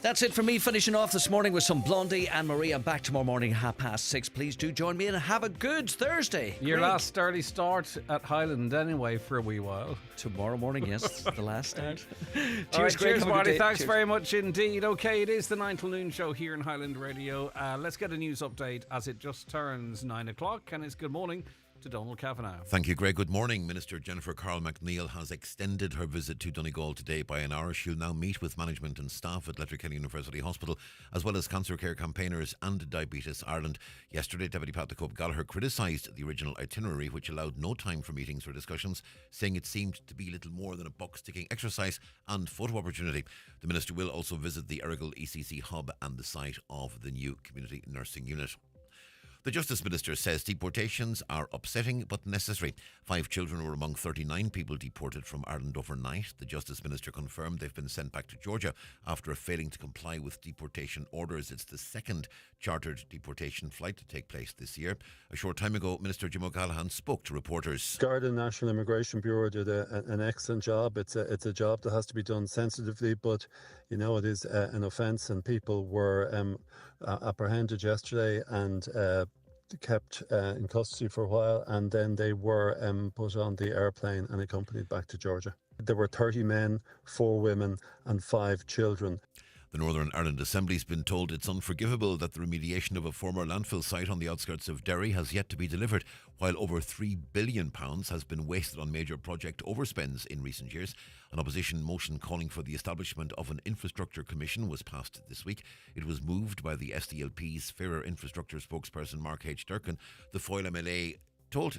That's it for me, finishing off this morning with some Blondie and Maria. Back tomorrow morning, 6:30. Please do join me and have a good Thursday. Your Greg. last early start at Highland anyway for a wee while. Tomorrow morning, yes, the last start. Cheers, All right, Greg. cheers, Have a good Marty. day. Thanks Cheers. very much indeed. Okay, it is the 9 till noon show here in Highland Radio. Let's get a news update as it just turns 9 o'clock, and it's good morning to Donald Kavanagh. Thank you, Greg. Good morning. Minister Jennifer Carl McNeill has extended her visit to Donegal today by an hour. She'll now meet with management and staff at Letterkenny University Hospital, as well as cancer care campaigners and Diabetes Ireland. Yesterday, Deputy Pat the Cope Gallagher criticised the original itinerary, which allowed no time for meetings or discussions, saying it seemed to be little more than a box-ticking exercise and photo opportunity. The Minister will also visit the Errigal ECC hub and the site of the new community nursing unit. The Justice Minister says deportations are upsetting but necessary. 5 children were among 39 people deported from Ireland overnight. The Justice Minister confirmed they've been sent back to Georgia after failing to comply with deportation orders. It's the second chartered deportation flight to take place this year. A short time ago, Minister Jim O'Callaghan spoke to reporters. Garda National Immigration Bureau did an excellent job. It's a job that has to be done sensitively, but it is an offence, and people were apprehended yesterday and kept in custody for a while, and then they were put on the airplane and accompanied back to Georgia. There were 30 men, 4 women and 5 children. The Northern Ireland Assembly's been told it's unforgivable that the remediation of a former landfill site on the outskirts of Derry has yet to be delivered, while over £3 billion has been wasted on major project overspends in recent years. An opposition motion calling for the establishment of an infrastructure commission was passed this week. It was moved by the SDLP's Fairer Infrastructure spokesperson Mark H. Durkin. The Foyle MLA told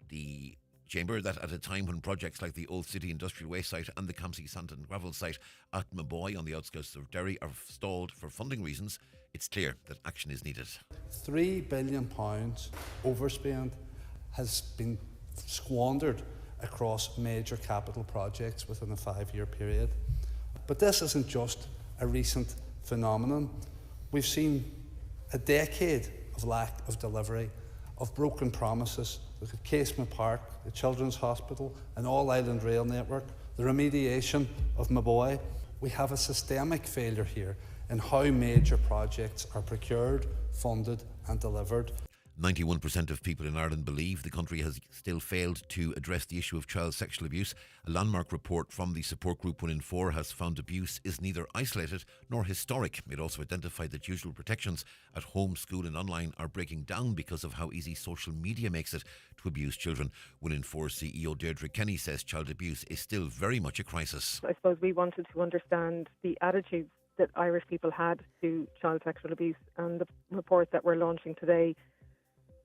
the Chamber that at a time when projects like the Old City Industrial Waste site and the Campsie Sand and Gravel site at Maboy on the outskirts of Derry are stalled for funding reasons, it's clear that action is needed. £3 billion overspend has been squandered across major capital projects within a 5-year period. But this isn't just a recent phenomenon. We've seen a decade of lack of delivery, of broken promises. Look at Casement Park, the Children's Hospital, an all-island rail network, the remediation of Maboy. We have a systemic failure here in how major projects are procured, funded and delivered. 91% of people in Ireland believe the country has still failed to address the issue of child sexual abuse. A landmark report from the support group 1 in 4 has found abuse is neither isolated nor historic. It also identified that usual protections at home, school and online are breaking down because of how easy social media makes it to abuse children. 1 in 4 CEO Deirdre Kenny says child abuse is still very much a crisis. I suppose we wanted to understand the attitudes that Irish people had to child sexual abuse, and the report that we're launching today,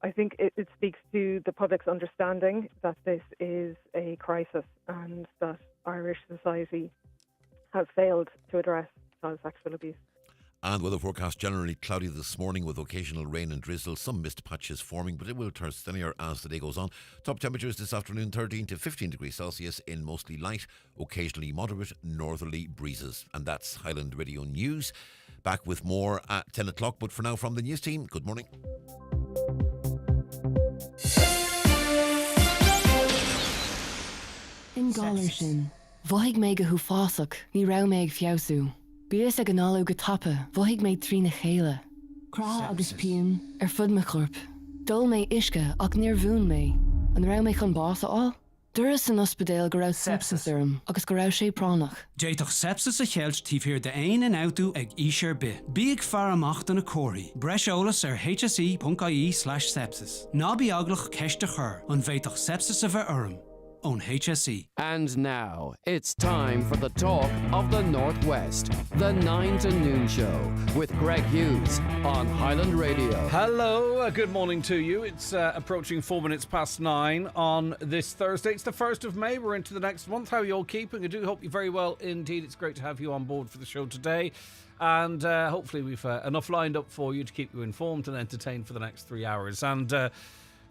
I think it speaks to the public's understanding that this is a crisis and that Irish society has failed to address child sexual abuse. And weather forecast generally cloudy this morning with occasional rain and drizzle, some mist patches forming, but it will turn sunnier as the day goes on. Top temperatures this afternoon 13 to 15 degrees Celsius in mostly light, occasionally moderate northerly breezes. And that's Highland Radio News. Back with more at 10 o'clock, but for now from the news team, good morning. In Gallarshin, bhaig mé go húfásach, ní rá méid fiosú. Bíos ag an álu go tapa, bhaig méid trína chéile. Crá agus pion fud me chorp. Dul mé isce ach níor bhún mé, an rá mé chun bása á. Duras san ospedéil go raibh sepsis orm, agus go raibh sé pránach. Déitoch sepsis a cheilt tíobh the ein and outú ag ísir bi. Bíag fear amach don a cóirí. Breis eolas hse.ie/sepsis. Ná bí aglach ceiste chur, an bhéitoch sepsis a bheith orm. On HSE. And now it's time for the talk of the Northwest, the 9 to noon show with Greg Hughes on Highland Radio. Hello, good morning to you. It's approaching 4 minutes past 9 on this Thursday. It's the 1st of May. We're into the next month. How are you all keeping? I do hope you're very well indeed. It's great to have you on board for the show today. And hopefully we've enough lined up for you to keep you informed and entertained for the next 3 hours. And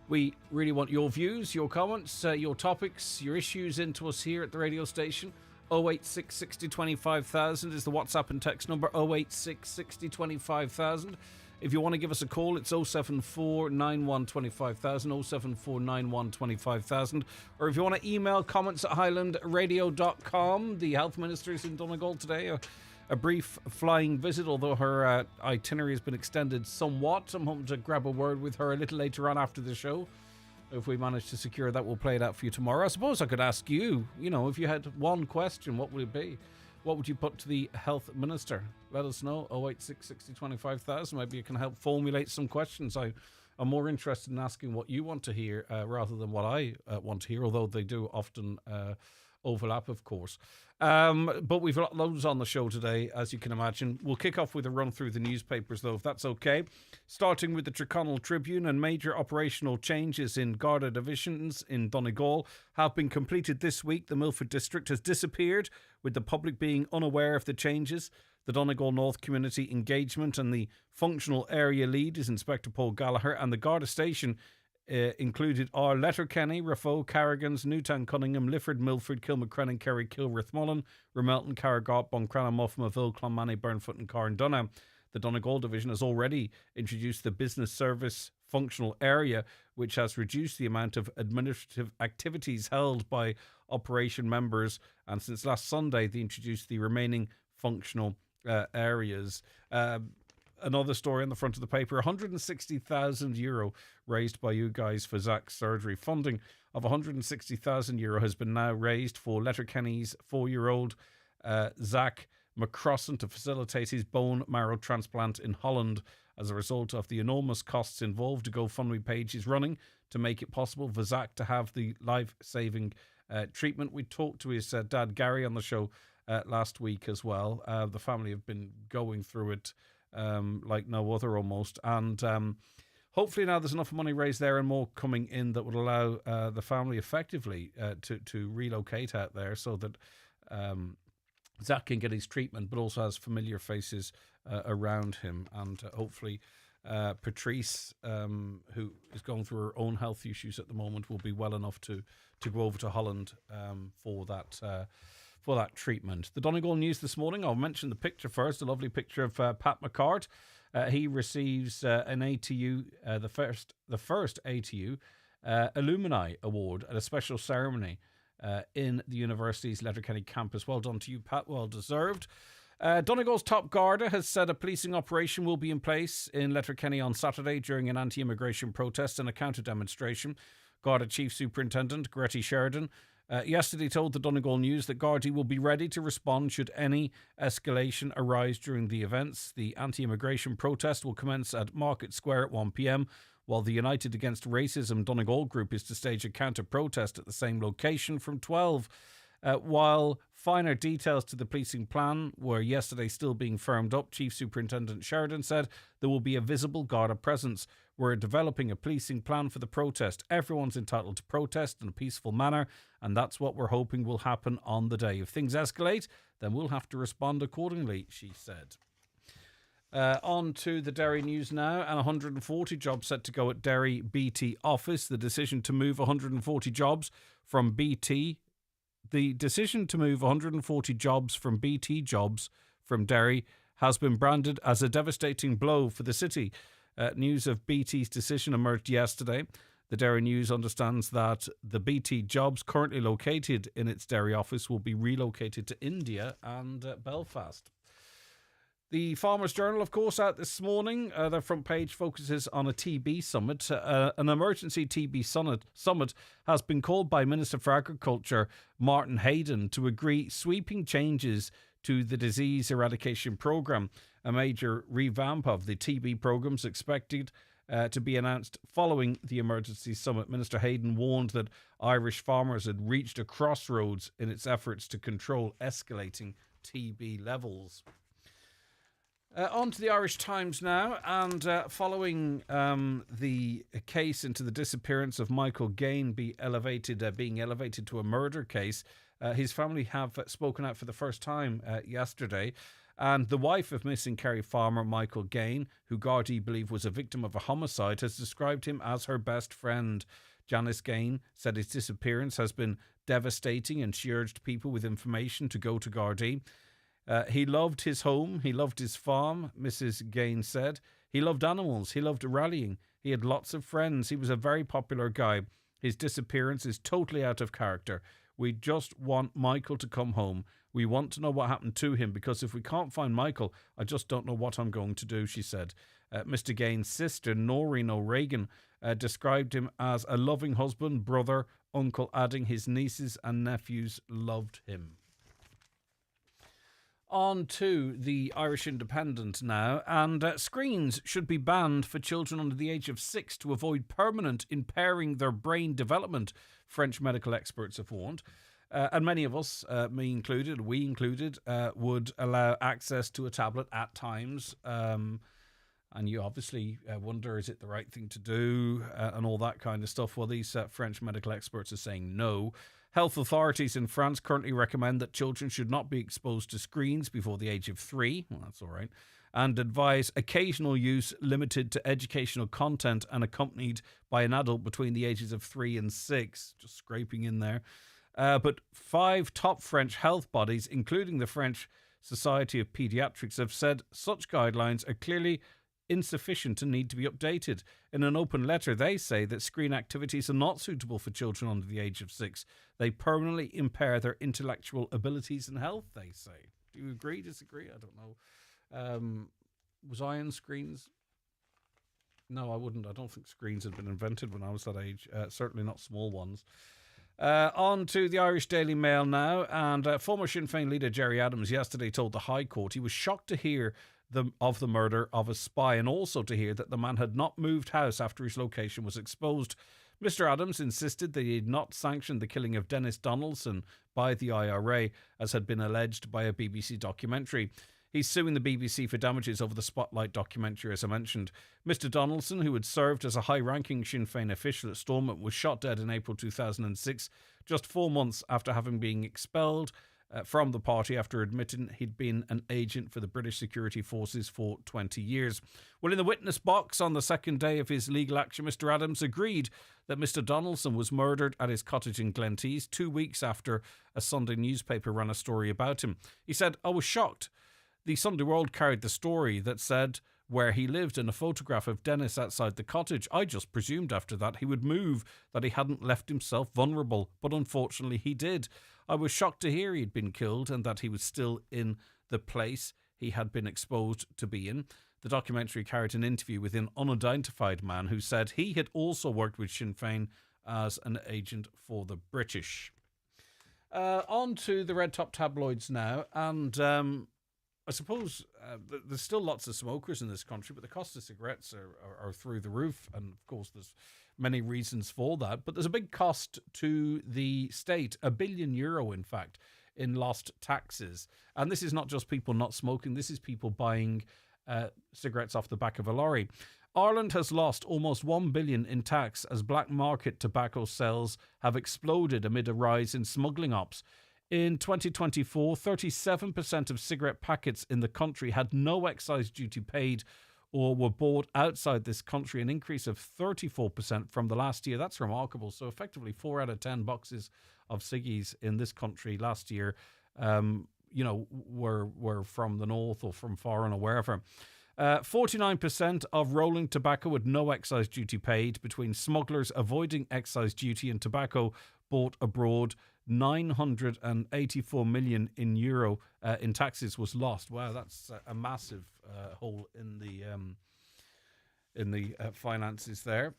we really want your views, your comments, your topics, your issues into us here at the radio station. 086 60 25,000 is the WhatsApp and text number. 086 60 25,000. If you want to give us a call, it's 074 91 25,000, 074 91 25,000. Or if you want to email comments at highlandradio.com. The Health Minister is in Donegal today. a brief flying visit, although her itinerary has been extended somewhat. I'm hoping to grab a word with her a little later on after the show. If we manage to secure that, we'll play it out for you tomorrow. I suppose I could ask you, if you had one question, what would it be? What would you put to the Health Minister? Let us know. 086 60 25,000. Maybe you can help formulate some questions. I'm more interested in asking what you want to hear rather than what I want to hear, although they do often overlap, of course. But we've got loads on the show today, as you can imagine. We'll kick off with a run through the newspapers, though, if that's okay. Starting with the Tyrconnell Tribune, and major operational changes in Garda divisions in Donegal have been completed this week. The Milford district has disappeared, with the public being unaware of the changes. The Donegal North Community Engagement and the Functional Area Lead is Inspector Paul Gallagher, and the Garda station included are Letterkenny, Raphoe, Carrigans, Newtown, Cunningham, Lifford, Milford, Kilmacrennan, Kerry, Kilworth, Mullen, Remelton, Carragart, Buncrana, Muffmaville, Clonmany, Burnfoot and Carndunna. The Donegal division has already introduced the Business Service Functional Area, which has reduced the amount of administrative activities held by operation members, and since last Sunday they introduced the remaining functional areas. Another story on the front of the paper, €160,000 raised by you guys for Zach's surgery. Funding of €160,000 has been now raised for Letterkenny's 4-year-old Zach McCrossan to facilitate his bone marrow transplant in Holland. As a result of the enormous costs involved, a GoFundMe page is running to make it possible for Zach to have the life-saving treatment. We talked to his dad Gary on the show last week as well. The family have been going through it like no other almost, and hopefully now there's enough money raised there and more coming in that would allow the family effectively to relocate out there, so that Zach can get his treatment but also has familiar faces around him, and hopefully Patrice, who is going through her own health issues at the moment, will be well enough to go over to Holland for that treatment. The Donegal News this morning, I'll mention the picture first, a lovely picture of Pat McCart. He receives an ATU, the first ATU Alumni Award at a special ceremony in the university's Letterkenny campus. Well done to you, Pat, well deserved. Donegal's top Garda has said a policing operation will be in place in Letterkenny on Saturday during an anti-immigration protest and a counter-demonstration. Garda Chief Superintendent Gretty Sheridan yesterday told the Donegal News that Gardaí will be ready to respond should any escalation arise during the events. The anti-immigration protest will commence at Market Square at 1 p.m, while the United Against Racism Donegal group is to stage a counter-protest at the same location from 12. While finer details to the policing plan were yesterday still being firmed up, Chief Superintendent Sheridan said there will be a visible Garda presence. We're developing a policing plan for the protest. Everyone's entitled to protest in a peaceful manner, and that's what we're hoping will happen on the day. If things escalate, then we'll have to respond accordingly, she said. On to the Derry news now, and 140 jobs set to go at Derry BT office. The decision to move 140 jobs from BT jobs from BT Jobs from Derry has been branded as a devastating blow for the city. News of BT's decision emerged yesterday. The Derry News understands that the BT Jobs currently located in its Derry office will be relocated to India and Belfast. The Farmers Journal, of course, out this morning. Their front page focuses on a TB summit. An emergency TB summit has been called by Minister for Agriculture, Martin Hayden, to agree sweeping changes to the disease eradication programme. A major revamp of the TB programme is expected to be announced following the emergency summit. Minister Hayden warned that Irish farmers had reached a crossroads in its efforts to control escalating TB levels. On to the Irish Times now, and following the case into the disappearance of Michael Gain being elevated to a murder case, his family have spoken out for the first time yesterday, and the wife of missing Kerry farmer Michael Gain, who Gardaí believe was a victim of a homicide, has described him as her best friend. Janice Gain said his disappearance has been devastating, and she urged people with information to go to Gardaí. He loved his home, he loved his farm, Mrs. Gain said. He loved animals, he loved rallying, he had lots of friends, he was a very popular guy. His disappearance is totally out of character. We just want Michael to come home. We want to know what happened to him, because if we can't find Michael, I just don't know what I'm going to do, she said. Mr. Gaines' sister, Noreen O'Regan, described him as a loving husband, brother, uncle, adding his nieces and nephews loved him. On to the Irish Independent now, and screens should be banned for children under the age of 6 to avoid permanent impairing their brain development, French medical experts have warned. And many of us, we included, would allow access to a tablet at times. And you obviously wonder, is it the right thing to do, and all that kind of stuff? Well, these French medical experts are saying no. Health authorities in France currently recommend that children should not be exposed to screens before the age of 3. Well, that's all right. And advise occasional use limited to educational content and accompanied by an adult between the ages of 3 and 6. Just scraping in there. But 5 top French health bodies, including the French Society of Pediatrics, have said such guidelines are clearly insufficient and need to be updated. In an open letter, they say that screen activities are not suitable for children under the age of 6. They permanently impair their intellectual abilities and health, they say. Do you agree, disagree? I don't know. Was I on screens? No, I wouldn't. I don't think screens had been invented when I was that age. Certainly not small ones. On to the Irish Daily Mail now, and former Sinn Féin leader Gerry Adams yesterday told the High Court he was shocked to hear of the murder of a spy, and also to hear that the man had not moved house after his location was exposed. Mr. Adams insisted that he had not sanctioned the killing of Dennis Donaldson by the IRA, as had been alleged by a BBC documentary. He's suing the BBC for damages over the Spotlight documentary, as I mentioned. Mr. Donaldson, who had served as a high-ranking Sinn Féin official at Stormont, was shot dead in April 2006, just 4 months after having been expelled from the party after admitting he'd been an agent for the British security forces for 20 years. Well, in the witness box on the second day of his legal action, Mr. Adams agreed that Mr. Donaldson was murdered at his cottage in Glentees 2 weeks after a Sunday newspaper ran a story about him. He said, "I was shocked. The Sunday World carried the story that said where he lived and a photograph of Dennis outside the cottage. I just presumed after that he would move, that he hadn't left himself vulnerable, but unfortunately he did. I was shocked to hear he'd been killed and that he was still in the place he had been exposed to be in." The documentary carried an interview with an unidentified man who said he had also worked with Sinn Féin as an agent for the British. On to the red top tabloids now, and I suppose there's still lots of smokers in this country, but the cost of cigarettes are through the roof, and of course there's many reasons for that. But there's a big cost to the state, €1 billion, in fact, in lost taxes. And this is not just people not smoking, this is people buying cigarettes off the back of a lorry. Ireland has lost almost $1 billion in tax as black market tobacco sales have exploded amid a rise in smuggling ops. In 2024, 37% of cigarette packets in the country had no excise duty paid or were bought outside this country, an increase of 34% from the last year. That's remarkable. So effectively 4 out of 10 boxes of ciggies in this country last year, were from the north or from foreign or wherever. 49% of rolling tobacco with no excise duty paid, between smugglers avoiding excise duty and tobacco bought abroad. 984 million euro in taxes was lost. Wow, that's a massive hole in the finances there.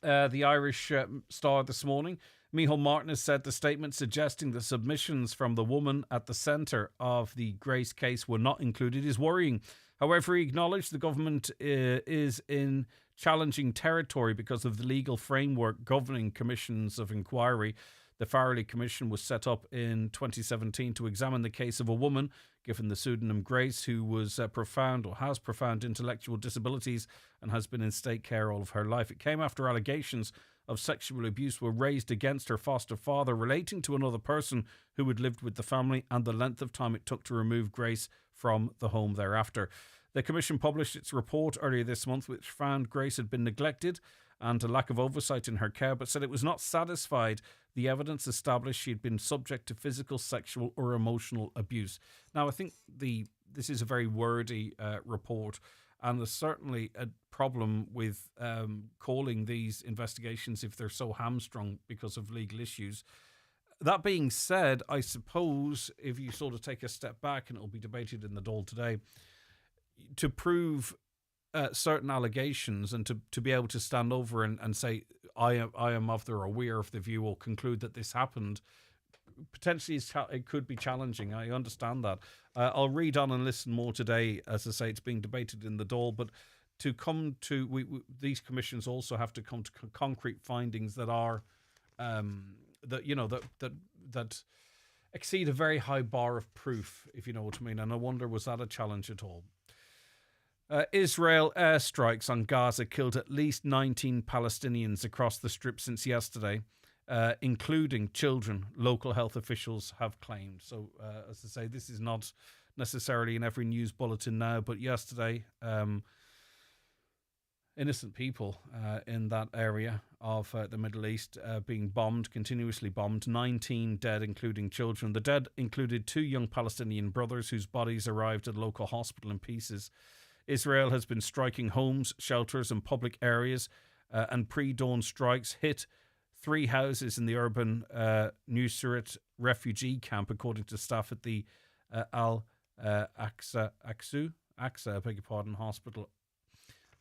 The Irish Star this morning, Micheál Martin has said the statement suggesting the submissions from the woman at the centre of the Grace case were not included is worrying. However, he acknowledged the government is in challenging territory because of the legal framework governing commissions of inquiry. The Farrelly Commission was set up in 2017 to examine the case of a woman, given the pseudonym Grace, who was has profound intellectual disabilities and has been in state care all of her life. It came after allegations of sexual abuse were raised against her foster father relating to another person who had lived with the family and the length of time it took to remove Grace from the home thereafter. The Commission published its report earlier this month, which found Grace had been neglected and a lack of oversight in her care, but said it was not satisfied the evidence established she had been subject to physical, sexual or emotional abuse. Now, I think this is a very wordy report, and there's certainly a problem with calling these investigations, if they're so hamstrung because of legal issues, That being said, I suppose if you sort of take a step back, and it'll be debated in the Dáil today, to prove certain allegations and to be able to stand over and say, I am of the, or aware of the view, or conclude that this happened, potentially it could be challenging. I understand that. I'll read on and listen more today. As I say, it's being debated in the Dáil, but to come to these commissions also have to come to concrete findings that are that exceed a very high bar of proof, if you know what I mean. And I wonder, was that a challenge at all? Israel airstrikes on Gaza killed at least 19 Palestinians across the Strip since yesterday, including children, local health officials have claimed. So, as I say, this is not necessarily in every news bulletin now, but yesterday, innocent people in that area of the Middle East being bombed, continuously bombed, 19 dead, including children. The dead included 2 young Palestinian brothers whose bodies arrived at a local hospital in pieces. Israel has been striking homes, shelters and public areas, and pre-dawn strikes hit 3 houses in the urban Nuseirat refugee camp, according to staff at the Al-Aqsa hospital.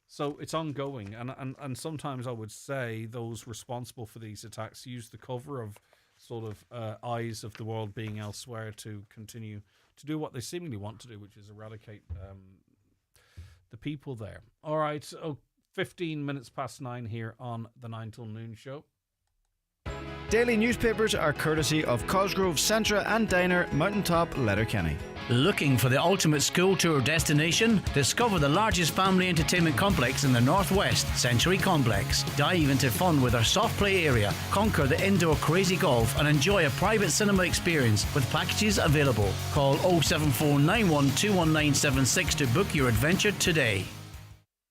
So it's ongoing, and sometimes I would say those responsible for these attacks use the cover of sort of eyes of the world being elsewhere to continue to do what they seemingly want to do, which is eradicate the people there. All right, so 15 minutes past 9 here on the 9 till noon show. Daily newspapers are courtesy of Cosgrove, Centra and Diner, Mountaintop, Letterkenny. Looking for the ultimate school tour destination? Discover the largest family entertainment complex in the Northwest, Century Complex. Dive into fun with our soft play area, conquer the indoor crazy golf and enjoy a private cinema experience with packages available. Call 07491219976 to book your adventure today.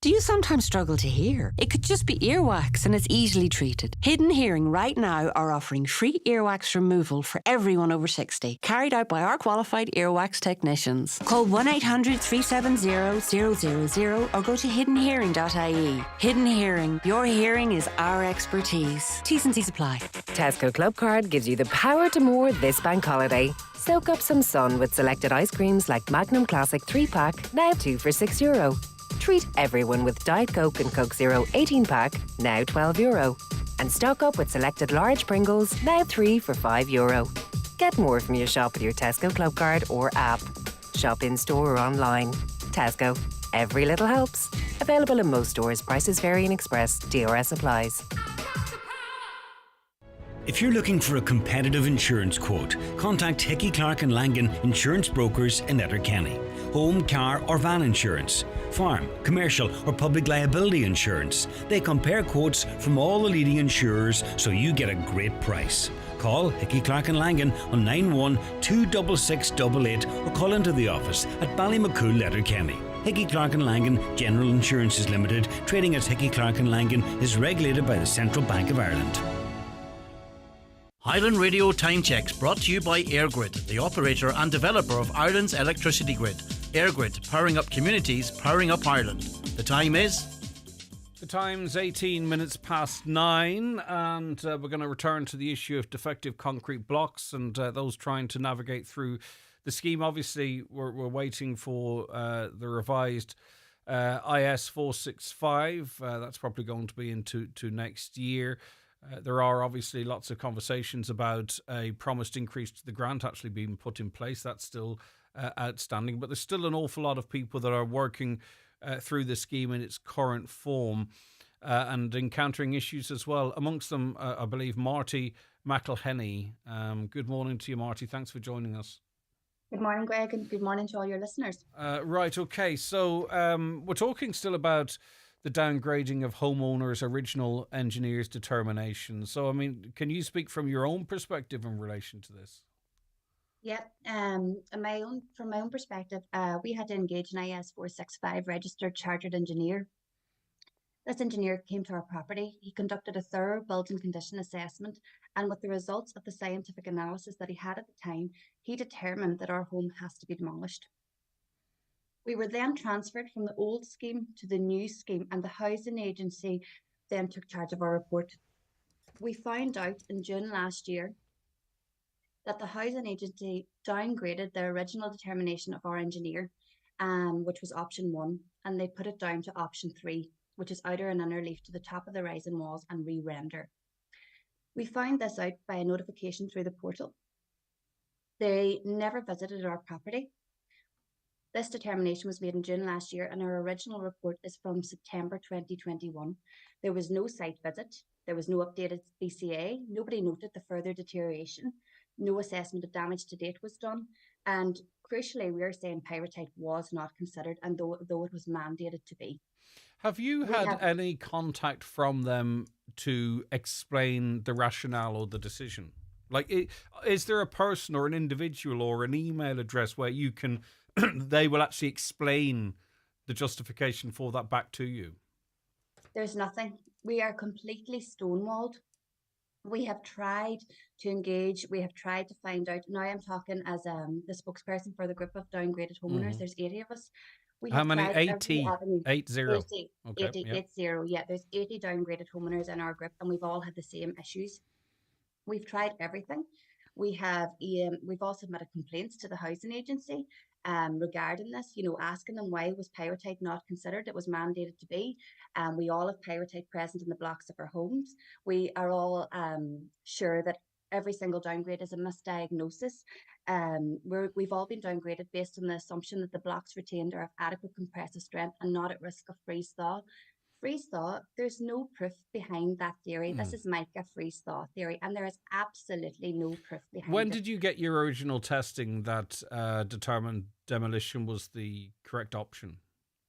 Do you sometimes struggle to hear? It could just be earwax and it's easily treated. Hidden Hearing right now are offering free earwax removal for everyone over 60, carried out by our qualified earwax technicians. Call 1-800-370-000 or go to hiddenhearing.ie. Hidden Hearing, your hearing is our expertise. T's and C's apply. Tesco Club Card gives you the power to more this bank holiday. Soak up some sun with selected ice creams like Magnum Classic 3-pack, now 2 for €6. Treat everyone with Diet Coke and Coke Zero 18-pack, now €12. And stock up with selected large Pringles, now 3 for €5. Get more from your shop with your Tesco Club Card or app. Shop in-store or online. Tesco. Every little helps. Available in most stores. Prices vary in Express. DRS applies. If you're looking for a competitive insurance quote, contact Hickey Clark and Langan Insurance Brokers in Letterkenny. Home, car or van insurance, farm, commercial or public liability insurance. They compare quotes from all the leading insurers so you get a great price. Call Hickey Clark and Langan on 9126688 or call into the office at Ballymacool, Letterkenny. Hickey Clark and Langan General Insurances Limited, trading as Hickey Clark and Langan, is regulated by the Central Bank of Ireland. Highland Radio Time Checks brought to you by EirGrid, the operator and developer of Ireland's electricity grid. EirGrid, powering up communities, powering up Ireland. The time is? The time's 18 minutes past 9, and we're going to return to the issue of defective concrete blocks and those trying to navigate through the scheme. Obviously, we're waiting for the revised IS 465. That's probably going to be into next year. There are obviously lots of conversations about a promised increase to the grant actually being put in place. That's still outstanding, but there's still an awful lot of people that are working through the scheme in its current form and encountering issues as well. Amongst them, I believe, Marty McElhenney. Good morning to you, Marty. Thanks for joining us. Good morning, Greg, and good morning to all your listeners. Right, okay. So we're talking still about the downgrading of homeowners' original engineer's determination. So, I mean, can you speak from your own perspective in relation to this? Yep. From my own perspective, we had to engage an IS 465 registered chartered engineer. This engineer came to our property. He conducted a thorough building condition assessment, and with the results of the scientific analysis that he had at the time, he determined that our home has to be demolished. We were then transferred from the old scheme to the new scheme, and the housing agency then took charge of our report. We found out in June last year that the housing agency downgraded their original determination of our engineer, which was option 1, and they put it down to option 3, which is outer and inner leaf to the top of the rising walls and re-render. We found this out by a notification through the portal. They never visited our property. This determination was made in June last year, and our original report is from September 2021. There was no site visit. There was no updated BCA. Nobody noted the further deterioration. No assessment of damage to date was done. And crucially, we are saying pyrite was not considered, and though it was mandated to be. Have you had any contact from them to explain the rationale or the decision? Like, is there a person or an individual or an email address where you can, they will actually explain the justification for that back to you? There's nothing. We are completely stonewalled. We have tried to engage. We have tried to find out. Now I'm talking as the spokesperson for the group of downgraded homeowners. There's 80 of us. We How have many? tried 80? 80. 80. Okay. 80, Yep. 80. Yeah, there's 80 downgraded homeowners in our group, and we've all had the same issues. We've tried everything. We've all submitted complaints to the housing agency regarding this, asking them why was pyrite not considered. It was mandated to be. We all have pyrite present in the blocks of our homes. We are all sure that every single downgrade is a misdiagnosis. We've all been downgraded based on the assumption that the blocks retained are of adequate compressive strength and not at risk of freeze thaw. Freeze thaw, there's no proof behind that theory. This is mica freeze thaw theory, and there is absolutely no proof behind it. When did you get your original testing that determined demolition was the correct option?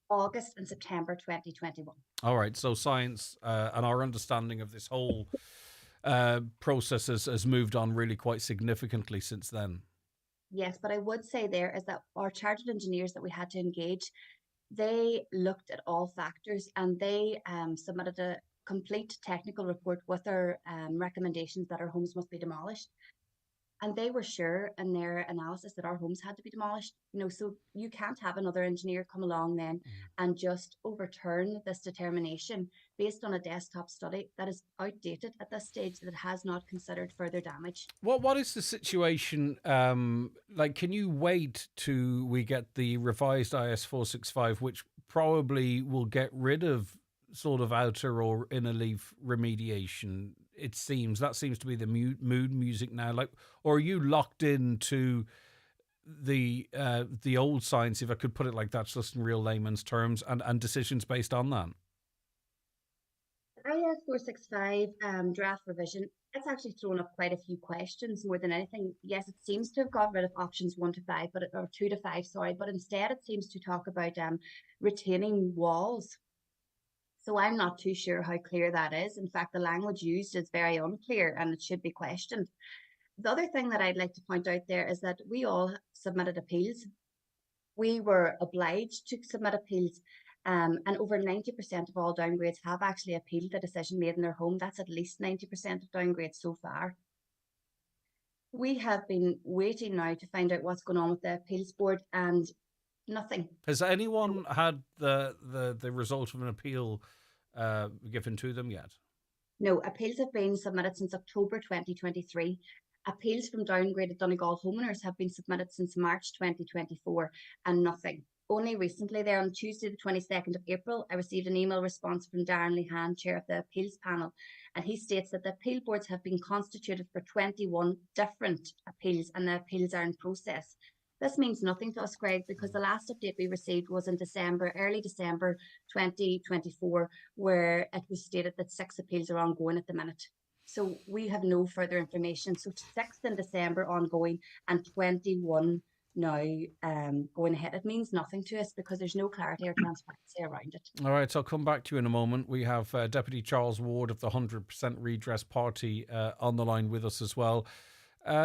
August and September 2021. All right, so science and our understanding of this whole process has moved on really quite significantly since then. Yes, but I would say there is that our chartered engineers that we had to engage, they looked at all factors, and they submitted a complete technical report with our recommendations that our homes must be demolished. And they were sure in their analysis that our homes had to be demolished. So you can't have another engineer come along then and just overturn this determination based on a desktop study that is outdated at this stage, that has not considered further damage. What is the situation? Like, can you wait till we get the revised IS 465, which probably will get rid of sort of outer or inner leaf remediation? It seems that seems to be the mood music now. Like, or are you locked into the old science, if I could put it like that, just in real layman's terms, and decisions based on that? IS 465 draft revision, it's actually thrown up quite a few questions more than anything. Yes, it seems to have got rid of options 1 to 5, or 2 to 5, sorry, but instead it seems to talk about retaining walls. So I'm not too sure how clear that is. In fact, the language used is very unclear, and it should be questioned. The other thing that I'd like to point out there is that we all submitted appeals. We were obliged to submit appeals, and over 90% of all downgrades have actually appealed the decision made in their home. That's at least 90% of downgrades so far. We have been waiting now to find out what's going on with the appeals board, and nothing. Has anyone had the result of an appeal given to them yet? No, appeals have been submitted since October 2023. Appeals from downgraded Donegal homeowners have been submitted since March 2024, and nothing. Only recently, there on Tuesday the 22nd of April, I received an email response from Darren Lehan, chair of the appeals panel, and he states that the appeal boards have been constituted for 21 different appeals, and the appeals are in process. This means nothing to us, Greg, because the last update we received was in December, early December 2024, where it was stated that 6 appeals are ongoing at the minute. So we have no further information. So 6 in December ongoing and 21 now going ahead. It means nothing to us because there's no clarity or transparency around it. All right, so I'll come back to you in a moment. We have Deputy Charles Ward of the 100% Redress Party on the line with us as well.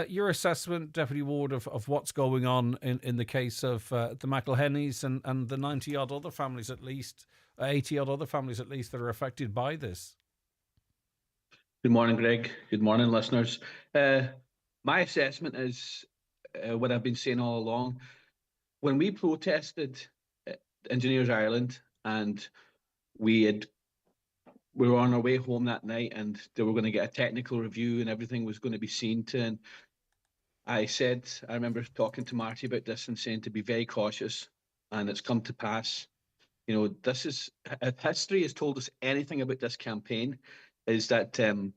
Your assessment, Deputy Ward, of what's going on in the case of the McElhennys and the 90-odd other families at least, 80-odd other families at least that are affected by this. Good morning, Greg. Good morning, listeners. My assessment is what I've been saying all along. When we protested Engineers Ireland and we were on our way home that night and they were going to get a technical review and everything was going to be seen to, and I remember talking to Marty about this and saying to be very cautious, and it's come to pass. This is, if history has told us anything about this campaign, is that the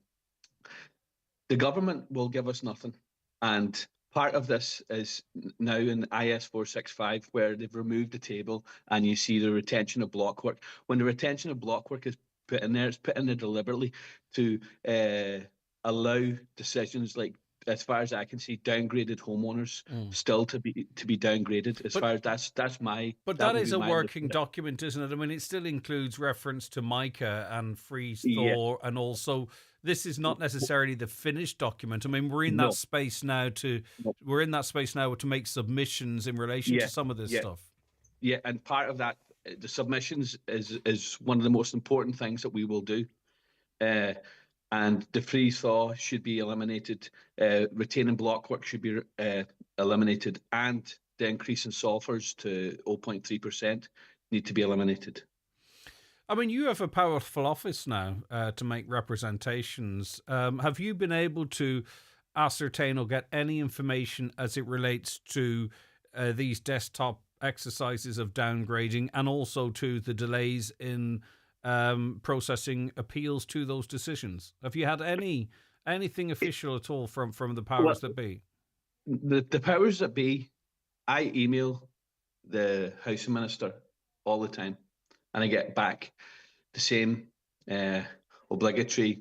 government will give us nothing. And part of this is now in IS 465, where they've removed the table and you see the retention of block work. When the retention of block work is put in there, it's put in there deliberately to allow decisions like, as far as I can see, downgraded homeowners still to be downgraded. But that is a working document, isn't it? I mean, it still includes reference to Micah and freeze thaw, and also this is not necessarily the finished document. I mean, we're in that space now to make submissions in relation to some of this stuff. Yeah, and part of that, the submissions is one of the most important things that we will do. And the freeze thaw should be eliminated. Retaining block work should be eliminated, and the increase in sulphurs to 0.3% need to be eliminated. I mean, you have a powerful office now to make representations. Have you been able to ascertain or get any information as it relates to these desktop exercises of downgrading, and also to the delays in processing appeals to those decisions? Have you had anything official at all from the powers that be? The powers that be, I email the housing minister all the time, and I get back the same obligatory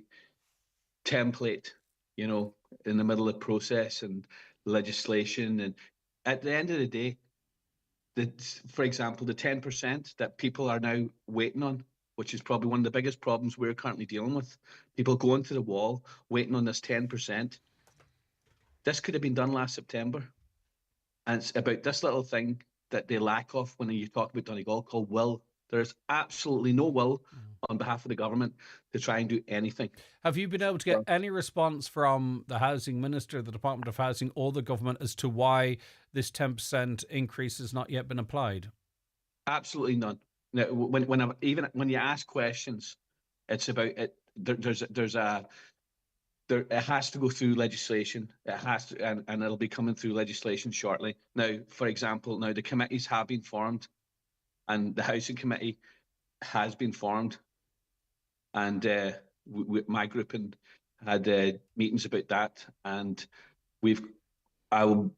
template, in the middle of the process and legislation. And at the end of the day, for example, the 10% that people are now waiting on, which is probably one of the biggest problems we're currently dealing with. People going to the wall, waiting on this 10%. This could have been done last September. And it's about this little thing that they lack of when you talk about Donegal, called will. There's absolutely no will on behalf of the government to try and do anything. Have you been able to get any response from the Housing Minister, the Department of Housing, or the government as to why this 10% increase has not yet been applied? Absolutely none. Now, when you ask questions, it's about it. It has to go through legislation. It has to, and it'll be coming through legislation shortly. Now, for example, the committees have been formed, and the Housing Committee has been formed, and my group had meetings about that, and I'll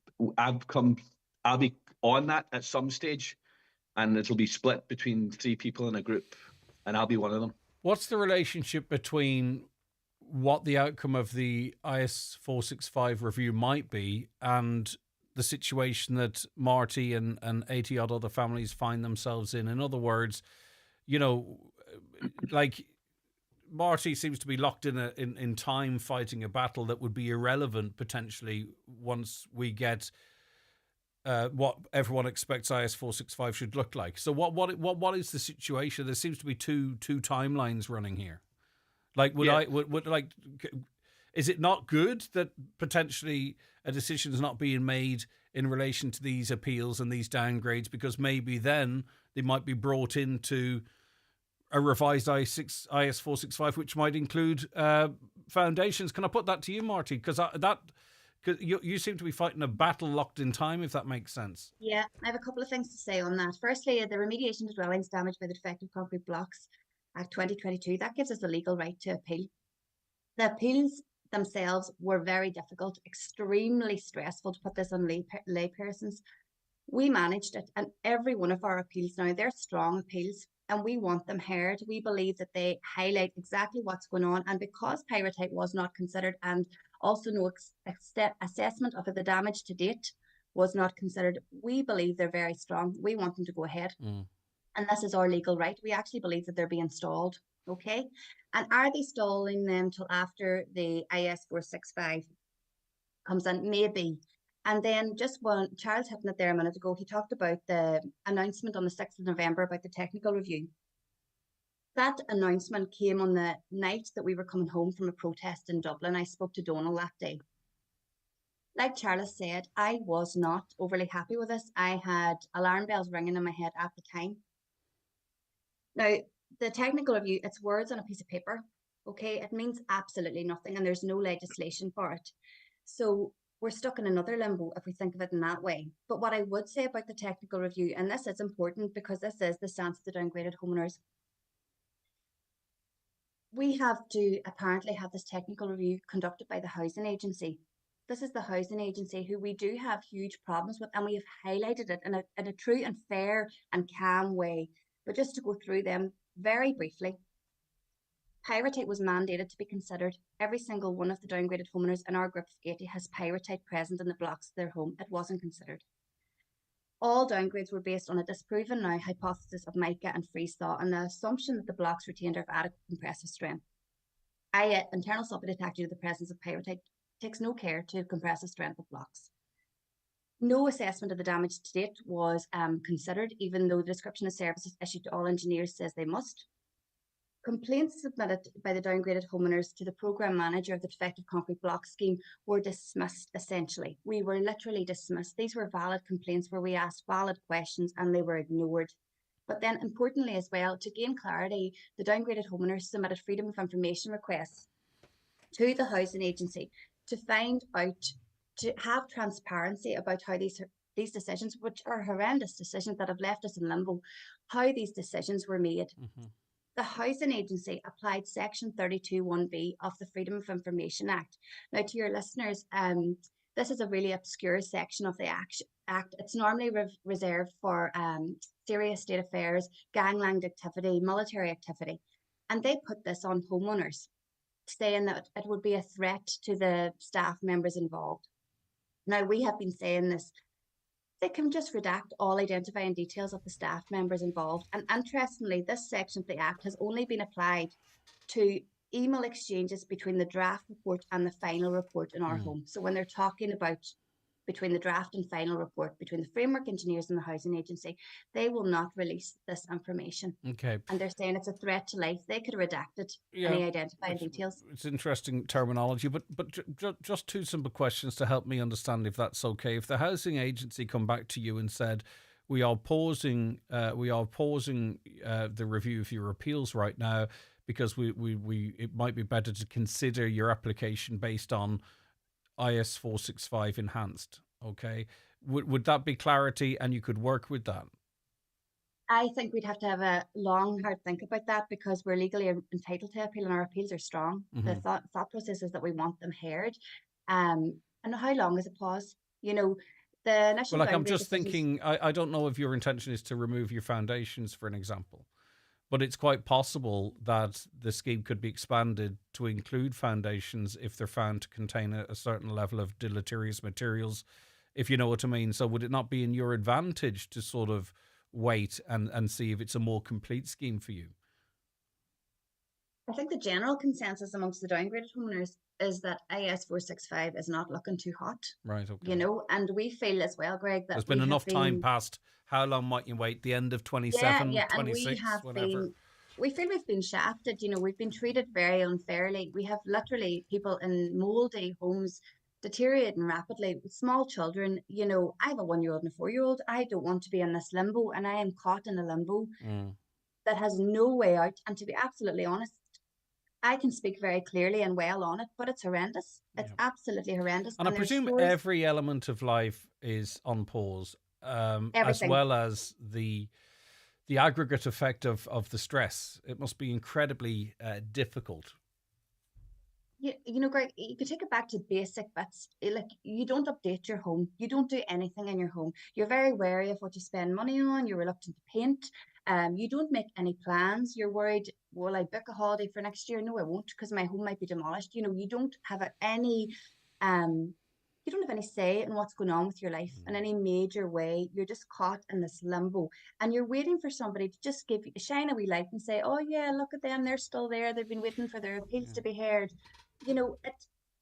be on that at some stage. And it'll be split between 3 people in a group, and I'll be one of them. What's the relationship between what the outcome of the IS 465 review might be and the situation that Marty and 80 odd other families find themselves in? In other words, like Marty seems to be locked in time fighting a battle that would be irrelevant potentially once we get what everyone expects IS 465 should look like. So what is the situation? There seems to be two timelines running here. Like, is it not good that potentially a decision is not being made in relation to these appeals and these downgrades, because maybe then they might be brought into a revised IS 465, which might include foundations? Can I put that to you, Marty? Because you seem to be fighting a battle locked in time, if that makes sense. Yeah, I have a couple of things to say on that. Firstly, the remediation to dwellings damaged by the defective concrete blocks Act 2022, that gives us the legal right to appeal. The appeals themselves were very difficult, extremely stressful, to put this on lay persons. We managed it, and every one of our appeals now, they're strong appeals, and we want them heard. We believe that they highlight exactly what's going on, and because pyrite was not considered, and also no assessment of the damage to date was not considered, we believe they're very strong. We want them to go ahead. And this is our legal right. We actually believe that they're being stalled. Okay. And are they stalling them till after the IS 465 comes in? Maybe. And then just when Charles hit it there a minute ago, he talked about the announcement on the 6th of November about the technical review. That announcement came on the night that we were coming home from a protest in Dublin. I spoke to Donal that day. Like Charles said, I was not overly happy with this. I had alarm bells ringing in my head at the time. Now, the technical review, it's words on a piece of paper, okay? It means absolutely nothing, and there's no legislation for it. So we're stuck in another limbo if we think of it in that way. But what I would say about the technical review, and this is important because this is the stance of the downgraded homeowners, we have to apparently have this technical review conducted by the housing agency. This is the housing agency who we do have huge problems with, and we have highlighted it in a true and fair and calm way. But just to go through them very briefly, pyrite was mandated to be considered. Every single one of the downgraded homeowners in our group of 80 has pyrite present in the blocks of their home. It wasn't considered. All downgrades were based on a disproven now hypothesis of mica and freeze thaw and the assumption that the blocks retained are of adequate compressive strength. Internal sulfate detector due to the presence of pyrite takes no care to compressive strength of blocks. No assessment of the damage to date was considered, even though the description of services issued to all engineers says they must. Complaints submitted by the downgraded homeowners to the programme manager of the defective concrete block scheme were dismissed, essentially. We were literally dismissed. These were valid complaints where we asked valid questions and they were ignored. But then importantly as well, to gain clarity, the downgraded homeowners submitted freedom of information requests to the housing agency to find out, to have transparency about how these decisions, which are horrendous decisions that have left us in limbo, how these decisions were made. Mm-hmm. The Housing Agency applied Section 32(1)(b) of the Freedom of Information Act. Now, to your listeners, this is a really obscure section of the Act. It's normally reserved for serious state affairs, gangland activity, military activity. And they put this on homeowners, saying that it would be a threat to the staff members involved. Now, we have been saying this. They can just redact all identifying details of the staff members involved. And interestingly, this section of the Act has only been applied to email exchanges between the draft report and the final report in our home. So when they're talking about between the draft and final report, between the framework engineers and the housing agency, they will not release this information. Okay. And they're saying it's a threat to life. They could have redacted any identifying details. It's interesting terminology, but just two simple questions to help me understand if that's okay. If the housing agency come back to you and said, we are pausing the review of your appeals right now because it might be better to consider your application based on IS 465 enhanced, okay? Would that be clarity and you could work with that? I think we'd have to have a long, hard think about that because we're legally entitled to appeal and our appeals are strong. Mm-hmm. The thought process is that we want them heard. And how long is a pause? You know, the national. Well, I'm just thinking, I don't know if your intention is to remove your foundations, for an example. But it's quite possible that the scheme could be expanded to include foundations if they're found to contain a certain level of deleterious materials, if you know what I mean. So would it not be in your advantage to sort of wait and see if it's a more complete scheme for you? I think the general consensus amongst the downgraded homeowners is that IS 465 is not looking too hot. Right, okay. You know, and we feel as well, Greg, that there's been enough time passed. How long might you wait? The end of 27, 26, whatever? We feel we've been shafted. You know, we've been treated very unfairly. We have literally people in mouldy homes deteriorating rapidly with small children. You know, I have a 1-year-old and a 4-year-old. I don't want to be in this limbo, and I am caught in a limbo that has no way out. And to be absolutely honest, I can speak very clearly and well on it, but it's horrendous. It's absolutely horrendous. And I presume every element of life is on pause, as well as the aggregate effect of the stress. It must be incredibly difficult. You know, Greg, you could take it back to basic bits. Like, you don't update your home. You don't do anything in your home. You're very wary of what you spend money on. You're reluctant to paint. You don't make any plans. You're worried, will I book a holiday for next year? No, I won't, because my home might be demolished. You know, you don't have any say in what's going on with your life in any major way. You're just caught in this limbo, and you're waiting for somebody to just give you a shine a wee light and say, oh yeah, look at them, they're still there. They've been waiting for their appeals to be heard. You know,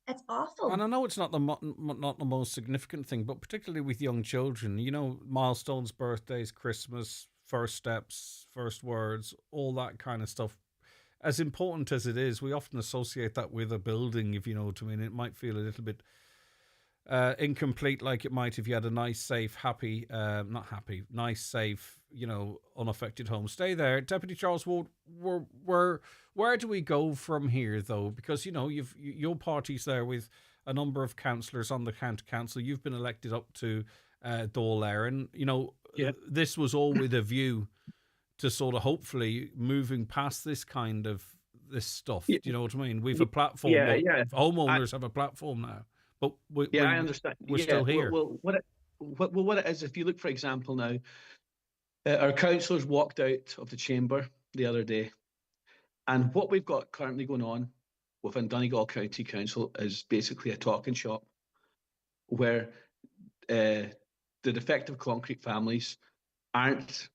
it's awful. And I know it's not the most significant thing, but particularly with young children, you know, milestones, birthdays, Christmas, first steps, first words, all that kind of stuff. As important as it is, we often associate that with a building, if you know what I mean. It might feel a little bit incomplete, like it might if you had a nice, safe, nice, safe, you know, unaffected home. Stay there. Deputy Charles Ward, where do we go from here, though? Because, you know, your party's there with a number of councillors on the county council. You've been elected up to Dáil Éireann. This was all with a view to sort of hopefully moving past this stuff. Do you know what I mean? We've a platform. Homeowners have a platform now. But I understand. We're still here. What it is, if you look, for example, now, our councillors walked out of the chamber the other day, and what we've got currently going on within Donegal County Council is basically a talking shop where the defective concrete families aren't,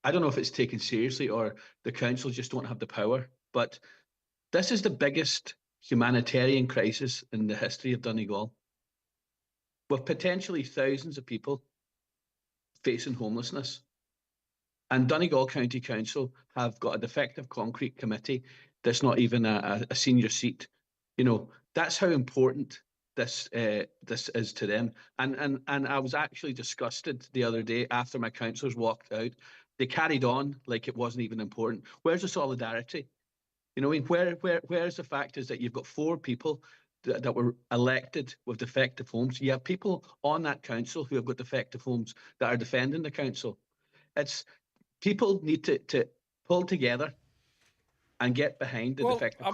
I don't know if it's taken seriously or the council just don't have the power, but this is the biggest humanitarian crisis in the history of Donegal, with potentially thousands of people facing homelessness. And Donegal County Council have got a defective concrete committee that's not even a senior seat. That's how important this is to them. And I was actually disgusted the other day after my councillors walked out. They carried on like it wasn't even important. Where's the solidarity? Where's the fact is that you've got 4 people that were elected with defective homes. You have people on that council who have got defective homes that are defending the council. People need to pull together and get behind the defective.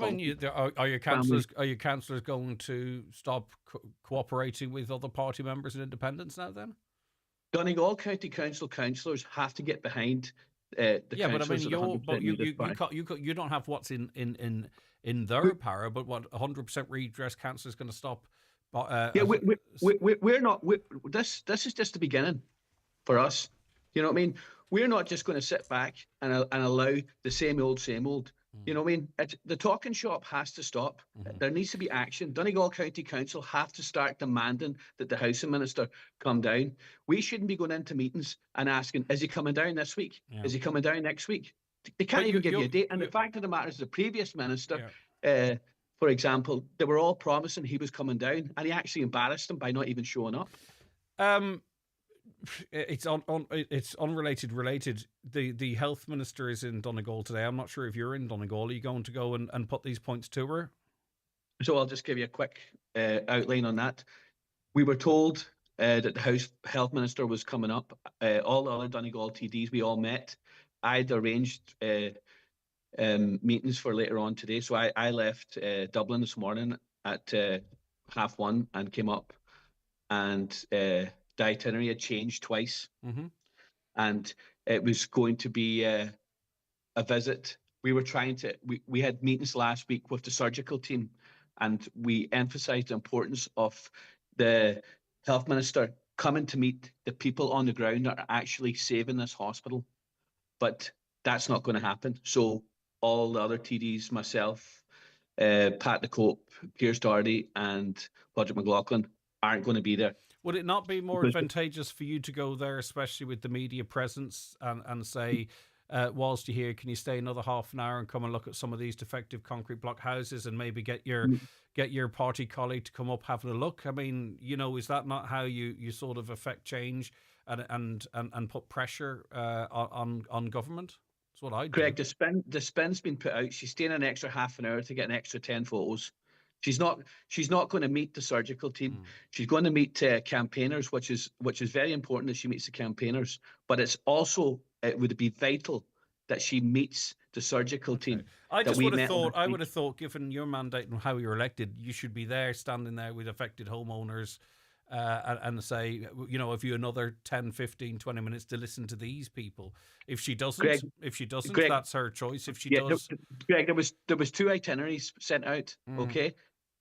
Are your councillors going to stop cooperating with other party members and independents now? Then Donegal County Council councillors have to get behind the councillors. You don't have what's in their power, but what 100% redress council is going to stop. We're not. This is just the beginning for us. You know what I mean? We're not just going to sit back and allow the same old. You know what I mean? The talking shop has to stop. There needs to be action. Donegal County Council have to start demanding that the housing minister come down. We shouldn't be going into meetings and asking, is he coming down this week? Yeah. Is he coming down next week? They can't even give you a date. And the fact of the matter is the previous minister, for example, they were all promising he was coming down, and he actually embarrassed them by not even showing up. It's unrelated. Related. The health minister is in Donegal today. I'm not sure if you're in Donegal. Are you going to go and put these points to her? So I'll just give you a quick outline on that. We were told that the health minister was coming up. All the other Donegal TDs, we all met. I'd arranged meetings for later on today. So I left Dublin this morning at 1:30 and came up, and the itinerary had changed twice. And it was going to be a visit. We were we had meetings last week with the surgical team, and we emphasised the importance of the health minister coming to meet the people on the ground that are actually saving this hospital. But that's not going to happen. So all the other TDs, myself, Pat the Cope, Piers Doherty and Padraig McLaughlin aren't going to be there. Would it not be more advantageous for you to go there, especially with the media presence, and say, whilst you're here, can you stay another half an hour and come and look at some of these defective concrete block houses and maybe get your party colleague to come up having a look? I mean, is that not how you sort of affect change and put pressure on government? That's what I do. Greg, the spin's been put out. She's staying an extra half an hour to get an extra 10 photos. She's not going to meet the surgical team. She's going to meet campaigners, which is very important that she meets the campaigners. But it would be vital that she meets the surgical team. I would have thought, given your mandate and how you're elected, you should be there, standing there with affected homeowners, and say, if you another 10, 15, 20 minutes to listen to these people. If she doesn't, Greg, that's her choice. If she does, Greg, there was 2 itineraries sent out. Okay.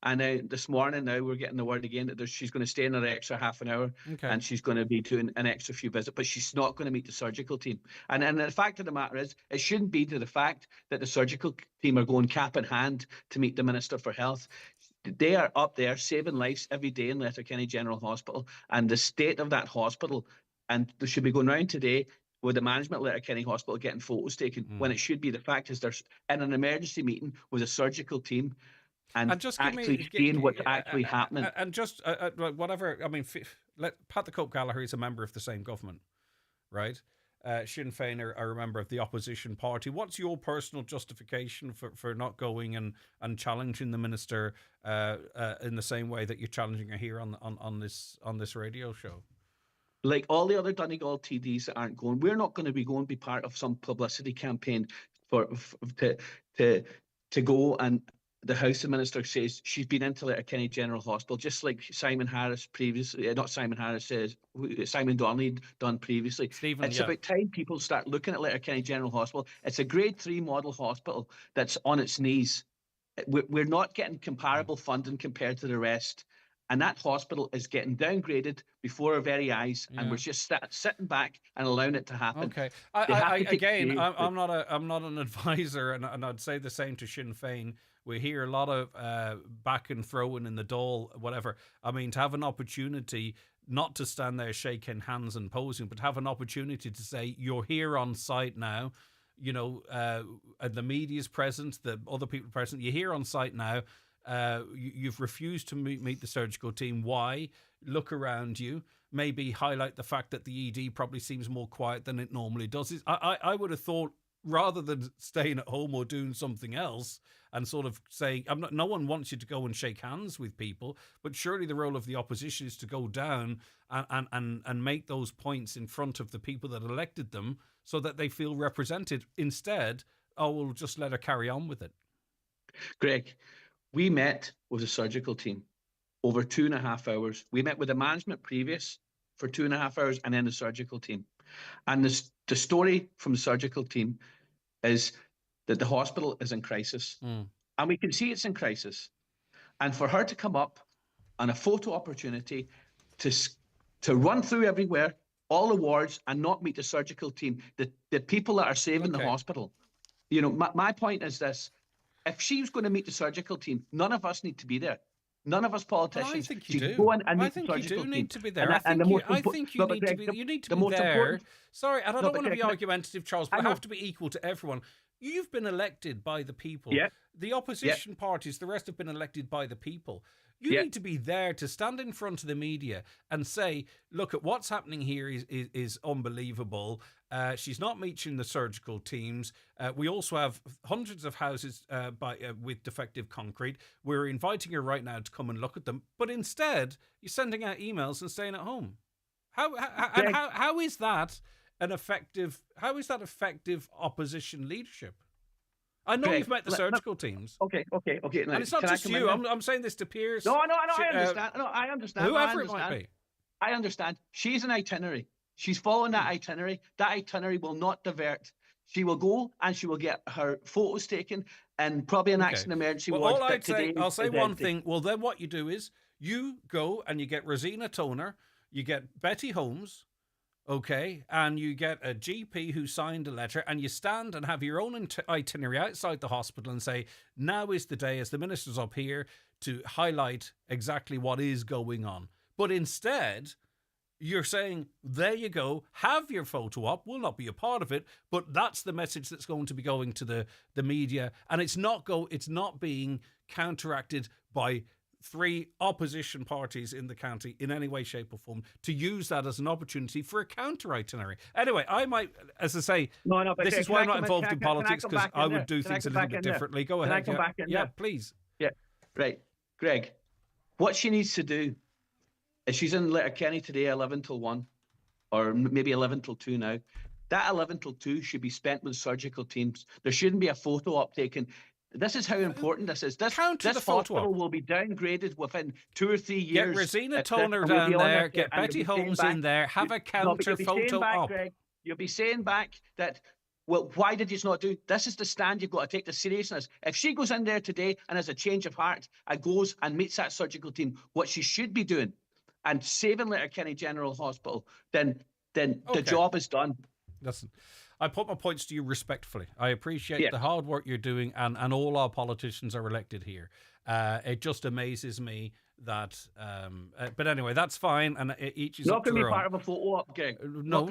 And this morning, now we're getting the word again that she's going to stay another extra half an hour, and she's going to be doing an extra few visits, but she's not going to meet the surgical team. And the fact of the matter is, it shouldn't be to the fact that the surgical team are going cap in hand to meet the Minister for Health. They are up there saving lives every day in Letterkenny General Hospital, and the state of that hospital, and they should be going round today with the management at Letterkenny Hospital getting photos taken, when it should be the fact is they're in an emergency meeting with a surgical team. And just seeing what's actually happening. And just whatever, I mean, Pat the Cope Gallagher is a member of the same government, right? Sinn Féin are a member of the opposition party. What's your personal justification for not going and challenging the minister in the same way that you're challenging her here on this radio show? Like all the other Donegal TDs that aren't going, we're not going to be going to be part of some publicity campaign to go, and the House Minister says she's been into Letterkenny General Hospital, just like Simon Harris previously, not Simon Harris, says Simon Donnelly done previously. It's about time people start looking at Letterkenny General Hospital. It's a grade 3 model hospital that's on its knees. We're not getting comparable funding compared to the rest. And that hospital is getting downgraded before our very eyes, and we're just sitting back and allowing it to happen. Okay, I'm not an advisor, and I'd say the same to Sinn Féin. We hear a lot of back and throwing in the Dáil, whatever. I mean, to have an opportunity not to stand there shaking hands and posing, but have an opportunity to say, you're here on site now. You know, the media's present, the other people present. You're here on site now. You've refused to meet the surgical team. Why? Look around you. Maybe highlight the fact that the ED probably seems more quiet than it normally does. I would have thought, rather than staying at home or doing something else and sort of saying, no one wants you to go and shake hands with people, but surely the role of the opposition is to go down and make those points in front of the people that elected them so that they feel represented. Instead, we'll just let her carry on with it. Greg, we met with the surgical team over 2.5 hours. We met with the management previous for 2.5 hours, and then the surgical team. And the story from the surgical team is that the hospital is in crisis. And we can see it's in crisis. And for her to come up on a photo opportunity to run through everywhere, all the wards, and not meet the surgical team, the people that are saving the hospital. You know, my point is this. If she was going to meet the surgical team, none of us need to be there. None of us politicians. I think you do. Go and meet I think the you surgical do team. need to be there. I think you need to be. You need to be there. Sorry, and I don't want to be argumentative, Charles, but I have to be equal to everyone. You've been elected by the people. Yeah. The opposition parties, the rest have been elected by the people. You need to be there to stand in front of the media and say, look, at what's happening here is unbelievable. She's not meeting the surgical teams. We also have hundreds of houses with defective concrete. We're inviting her right now to come and look at them. But instead, you're sending out emails and staying at home. How is that effective opposition leadership? I know you've met the surgical teams. Okay. And it's not just you. I'm saying this to peers. No, I understand. I understand. Whoever it might be. I understand. She's an itinerary. She's following that itinerary. That itinerary will not divert. She will go and she will get her photos taken and probably an accident emergency ward. I'll say one thing. Well, then what you do is you go and you get Rosina Toner, you get Betty Holmes, okay, and you get a GP who signed a letter, and you stand and have your own itinerary outside the hospital and say, now is the day, as the minister's up here, to highlight exactly what is going on. But instead, you're saying, there you go, have your photo op, we'll not be a part of it, but that's the message that's going to be going to the media, and it's not being counteracted by 3 opposition parties in the county in any way, shape or form to use that as an opportunity for a counter itinerary. Anyway, I might, as I say, this is why I'm not involved in politics, because I would do things a little bit differently. Go ahead. Can I come back in there? Please. Yeah, right. Greg, what she needs to do is, she's in Letterkenny today 11 till 1, or maybe 11 till 2 now. That 11 till 2 should be spent with surgical teams. There shouldn't be a photo op taken. This is how important this is. This hospital will be downgraded within 2 or 3 years. Get Rosina Toner down there, get Betty Holmes in there, have a counter photo op. Greg, you'll be saying back that, well, why did you not do? This is the stand you've got to take the seriousness. If she goes in there today and has a change of heart and goes and meets that surgical team, what she should be doing, and saving Letterkenny General Hospital, then the job is done. Listen, I put my points to you respectfully. I appreciate the hard work you're doing, and all our politicians are elected here. It just amazes me that, but anyway, that's fine, and each is not up to going to their be part own. of a photo op, Greg. No,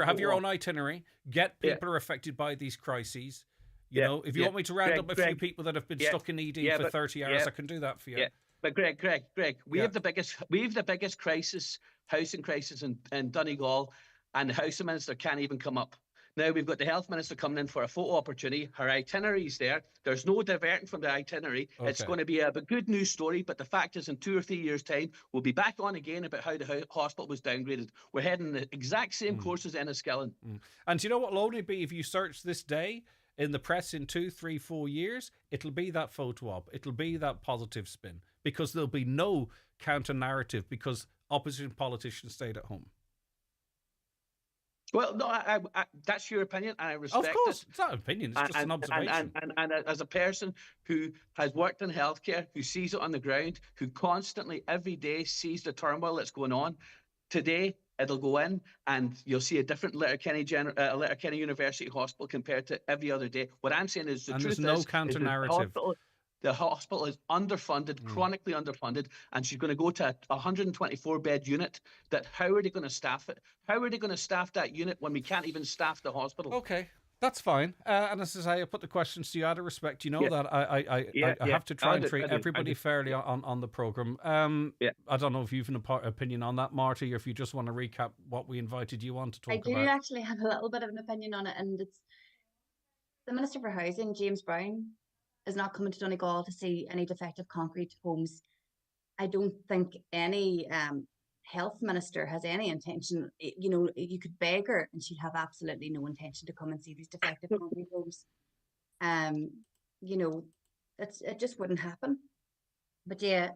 have your own itinerary. Get people who are affected by these crises. You know, if you want me to round up a few people that have been stuck in ED for 30 hours, I can do that for you. Yeah. But Greg, we have the biggest crisis, housing crisis in Donegal, and the Housing Minister can't even come up. Now we've got the Health Minister coming in for a photo opportunity. Her itinerary's there. There's no diverting from the itinerary. Okay. It's going to be a good news story, but the fact is in 2 or 3 years' time, we'll be back on again about how the hospital was downgraded. We're heading the exact same course as Enniskillen. And do you know what will only be if you search this day in the press in 2, 3, 4 years? It'll be that photo op. It'll be that positive spin, because there'll be no counter-narrative because opposition politicians stayed at home. Well, no, I that's your opinion, and I respect it. Of course, it's not an opinion, it's just an observation. And as a person who has worked in healthcare, who sees it on the ground, who constantly, every day, sees the turmoil that's going on, today it'll go in and you'll see a different Letterkenny University Hospital compared to every other day. What I'm saying is the truth is... there's no counter-narrative. The hospital is underfunded, chronically underfunded, and she's going to go to a 124-bed unit. How are they going to staff it? How are they going to staff that unit when we can't even staff the hospital? Okay, that's fine. And as I say, I put the questions to you out of respect. You know that I have to try and treat everybody fairly on the programme. I don't know if you've an opinion on that, Marty, or if you just want to recap what we invited you on to talk about. I do actually have a little bit of an opinion on it, and it's the Minister for Housing, James Brown, is not coming to Donegal to see any defective concrete homes. I don't think any health minister has any intention. You know, you could beg her and she'd have absolutely no intention to come and see these defective concrete homes. You know, it just wouldn't happen. But yeah.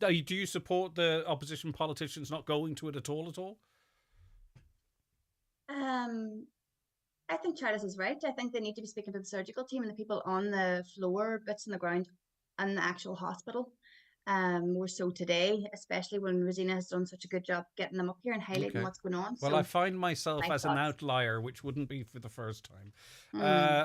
Do you support the opposition politicians not going to it at all? I think Charles is right. I think they need to be speaking to the surgical team and the people on the floor, bits on the ground, and the actual hospital. More so today, especially when Rosina has done such a good job getting them up here and highlighting what's going on. Well, I find myself as an outlier, which wouldn't be for the first time.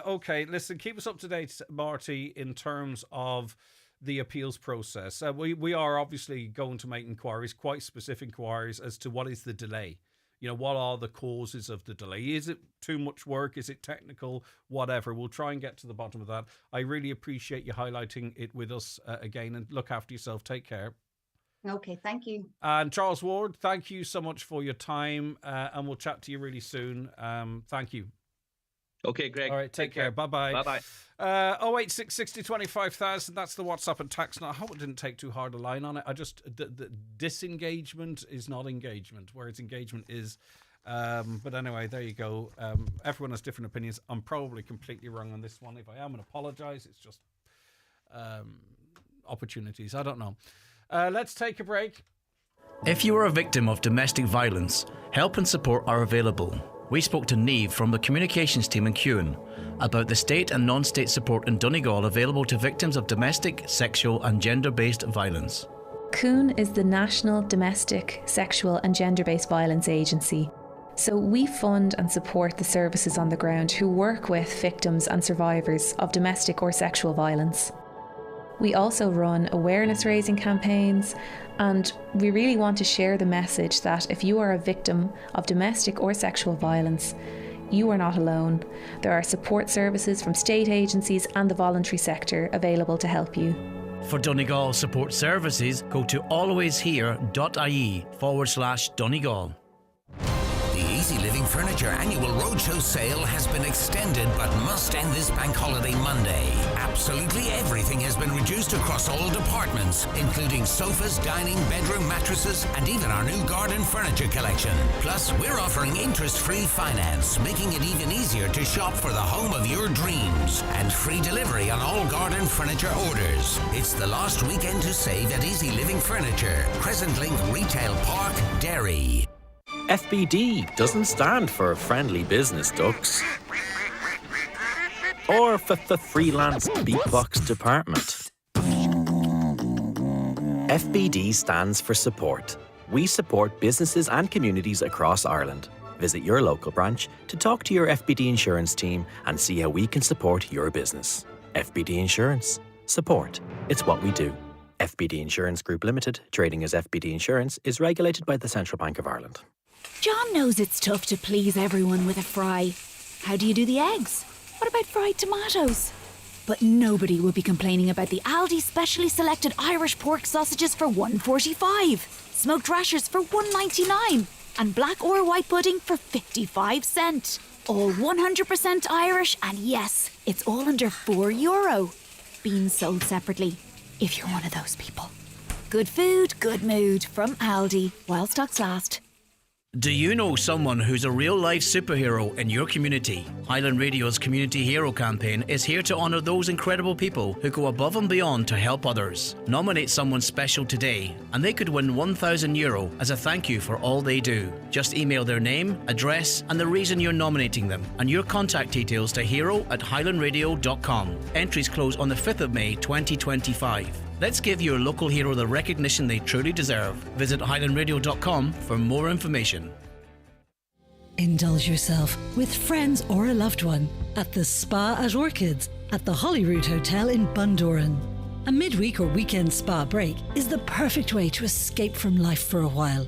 Okay, listen, keep us up to date, Marty, in terms of the appeals process. We are obviously going to make inquiries, quite specific inquiries, as to what is the delay. You know, what are the causes of the delay? Is it too much work? Is it technical? Whatever. We'll try and get to the bottom of that. I really appreciate you highlighting it with us again, and look after yourself. Take care. Okay, thank you. And Charles Ward, thank you so much for your time, and we'll chat to you really soon. Thank you. Okay, Greg. All right, take care. Bye-bye. Bye-bye. 086 60 25,000. That's the WhatsApp and text. Now, I hope it didn't take too hard a line on it. The disengagement is not engagement, whereas engagement is. But anyway, there you go. Everyone has different opinions. I'm probably completely wrong on this one. If I am, and apologise. It's just opportunities. I don't know. Let's take a break. If you are a victim of domestic violence, help and support are available. We spoke to Niamh from the communications team in Kewen about the state and non-state support in Donegal available to victims of domestic, sexual and gender-based violence. Kewen is the National Domestic, Sexual and Gender-Based Violence Agency. So we fund and support the services on the ground who work with victims and survivors of domestic or sexual violence. We also run awareness-raising campaigns, and we really want to share the message that if you are a victim of domestic or sexual violence, you are not alone. There are support services from state agencies and the voluntary sector available to help you. For Donegal support services, go to alwayshere.ie/Donegal. The Easy Living Furniture Annual Roadshow sale has been extended but must end this bank holiday Monday. Absolutely everything has been reduced across all departments, including sofas, dining, bedroom mattresses, and even our new garden furniture collection. Plus, we're offering interest-free finance, making it even easier to shop for the home of your dreams, and free delivery on all garden furniture orders. It's the last weekend to save at Easy Living Furniture, Crescent Link Retail Park, Derry. FBD doesn't stand for Friendly Business Ducks or Freelance Beatbox Department. FBD stands for support. We support businesses and communities across Ireland. Visit your local branch to talk to your FBD insurance team and see how we can support your business. FBD Insurance. Support. It's what we do. FBD Insurance Group Limited, trading as FBD Insurance, is regulated by the Central Bank of Ireland. John knows it's tough to please everyone with a fry. How do you do the eggs? What about fried tomatoes? But nobody will be complaining about the Aldi specially selected Irish pork sausages for $1.45. Smoked rashers for $1.99. and black or white pudding for 55 cent. All 100% Irish, and yes, it's all under €4. Beans sold separately, if you're one of those people. Good food, good mood from Aldi, while stocks last. Do you know someone who's a real-life superhero in your community? Highland Radio's Community Hero campaign is here to honour those incredible people who go above and beyond to help others. Nominate someone special today, and they could win €1,000 as a thank you for all they do. Just email their name, address, and the reason you're nominating them, and your contact details to hero@highlandradio.com. Entries close on the 5th of May 2025. Let's give your local hero the recognition they truly deserve. Visit highlandradio.com for more information. Indulge yourself with friends or a loved one at the Spa at Orchids at the Holyrood Hotel in Bundoran. A midweek or weekend spa break is the perfect way to escape from life for a while.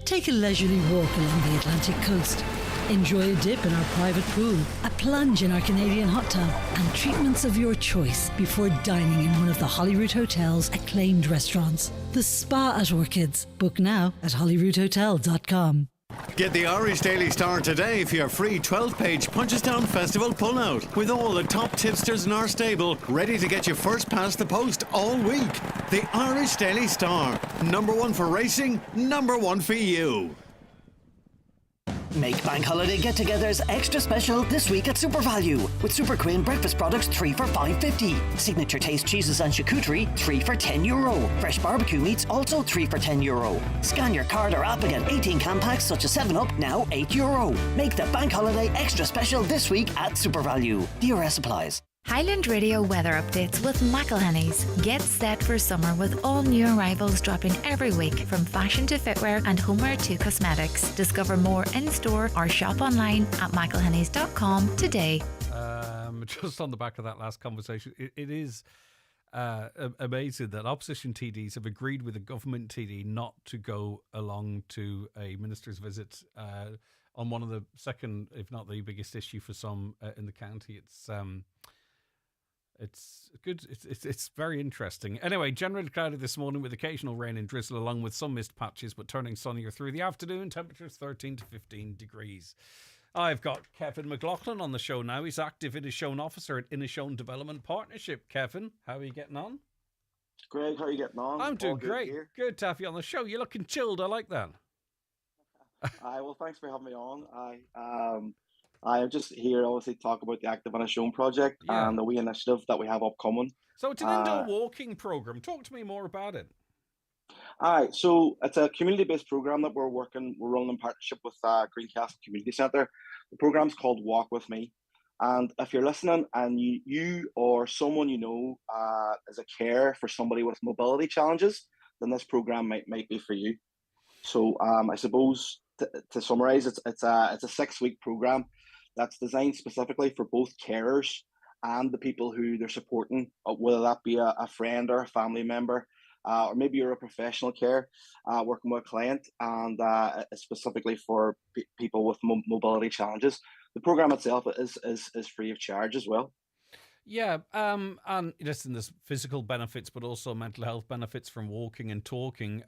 Take a leisurely walk along the Atlantic coast. Enjoy a dip in our private pool, a plunge in our Canadian hot tub, and treatments of your choice before dining in one of the Holyrood Hotel's acclaimed restaurants. The Spa at Orchids. Book now at holyroodhotel.com. Get the Irish Daily Star today for your free 12-page Punchestown Festival pullout with all the top tipsters in our stable ready to get you first past the post all week. The Irish Daily Star. #1 for racing, #1 for you. Make bank holiday get-togethers extra special this week at Super Value with Super Queen breakfast products 3 for €5.50. Signature taste cheeses and charcuterie 3 for €10. Fresh barbecue meats also 3 for €10. Scan your card or app and get 18 can packs such as 7-Up now €8. Make the bank holiday extra special this week at Super Value. DRS applies. Highland Radio weather updates with McElhenny's. Get set for summer with all new arrivals dropping every week, from fashion to footwear and homeware to cosmetics. Discover more in-store or shop online at mcelhennys.com today. Just on the back of that last conversation, it is amazing that opposition TDs have agreed with a government TD not to go along to a minister's visit on one of the second, if not the biggest issue for some in the county. It's good. It's very interesting. Anyway, generally cloudy this morning with occasional rain and drizzle along with some mist patches, but turning sunnier through the afternoon. Temperatures 13 to 15 degrees. I've got Kevin McLaughlin on the show now. He's active Inishowen officer at Inishowen Development Partnership. Kevin, how are you getting on? Greg, how are you getting on? I'm doing great. Good to have you on the show. You're looking chilled. I like that. Well, thanks for having me on. I'm just here, obviously, to talk about the Active Inishowen project and the wee initiative that we have upcoming. So it's an indoor walking program. Talk to me more about it. All right, so it's a community-based program that we're running in partnership with Greencastle Community Centre. The program's called Walk With Me. And if you're listening and you or someone you know is a carer for somebody with mobility challenges, then this program might be for you. So I suppose to summarise, it's a 6-week program that's designed specifically for both carers and the people who they're supporting, whether that be a friend or a family member, or maybe you're a professional care working with a client, and specifically for people with mobility challenges. The program itself is free of charge as well. Yeah, and listen, there's physical benefits, but also mental health benefits from walking and talking.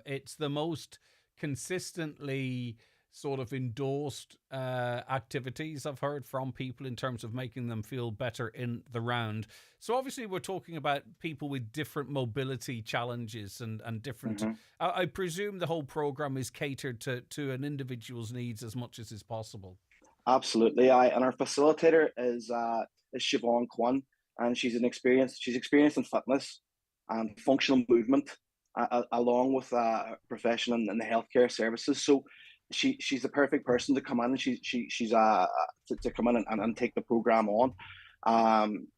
It's the most consistently sort of endorsed activities I've heard from people in terms of making them feel better in the round. So obviously we're talking about people with different mobility challenges and different... Mm-hmm. I presume the whole program is catered to an individual's needs as much as is possible. Absolutely, and our facilitator is Siobhan Kwan, and she's experienced in fitness and functional movement, along with a profession in the healthcare services. So she's the perfect person to come in, and she's to come in and take the program on.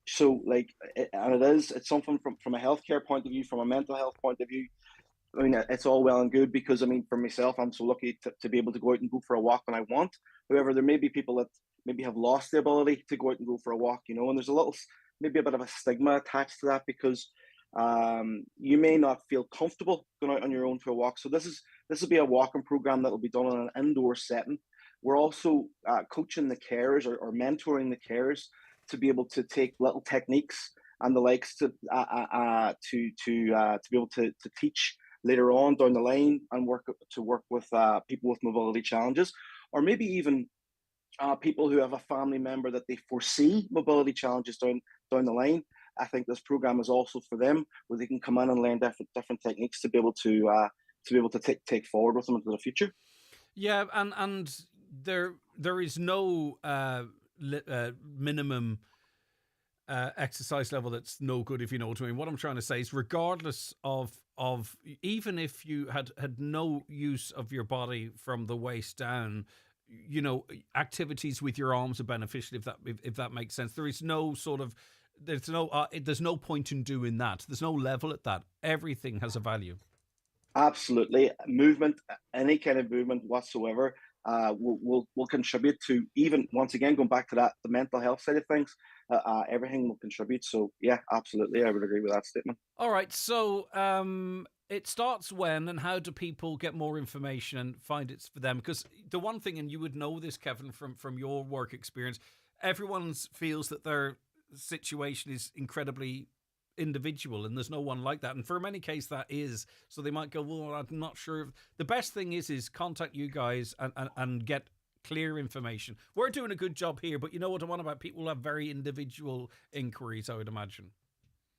So it's something from a healthcare point of view, from a mental health point of view. I mean, it's all well and good because, I mean, for myself, I'm so lucky to be able to go out and go for a walk when I want. However, there may be people that maybe have lost the ability to go out and go for a walk, and there's maybe a bit of a stigma attached to that because you may not feel comfortable going out on your own for a walk. So this will be a walking program that will be done in an indoor setting. We're also coaching the carers or mentoring the carers to be able to take little techniques and the likes to be able to teach later on down the line and work with people with mobility challenges, or maybe even people who have a family member that they foresee mobility challenges down the line. I think this program is also for them, where they can come in and learn different techniques to be able to take forward with them into the future. Yeah, and there is no minimum exercise level that's no good, if you know what I mean. What I'm trying to say is, regardless of even if you had no use of your body from the waist down, you know, activities with your arms are beneficial, if that makes sense. There is no sort of there's no point in doing that. There's no level at that. Everything has a value. Absolutely, movement, any kind of movement whatsoever, will contribute to, even once again going back to that, the mental health side of things. Everything will contribute. So yeah, absolutely, I would agree with that statement. All right, so it starts when, and how do people get more information and find it's for them? Because the one thing, and you would know this, Kevin, from your work experience, everyone feels that their situation is incredibly individual, and there's no one like that. And for many cases that is, so they might go, well, I'm not sure. The best thing is contact you guys and get clear information. We're doing a good job here, but you know what I want about people who have very individual inquiries, I would imagine.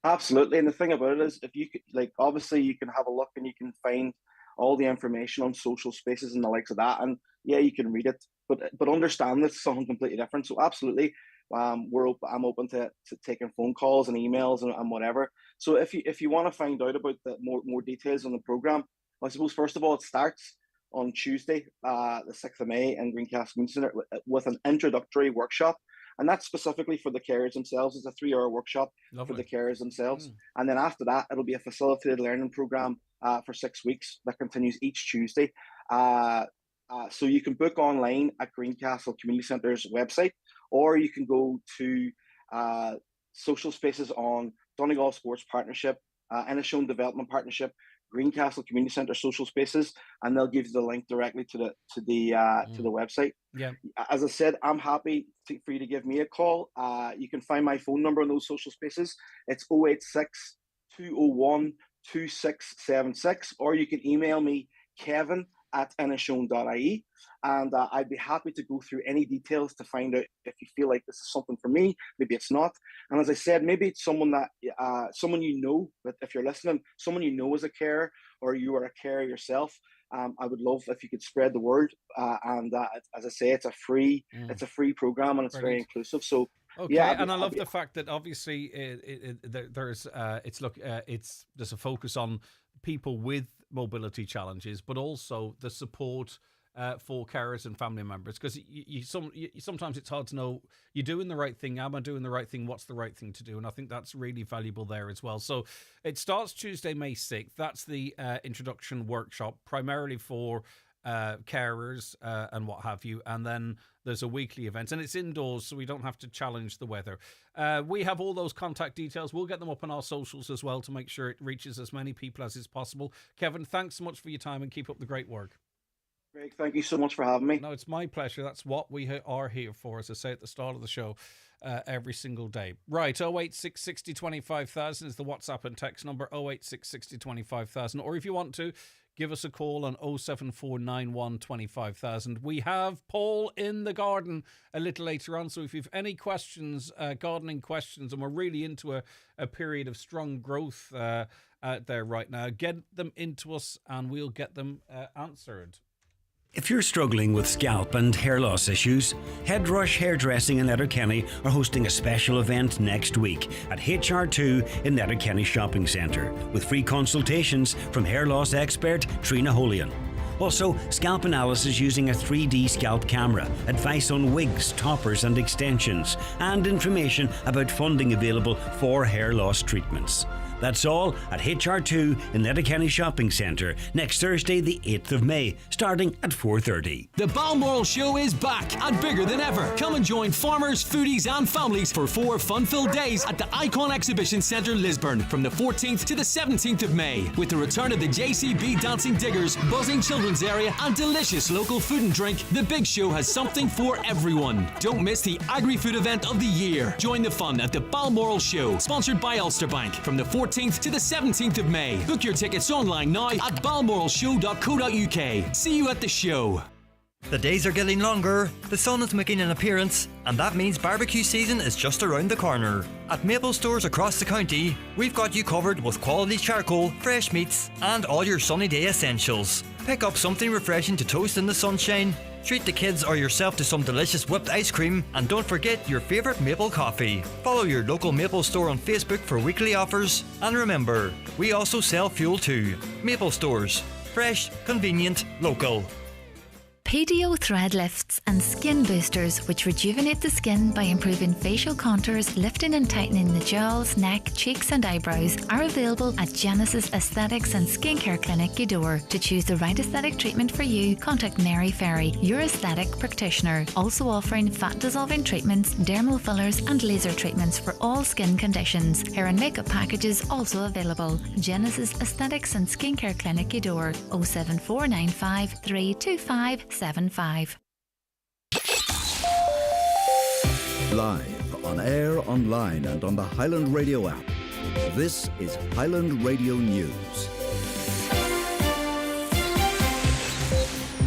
Absolutely, and the thing about it is, if you could, like, obviously you can have a look and you can find all the information on social spaces and the likes of that, and yeah, you can read it, but understand this is something completely different. So absolutely, I'm open to taking phone calls and emails and whatever. So if you want to find out about the more details on the program, I suppose first of all, it starts on Tuesday, the 6th of May in Greencastle Community Centre with an introductory workshop. And that's specifically for the carers themselves. It's a 3-hour workshop for the carers themselves. And then after that, it'll be a facilitated learning program for 6 weeks that continues each Tuesday. So you can book online at Greencastle Community Centre's website, or you can go to social spaces on Donegal Sports Partnership, Inishowen Development Partnership, Greencastle Community Centre social spaces, and they'll give you the link directly to the website. Yeah. As I said, I'm happy for you to give me a call. You can find my phone number in those social spaces. It's 086 201 2676, or you can email me, kevin@inishowen.ie, and I'd be happy to go through any details to find out if you feel like this is something for me. Maybe it's not. And as I said, maybe it's someone that someone you know, that if you're listening, someone you know is a carer, or you are a carer yourself. I would love if you could spread the word. And as I say, it's a free program, and it's very inclusive. So okay, yeah, and I love the fact that obviously there's a focus on people with mobility challenges, but also the support for carers and family members, because sometimes it's hard to know, you're doing the right thing, am I doing the right thing, what's the right thing to do? And I think that's really valuable there as well. So it starts Tuesday, May 6th. That's the introduction workshop, primarily for carers and what have you, and then there's a weekly event, and it's indoors, so we don't have to challenge the weather. We have all those contact details. We'll get them up on our socials as well to make sure it reaches as many people as is possible. Kevin, thanks so much for your time, and keep up the great work. Greg, thank you so much for having me. No, it's my pleasure. That's what we are here for, as I say at the start of the show, every single day. Right, 086 60 25,000 is the WhatsApp and text number, 086 60 25,000. Or if you want to, give us a call on 07491 25,000. We have Paul in the garden a little later on, so if you've any questions, gardening questions, and we're really into a period of strong growth out there right now, get them into us and we'll get them answered. If you're struggling with scalp and hair loss issues, Headrush Hairdressing in Letterkenny are hosting a special event next week at HR2 in Letterkenny Shopping Centre with free consultations from hair loss expert Trina Holian. Also, scalp analysis using a 3D scalp camera, advice on wigs, toppers and extensions, and information about funding available for hair loss treatments. That's all at HR2 in Letterkenny Shopping Centre next Thursday, the 8th of May, starting at 4:30. The Balmoral Show is back and bigger than ever. Come and join farmers, foodies and families for 4 fun-filled days at the Icon Exhibition Centre, Lisburn, from the 14th to the 17th of May. With the return of the JCB Dancing Diggers, buzzing children's area and delicious local food and drink, the big show has something for everyone. Don't miss the agri-food event of the year. Join the fun at the Balmoral Show, sponsored by Ulster Bank, from the 14th 14th to the 17th of May. Book your tickets online now at balmoralshow.co.uk. See you at the show. The days are getting longer, the sun is making an appearance, and that means barbecue season is just around the corner. At Maple stores across the county, we've got you covered with quality charcoal, fresh meats, and all your sunny day essentials. Pick up something refreshing to toast in the sunshine, treat the kids or yourself to some delicious whipped ice cream, and don't forget your favourite Maple coffee. Follow your local Maple store on Facebook for weekly offers, and remember, we also sell fuel too. Maple stores. Fresh, convenient, local. PDO thread lifts and skin boosters, which rejuvenate the skin by improving facial contours, lifting and tightening the jowls, neck, cheeks and eyebrows, are available at Genesis Aesthetics and Skincare Clinic, Gweedore. To choose the right aesthetic treatment for you, contact Mary Ferry, your aesthetic practitioner. Also offering fat dissolving treatments, dermal fillers and laser treatments for all skin conditions. Hair and makeup packages also available. Genesis Aesthetics and Skincare Clinic, Gweedore. 07495 325 75. Live, on air, online and on the Highland Radio app. This is Highland Radio News.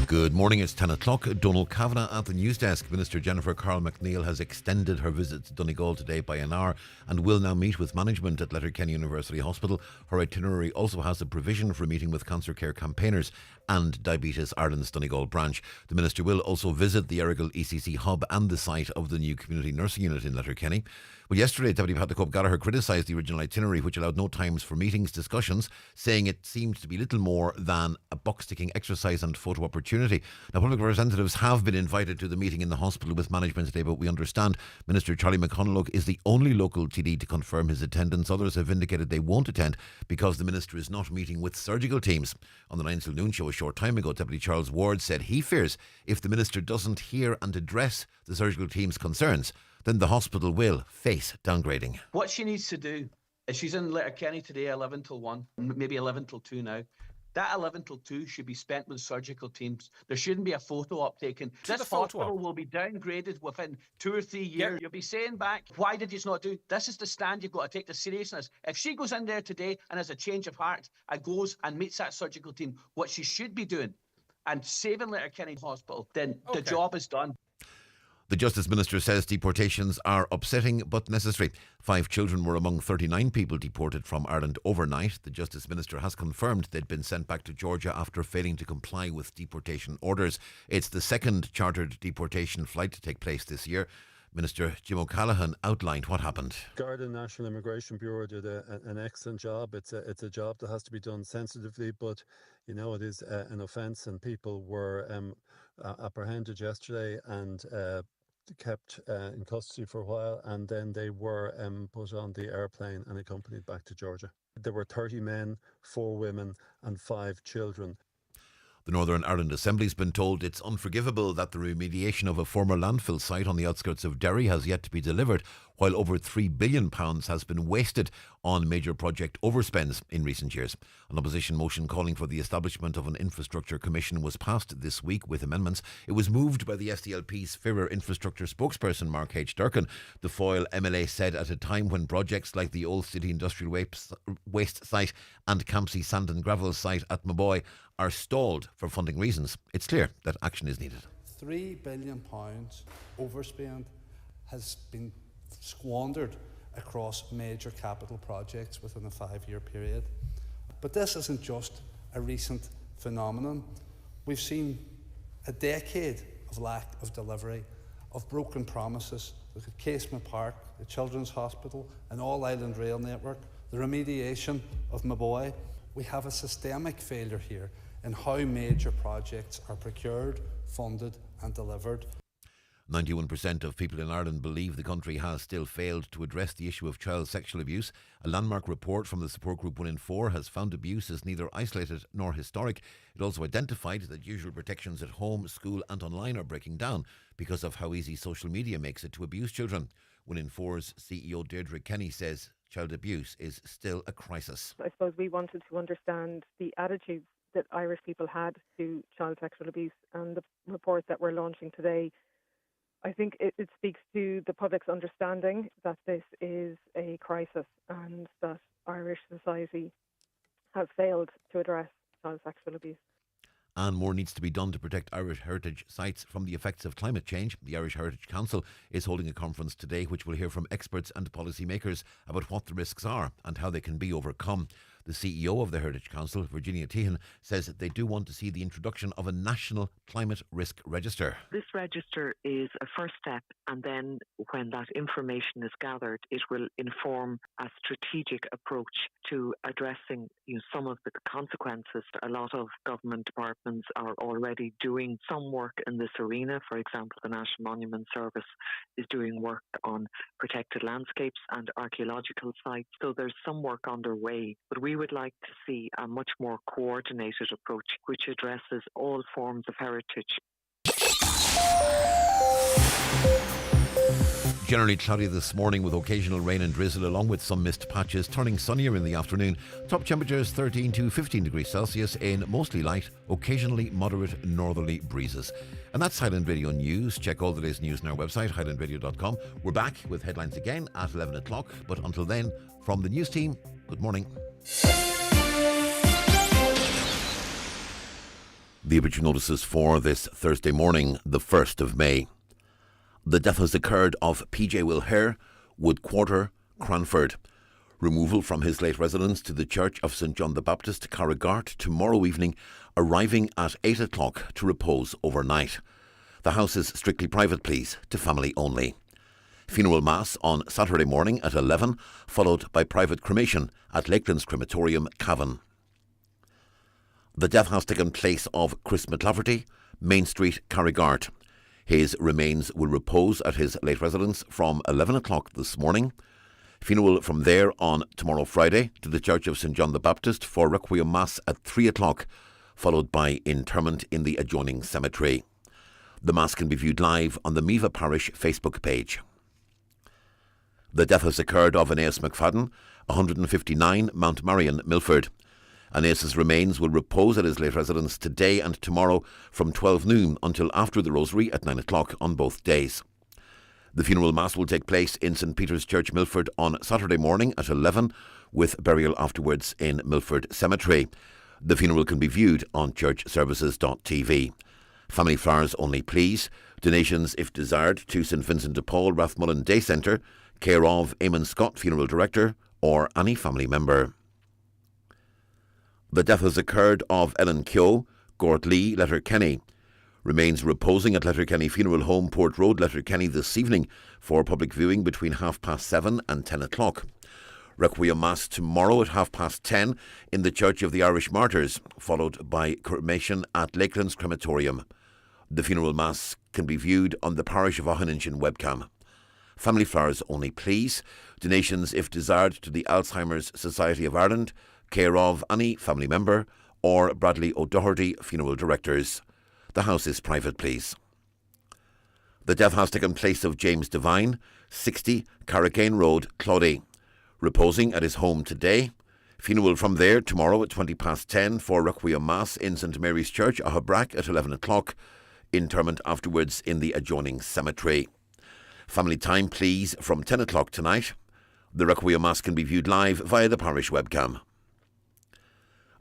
Good morning, it's 10 o'clock. Donald Kavanagh at the news desk. Minister Jennifer Carl McNeill has extended her visit to Donegal today by an hour and will now meet with management at Letterkenny University Hospital. Her itinerary also has a provision for a meeting with cancer care campaigners and Diabetes Ireland's Donegal branch. The minister will also visit the Errigal ECC hub and the site of the new community nursing unit in Letterkenny. Well, yesterday, Deputy Patrick Gallagher criticised the original itinerary, which allowed no times for meetings, discussions, saying it seemed to be little more than a box-ticking exercise and photo opportunity. Now, public representatives have been invited to the meeting in the hospital with management today, but we understand Minister Charlie McConalogue is the only local TD to confirm his attendance. Others have indicated they won't attend because the minister is not meeting with surgical teams. On the 9 till noon show a short time ago, Deputy Charles Ward said he fears if the minister doesn't hear and address the surgical team's concerns, then the hospital will face downgrading. What she needs to do is, she's in Letterkenny today 11 till 1, maybe 11 till 2 now. That 11 till 2 should be spent with surgical teams. There shouldn't be a photo op taken. This hospital will be downgraded within 2 or 3 years. Yep. You'll be saying back, why did you not do? This is the stand you've got to take the seriousness. If she goes in there today and has a change of heart and goes and meets that surgical team, what she should be doing and saving Letterkenny Hospital, then the job is done. The Justice Minister says deportations are upsetting but necessary. 5 children were among 39 people deported from Ireland overnight. The Justice Minister has confirmed they'd been sent back to Georgia after failing to comply with deportation orders. It's the second chartered deportation flight to take place this year. Minister Jim O'Callaghan outlined what happened. Garda National Immigration Bureau did an excellent job. It's a job that has to be done sensitively, but you know it is an offence, and people were apprehended yesterday and kept in custody for a while, and then they were put on the airplane and accompanied back to Georgia. There were 30 men, 4 women and 5 children. The Northern Ireland Assembly's been told it's unforgivable that the remediation of a former landfill site on the outskirts of Derry has yet to be delivered, while over £3 billion has been wasted on major project overspends in recent years. An opposition motion calling for the establishment of an infrastructure commission was passed this week with amendments. It was moved by the SDLP's Fairer infrastructure spokesperson Mark H. Durkin. The Foyle MLA said at a time when projects like the Old City Industrial Waste site and Campsie Sand and Gravel site at Maboy are stalled for funding reasons, it's clear that action is needed. £3 billion overspend has been squandered across major capital projects within a 5-year period. But this isn't just a recent phenomenon. We've seen a decade of lack of delivery, of broken promises. Look at Casement Park, the Children's Hospital, an all-island rail network, the remediation of Maboy. We have a systemic failure here in how major projects are procured, funded and delivered. 91% of people in Ireland believe the country has still failed to address the issue of child sexual abuse. A landmark report from the support group 1 in 4 has found abuse is neither isolated nor historic. It also identified that usual protections at home, school and online are breaking down because of how easy social media makes it to abuse children. 1 in 4's CEO Deirdre Kenny says child abuse is still a crisis. I suppose we wanted to understand the attitudes that Irish people had to child sexual abuse, and the report that we're launching today, I think it speaks to the public's understanding that this is a crisis and that Irish society has failed to address child sexual abuse. And more needs to be done to protect Irish heritage sites from the effects of climate change. The Irish Heritage Council is holding a conference today which will hear from experts and policymakers about what the risks are and how they can be overcome. The CEO of the Heritage Council, Virginia Tehan, says that they do want to see the introduction of a national climate risk register. This register is a first step, and then when that information is gathered, it will inform a strategic approach to addressing some of the consequences. A lot of government departments are already doing some work in this arena. For example, the National Monument Service is doing work on protected landscapes and archaeological sites. So there's some work underway, but we would like to see a much more coordinated approach which addresses all forms of heritage. Generally cloudy this morning with occasional rain and drizzle along with some mist patches, turning sunnier in the afternoon. Top temperatures 13 to 15 degrees Celsius in mostly light, occasionally moderate northerly breezes. And that's Highland Radio News. Check all the latest news on our website, highlandradio.com. We're back with headlines again at 11 o'clock. But until then, from the news team, good morning. The obituary notices for this Thursday morning, the 1st of May. The death has occurred of PJ Will Hare, Wood Quarter, Cranford. Removal from his late residence to the Church of St John the Baptist, Carrigart, tomorrow evening, arriving at 8 o'clock to repose overnight. The house is strictly private, please, to family only. Funeral Mass on Saturday morning at 11, followed by private cremation at Lakelands Crematorium, Cavan. The death has taken place of Chris McLafferty, Main Street, Carrigart. His remains will repose at his late residence from 11 o'clock this morning. Funeral from there on tomorrow Friday to the Church of St John the Baptist for Requiem Mass at 3 o'clock, followed by interment in the adjoining cemetery. The Mass can be viewed live on the Meva Parish Facebook page. The death has occurred of Aeneas McFadden, 159 Mount Marion, Milford. Aeneas's remains will repose at his late residence today and tomorrow from 12 noon until after the Rosary at 9 o'clock on both days. The funeral mass will take place in St Peter's Church, Milford on Saturday morning at 11, with burial afterwards in Milford Cemetery. The funeral can be viewed on churchservices.tv. Family flowers only, please. Donations, if desired, to St Vincent de Paul Rathmullen Day Centre, care of Eamon Scott, Funeral Director, or any family member. The death has occurred of Ellen Keogh, Gort Lee, Letterkenny. Remains reposing at Letterkenny Funeral Home, Port Road, Letterkenny this evening for public viewing between 7:30 and 10 o'clock. Requiem Mass tomorrow at 10:30 in the Church of the Irish Martyrs, followed by cremation at Lakelands Crematorium. The funeral Mass can be viewed on the Parish of Ochaninchen webcam. Family flowers only, please. Donations, if desired, to the Alzheimer's Society of Ireland, care of any family member, or Bradley O'Doherty, Funeral Directors. The house is private, please. The death has taken place of James Devine, 60 Carrigane Road, Cloddy. Reposing at his home today. Funeral from there tomorrow at 10:20 for Requiem Mass in St Mary's Church, Ahabrack at 11 o'clock. Interment afterwards in the adjoining cemetery. Family time, please, from 10 o'clock tonight. The Requiem Mass can be viewed live via the parish webcam.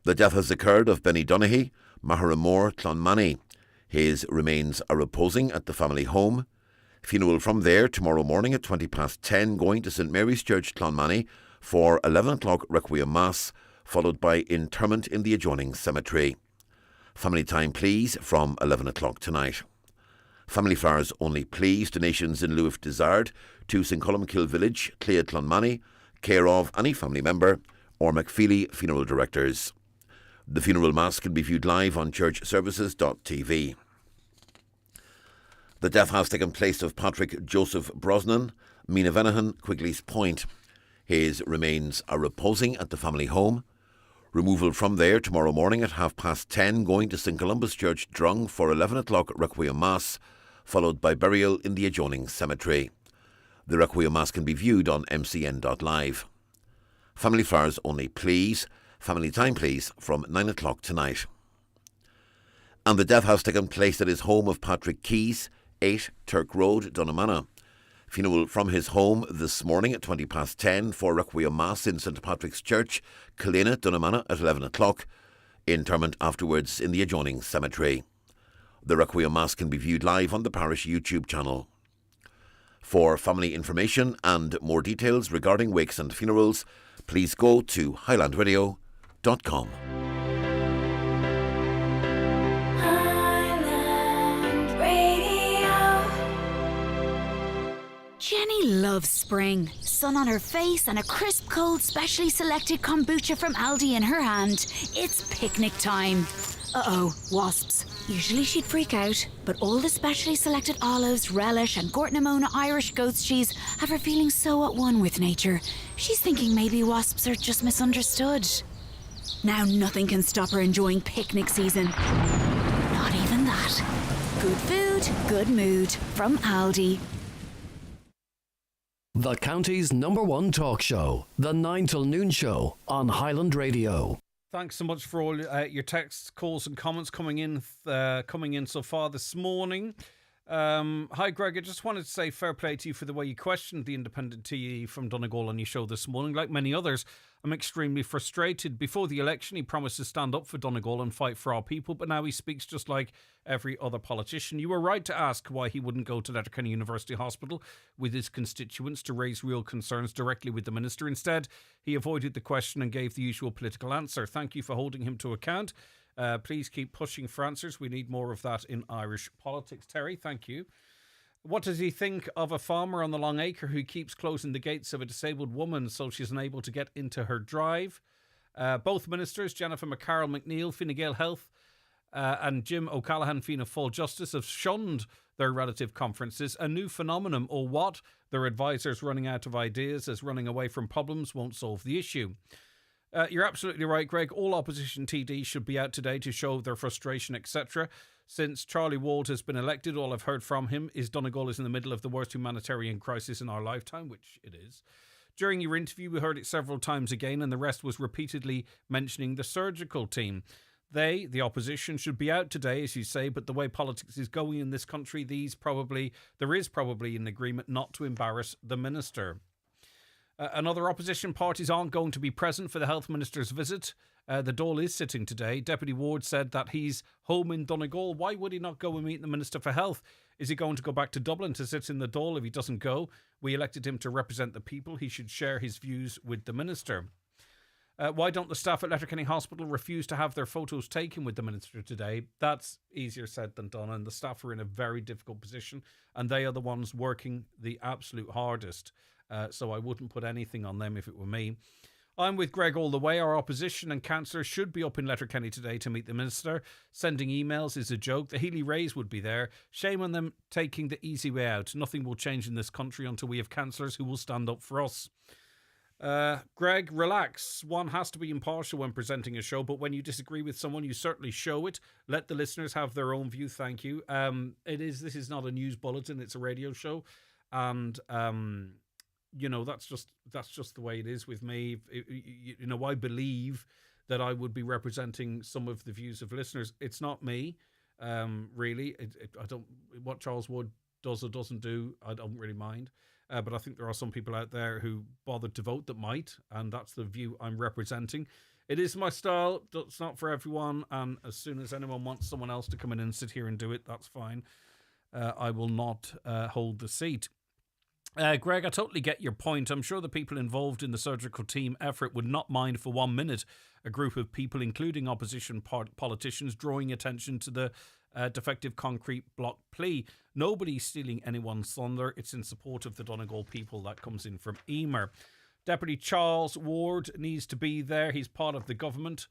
The death has occurred of Benny Donaghy, Maharamore, Clonmany. His remains are reposing at the family home. Funeral from there tomorrow morning at 10:20, going to St Mary's Church, Clonmany, for 11 o'clock Requiem Mass, followed by interment in the adjoining cemetery. Family time, please, from 11 o'clock tonight. Family flowers only, please. Donations in lieu if desired to St Columkill Village, Clea, Clonmany, care of any family member, or McFeely Funeral Directors. The funeral mass can be viewed live on churchservices.tv. The death has taken place of Patrick Joseph Brosnan, Mina Venahan, Quigley's Point. His remains are reposing at the family home. Removal from there tomorrow morning at 10:30, going to St Columba's Church, Drung, for 11 o'clock Requiem Mass, followed by burial in the adjoining cemetery. The Requiem Mass can be viewed on mcn.live. Family flowers only, please. Family time, please, from 9 o'clock tonight. And the death has taken place at his home of Patrick Keys, 8 Turk Road, Dunnamana. Funeral from his home this morning at 10:20 for Requiem Mass in St Patrick's Church, Killeen, Dunnamana at 11 o'clock. Interment afterwards in the adjoining cemetery. The Requiem Mass can be viewed live on the parish YouTube channel. For family information and more details regarding wakes and funerals, please go to highlandradio.com. Jenny loves spring. Sun on her face and a crisp, cold, specially selected kombucha from Aldi in her hand. It's picnic time. Uh-oh, wasps. Usually she'd freak out, but all the specially selected olives, relish and Gortnamona Irish goat's cheese have her feeling so at one with nature. She's thinking maybe wasps are just misunderstood. Now nothing can stop her enjoying picnic season. Not even that. Good food, good mood from Aldi. The county's #1 talk show, the 9 till noon show on Highland Radio. Thanks so much for all your texts, calls and comments coming in so far this morning. Hi Greg, I just wanted to say fair play to you for the way you questioned the independent TE from Donegal on your show this morning. Like many others, I'm extremely frustrated. Before the election, he promised to stand up for Donegal and fight for our people, but now he speaks just like every other politician. You were right to ask why he wouldn't go to Letterkenny University Hospital with his constituents to raise real concerns directly with the minister. Instead, he avoided the question and gave the usual political answer. Thank you for holding him to account. Please keep pushing for answers. We need more of that in Irish politics. Terry, thank you. What does he think of a farmer on the Long Acre who keeps closing the gates of a disabled woman so she's unable to get into her drive? Both ministers, Jennifer McCarroll-McNeill, Fine Gael Health, and Jim O'Callaghan, Fianna Fáil Justice, have shunned their relative conferences. A new phenomenon, or what? Their advisors running out of ideas as running away from problems won't solve the issue. You're absolutely right, Greg. All opposition TDs should be out today to show their frustration, etc. Since Charlie Ward has been elected, all I've heard from him is Donegal is in the middle of the worst humanitarian crisis in our lifetime, which it is. During your interview, we heard it several times again, and the rest was repeatedly mentioning the surgical team. They, the opposition, should be out today, as you say, but the way politics is going in this country, there is probably an agreement not to embarrass the minister. And other opposition parties aren't going to be present for the Health Minister's visit. The Dáil is sitting today. Deputy Ward said that he's home in Donegal. Why would he not go and meet the Minister for Health? Is he going to go back to Dublin to sit in the Dáil if he doesn't go? We elected him to represent the people. He should share his views with the Minister. Why don't the staff at Letterkenny Hospital refuse to have their photos taken with the Minister today? That's easier said than done, and the staff are in a very difficult position, and they are the ones working the absolute hardest. So I wouldn't put anything on them if it were me. I'm with Greg all the way. Our opposition and councillors should be up in Letterkenny today to meet the minister. Sending emails is a joke. The Healy Rays would be there. Shame on them taking the easy way out. Nothing will change in this country until we have councillors who will stand up for us. Greg, relax. One has to be impartial when presenting a show, but when you disagree with someone, you certainly show it. Let the listeners have their own view. Thank you. This is not a news bulletin. It's a radio show. And, that's just the way it is with me. I believe that I would be representing some of the views of listeners. It's not me, really. What Charles Wood does or doesn't do, I don't really mind. But I think there are some people out there who bothered to vote that might, and that's the view I'm representing. It is my style. It's not for everyone, and as soon as anyone wants someone else to come in and sit here and do it, that's fine. I will not hold the seat. Greg, I totally get your point. I'm sure the people involved in the surgical team effort would not mind for 1 minute a group of people, including opposition politicians, drawing attention to the defective concrete block plea. Nobody's stealing anyone's thunder. It's in support of the Donegal people. That comes in from Emer. Deputy Charles Ward needs to be there. He's part of the government.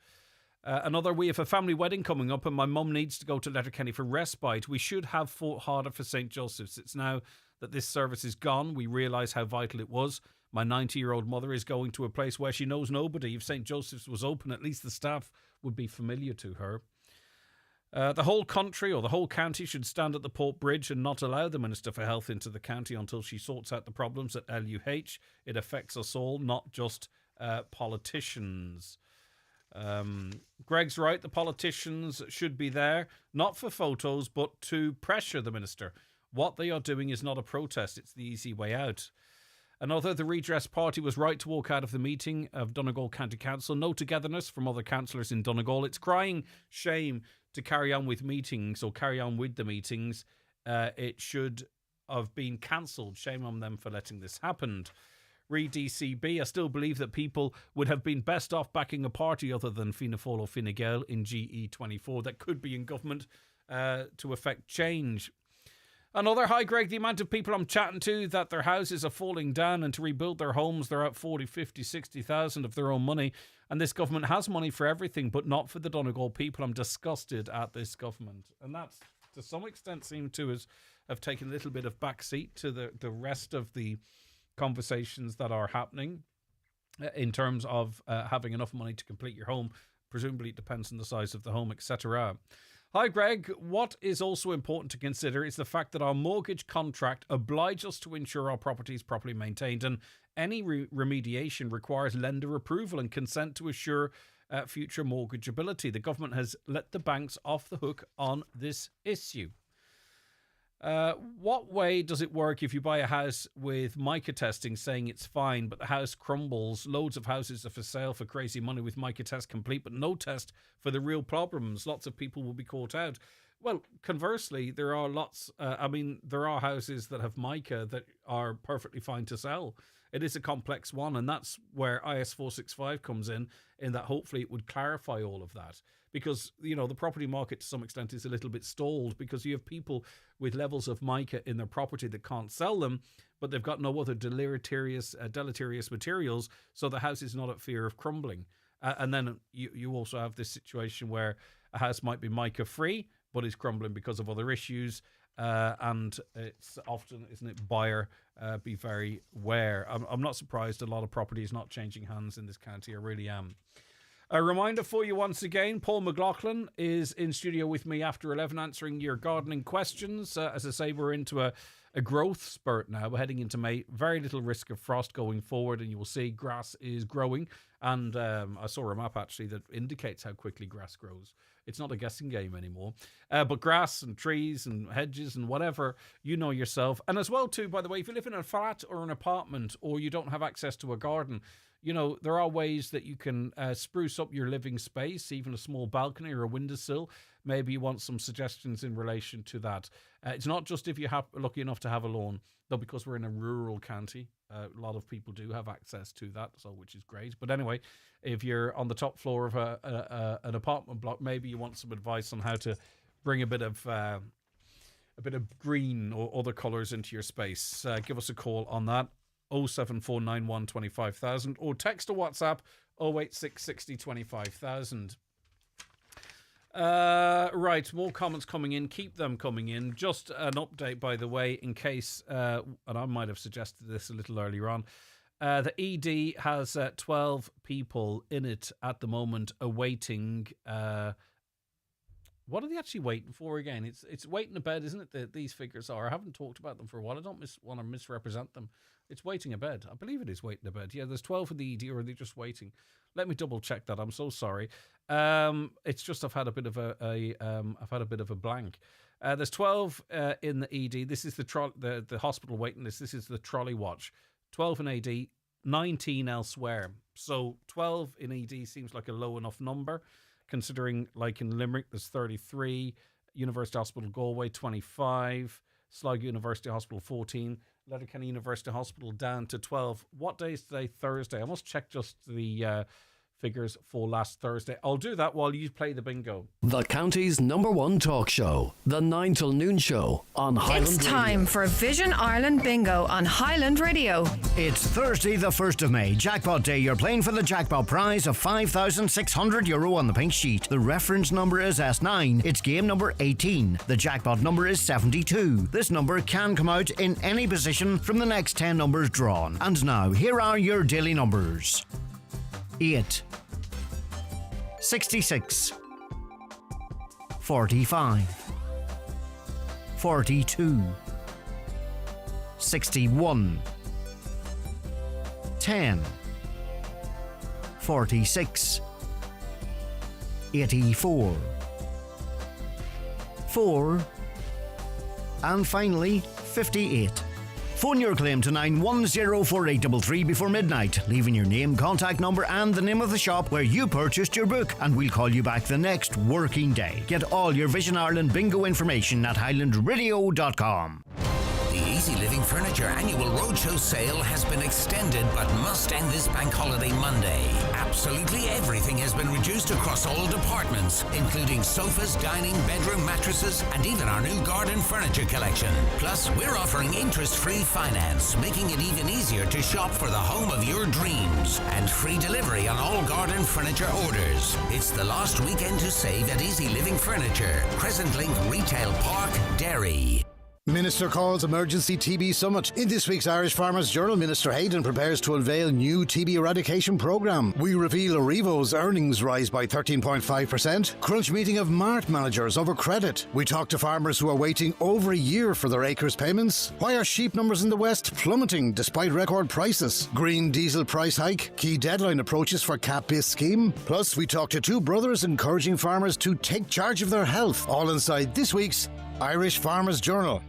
We have a family wedding coming up and my mum needs to go to Letterkenny for respite. We should have fought harder for St. Joseph's. It's now that this service is gone, we realise how vital it was. My 90-year-old mother is going to a place where she knows nobody. If St. Joseph's was open, at least the staff would be familiar to her. The whole country or the whole county should stand at the Port Bridge and not allow the Minister for Health into the county until she sorts out the problems at LUH. It affects us all, not just politicians. Greg's right, the politicians should be there, not for photos, but to pressure the Minister. What they are doing is not a protest. It's the easy way out. And although the Redress Party was right to walk out of the meeting of Donegal County Council, no togetherness from other councillors in Donegal. It's crying shame to carry on with meetings or carry on with the meetings. It should have been cancelled. Shame on them for letting this happen. Re DCB, I still believe that people would have been best off backing a party other than Fianna Fáil or Fine Gael in GE24 that could be in government to effect change. Another, hi Greg, the amount of people I'm chatting to that their houses are falling down and to rebuild their homes, they're out 40, 50, 60,000 of their own money. And this government has money for everything, but not for the Donegal people. I'm disgusted at this government. And that's, to some extent, seemed to have taken a little bit of backseat to the rest of the conversations that are happening in terms of having enough money to complete your home. Presumably it depends on the size of the home, etc. Hi Greg, what is also important to consider is the fact that our mortgage contract obliges us to ensure our property is properly maintained, and any remediation requires lender approval and consent to assure future mortgageability. The government has let the banks off the hook on this issue. What way does it work if you buy a house with mica testing saying it's fine, but the house crumbles? Loads of houses are for sale for crazy money with mica test complete, but no test for the real problems. Lots of people will be caught out. Well, conversely, there are there are houses that have mica that are perfectly fine to sell. It is a complex one, and that's where IS 465 comes in that hopefully it would clarify all of that. Because, the property market to some extent is a little bit stalled because you have people with levels of mica in their property that can't sell them, but they've got no other deleterious materials, so the house is not at fear of crumbling. And then you also have this situation where a house might be mica-free, but is crumbling because of other issues. And it's often, isn't it, buyer be very ware. I'm not surprised a lot of property is not changing hands in this county. I really am. A reminder for you once again, Paul McLaughlin is in studio with me after 11 answering your gardening questions. As I say, we're into a growth spurt now. We're heading into May. Very little risk of frost going forward, and you will see grass is growing. And I saw a map actually that indicates how quickly grass grows. It's not a guessing game anymore. But grass and trees and hedges and whatever, you know yourself. And as well too, by the way, if you live in a flat or an apartment or you don't have access to a garden, there are ways that you can spruce up your living space, even a small balcony or a windowsill. Maybe you want some suggestions in relation to that. It's not just if you're lucky enough to have a lawn, though, because we're in a rural county. A lot of people do have access to that, which is great. But anyway, if you're on the top floor of an apartment block, maybe you want some advice on how to bring a bit of green or other colours into your space. Give us a call on that. 07491 25,000 or text or WhatsApp 086 60 25,000. Right, more comments coming in. Keep them coming in. Just an update, by the way, in case, and I might have suggested this a little earlier on. The ED has 12 people in it at the moment awaiting. What are they actually waiting for again? It's waiting a bed, isn't it? That these figures are. I haven't talked about them for a while. I don't want to misrepresent them. It's waiting a bed. I believe it is waiting a bed. Yeah, there's 12 in the ED, or are they just waiting? Let me double check that. I'm so sorry. It's just I've had a bit of a blank. There's 12 in the ED. This is the hospital waiting list. This is the trolley watch. 12 in AD, 19 elsewhere. So 12 in ED seems like a low enough number, considering like in Limerick there's 33, University Hospital Galway 25, Sligo University Hospital 14, Letterkenny University Hospital down to 12. What day is today? Thursday. I must check just the figures for last Thursday. I'll do that while you play the bingo. The county's #1 talk show, the 9 till noon show on Highland Radio. It's time for Vision Ireland Bingo on Highland Radio. It's Thursday the 1st of May, Jackpot Day. You're playing for the jackpot prize of €5,600 on the pink sheet. The reference number is S9. It's game number 18. The jackpot number is 72. This number can come out in any position from the next 10 numbers drawn. And now, here are your daily numbers. 8, 66, 45, 42, 61, 10, 46, 84, 4, And finally, 58. Phone your claim to 9104833 before midnight, leaving your name, contact number and the name of the shop where you purchased your book, and we'll call you back the next working day. Get all your Vision Ireland bingo information at highlandradio.com. The Easy Living Furniture Annual Roadshow sale has been extended but must end this bank holiday Monday. Absolutely everything has been reduced across all departments, including sofas, dining, bedroom mattresses, and even our new garden furniture collection. Plus, we're offering interest-free finance, making it even easier to shop for the home of your dreams. And free delivery on all garden furniture orders. It's the last weekend to save at Easy Living Furniture, Crescent Link Retail Park, Derry. Minister calls emergency TB summit. In this week's Irish Farmers Journal, Minister Hayden prepares to unveil new TB eradication programme. We reveal Arrivo's earnings rise by 13.5%. Crunch meeting of mart managers over credit. We talk to farmers who are waiting over a year for their acres payments. Why are sheep numbers in the West plummeting despite record prices? Green diesel price hike. Key deadline approaches for cap-based scheme. Plus, we talk to two brothers encouraging farmers to take charge of their health. All inside this week's Irish Farmers Journal.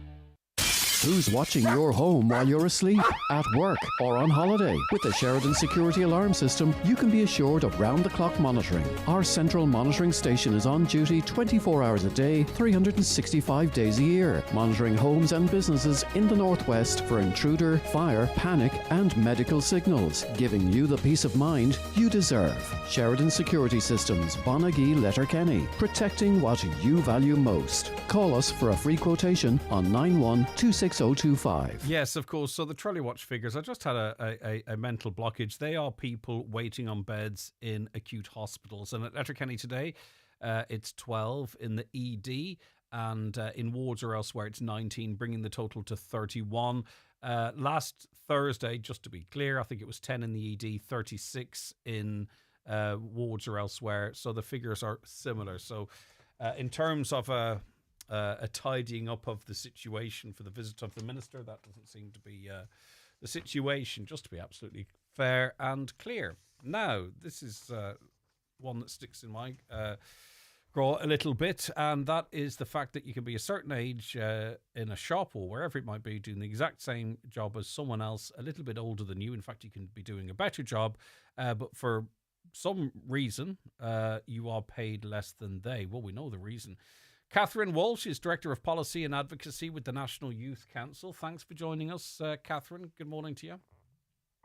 Who's watching your home while you're asleep, at work, or on holiday? With the Sheridan Security Alarm System, you can be assured of round-the-clock monitoring. Our central monitoring station is on duty 24 hours a day, 365 days a year, monitoring homes and businesses in the northwest for intruder, fire, panic, and medical signals, giving you the peace of mind you deserve. Sheridan Security Systems, Bonagee, Letterkenny, protecting what you value most. Call us for a free quotation on 9126. 6025. Yes, of course. So the Trolley Watch figures, I just had a mental blockage. They are people waiting on beds in acute hospitals. And at Letterkenny today, it's 12 in the ED, and in wards or elsewhere, it's 19, bringing the total to 31. Last Thursday, just to be clear, I think it was 10 in the ED, 36 in wards or elsewhere. So the figures are similar. So in terms of a tidying up of the situation for the visit of the minister, that doesn't seem to be the situation, just to be absolutely fair and clear. Now, this is one that sticks in my craw a little bit, and that is the fact that you can be a certain age in a shop or wherever it might be, doing the exact same job as someone else a little bit older than you. In fact, you can be doing a better job, but for some reason, you are paid less than they. Well, we know the reason. Catherine Walsh is Director of Policy and Advocacy with the National Youth Council. Thanks for joining us, Catherine. Good morning to you.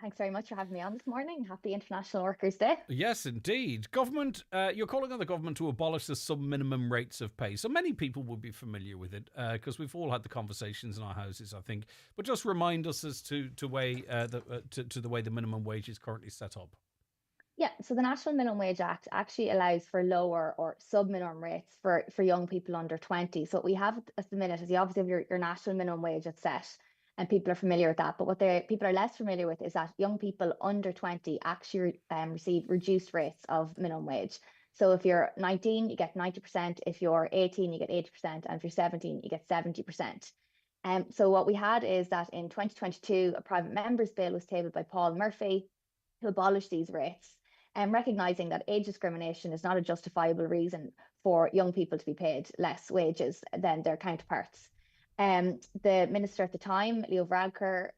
Thanks very much for having me on this morning. Happy International Workers' Day. Yes, indeed. Government, you're calling on the government to abolish the sub-minimum rates of pay. So many people will be familiar with it because we've all had the conversations in our houses, I think. But just remind us as to the way the minimum wage is currently set up. Yeah, so the National Minimum Wage Act actually allows for lower or sub-minimum rates for young people under 20. So what we have at the minute is you obviously have your national minimum wage that's set, and people are familiar with that. But what people are less familiar with is that young people under 20 actually receive reduced rates of minimum wage. So if you're 19, you get 90%. If you're 18, you get 80%. And if you're 17, you get 70%. So what we had is that in 2022, a private member's bill was tabled by Paul Murphy to abolish these rates, and recognising that age discrimination is not a justifiable reason for young people to be paid less wages than their counterparts. The minister at the time, Leo Varadkar,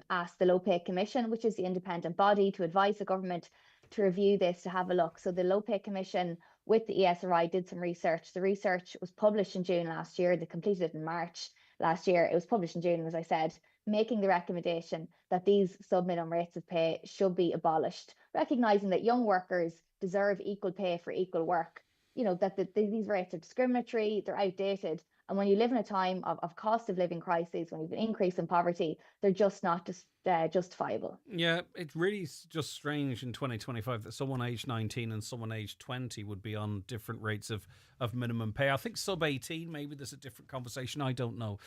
asked the Low Pay Commission, which is the independent body, to advise the government to review this, to have a look. So the Low Pay Commission with the ESRI did some research. The research was published in June last year. They completed it in March last year. It was published in June, as I said, making the recommendation that these sub-minimum rates of pay should be abolished, recognising that young workers deserve equal pay for equal work. You know, that these rates are discriminatory, they're outdated. And when you live in a time of cost of living crises, when you've an increase in poverty, they're just not justifiable. Yeah, it's really just strange in 2025 that someone aged 19 and someone aged 20 would be on different rates of minimum pay. I think sub 18, maybe there's a different conversation. I don't know.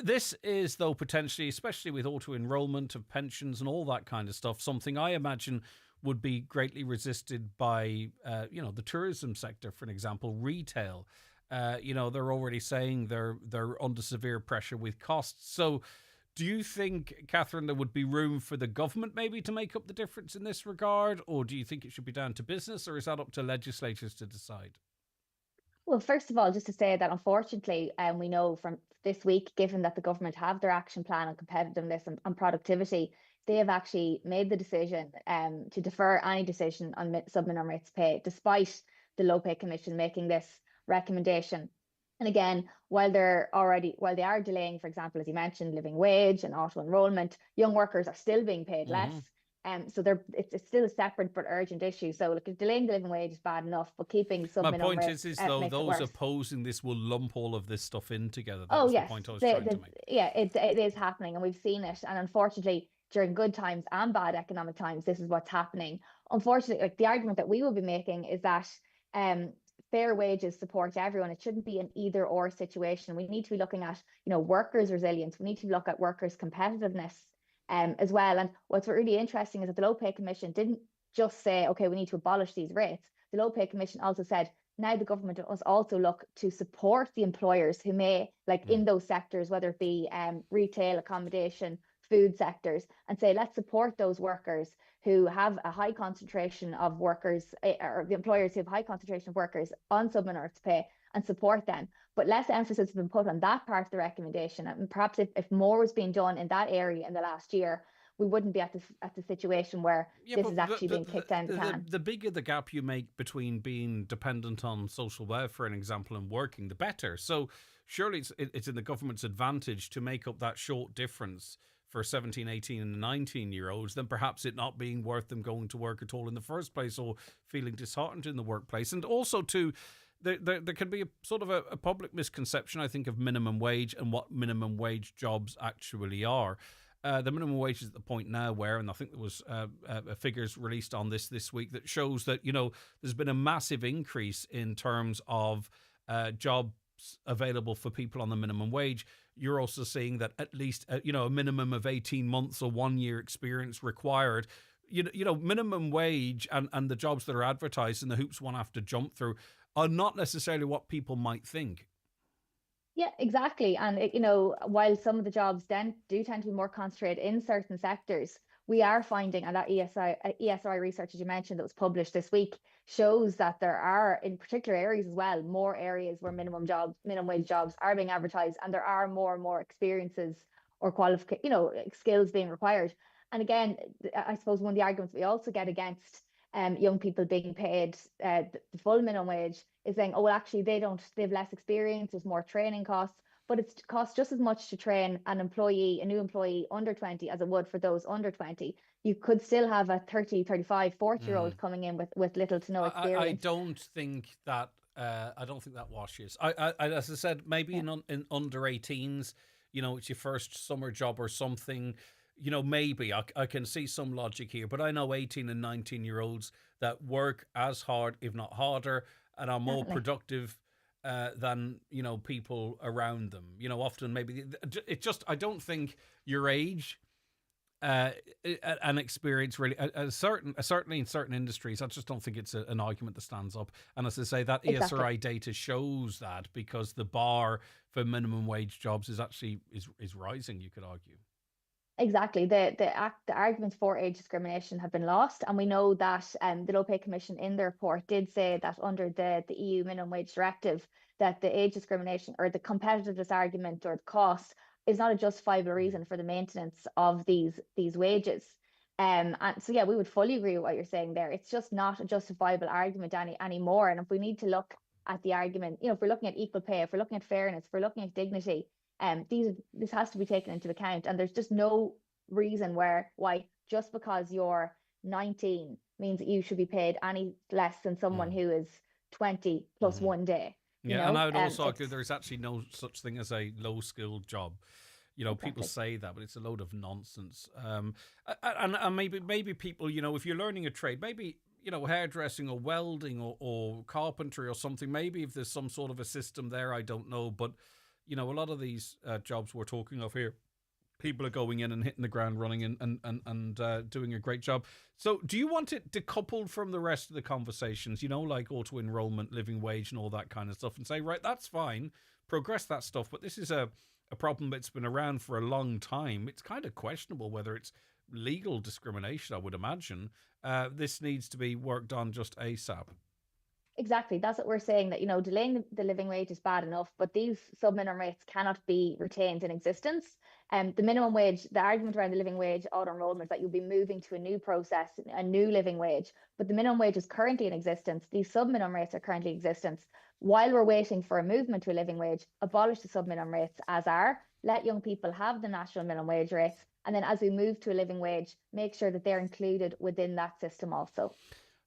This is, though, potentially, especially with auto-enrollment of pensions and all that kind of stuff, something I imagine would be greatly resisted by, the tourism sector, for an example, retail. They're already saying they're under severe pressure with costs. So do you think, Catherine, there would be room for the government maybe to make up the difference in this regard? Or do you think it should be down to business, or is that up to legislators to decide? Well, first of all, just to say that unfortunately, we know from this week, given that the government have their action plan on competitiveness and productivity, they have actually made the decision to defer any decision on sub-minimum rates pay, despite the Low Pay Commission making this recommendation. And again, while they are delaying, for example, as you mentioned, living wage and auto enrolment, young workers are still being paid less. So it's still a separate but urgent issue. So look, delaying the living wage is bad enough, but keeping sub-minimum My point rates is though, makes it those worse. opposing this will lump all of this stuff in together. That Oh was yes, the point I was trying to make. yeah, it is happening, and we've seen it. And unfortunately, during good times and bad economic times, this is what's happening. Unfortunately, like the argument that we will be making is that fair wages support everyone. It shouldn't be an either or situation. We need to be looking at, workers' resilience. We need to look at workers' competitiveness as well. And what's really interesting is that the Low Pay Commission didn't just say, okay, we need to abolish these rates. The Low Pay Commission also said, now the government must also look to support the employers who may, in those sectors, whether it be retail, accommodation, food sectors, and say, let's support those workers who have a high concentration of workers, or the employers who have high concentration of workers on sub-minimum rates pay, and support them. But less emphasis has been put on that part of the recommendation. And perhaps if more was being done in that area in the last year, we wouldn't be at the situation where this is actually being kicked down the can. The bigger the gap you make between being dependent on social welfare, for an example, and working, the better. So surely it's in the government's advantage to make up that short difference for 17, 18 and 19-year-olds than perhaps it not being worth them going to work at all in the first place, or feeling disheartened in the workplace. And also there can be a sort of a public misconception, I think, of minimum wage and what minimum wage jobs actually are. The minimum wage is at the point now where, and I think there was figures released on this week that shows that, there's been a massive increase in terms of jobs available for people on the minimum wage. You're also seeing that at least, a minimum of 18 months or 1 year experience required. Minimum wage and the jobs that are advertised and the hoops one have to jump through are not necessarily what people might think. Yeah, exactly. And, while some of the jobs then do tend to be more concentrated in certain sectors, we are finding, and that ESRI research, as you mentioned, that was published this week, shows that there are, in particular areas as well, more areas where minimum wage jobs are being advertised, and there are more and more experiences or skills being required. And again, I suppose one of the arguments we also get against young people being paid the full minimum wage is saying, oh, well, actually they have less experience, there's more training costs, but it costs just as much to train a new employee under 20 as it would for those under 20. You could still have a 30, 35, 40-year-old coming in with little to no experience. I don't think that washes. I as I said, maybe in under 18s, it's your first summer job or something. Maybe I can see some logic here, but I know 18 and 19-year-olds that work as hard, if not harder, and are more productive than, people around them. Often maybe I don't think your age and experience really, certainly in certain industries, I just don't think it's an argument that stands up. And as I say, that ESRI data shows that, because the bar for minimum wage jobs is actually is rising, you could argue. Exactly. The arguments for age discrimination have been lost. And we know that the Low Pay Commission in their report did say that under the EU minimum wage directive, that the age discrimination or the competitiveness argument or the cost is not a justifiable reason for the maintenance of these wages. And so, yeah, we would fully agree with what you're saying there. It's just not a justifiable argument anymore. And if we need to look at the argument, if we're looking at equal pay, if we're looking at fairness, if we're looking at dignity, this has to be taken into account. And there's just no reason why just because you're 19 means that you should be paid any less than someone who is 20 plus 1 day. Yeah, and I would also argue there's actually no such thing as a low-skilled job. Exactly. People say that, but it's a load of nonsense. And maybe people, if you're learning a trade, maybe, hairdressing or welding or carpentry or something, maybe if there's some sort of a system there, I don't know. But, a lot of these jobs we're talking of here, people are going in and hitting the ground running and doing a great job. So do you want it decoupled from the rest of the conversations, like auto-enrollment, living wage and all that kind of stuff, and say, right, that's fine, progress that stuff, but this is a problem that's been around for a long time. It's kind of questionable whether it's legal discrimination, I would imagine. This needs to be worked on just ASAP. Exactly. That's what we're saying, that, delaying the living wage is bad enough, but these sub-minimum rates cannot be retained in existence. The minimum wage, the argument around the living wage auto-enrollment is that you'll be moving to a new process, a new living wage, but the minimum wage is currently in existence. These sub-minimum rates are currently in existence. While we're waiting for a movement to a living wage, abolish the sub-minimum rates as are, let young people have the national minimum wage rates, and then as we move to a living wage, make sure that they're included within that system also.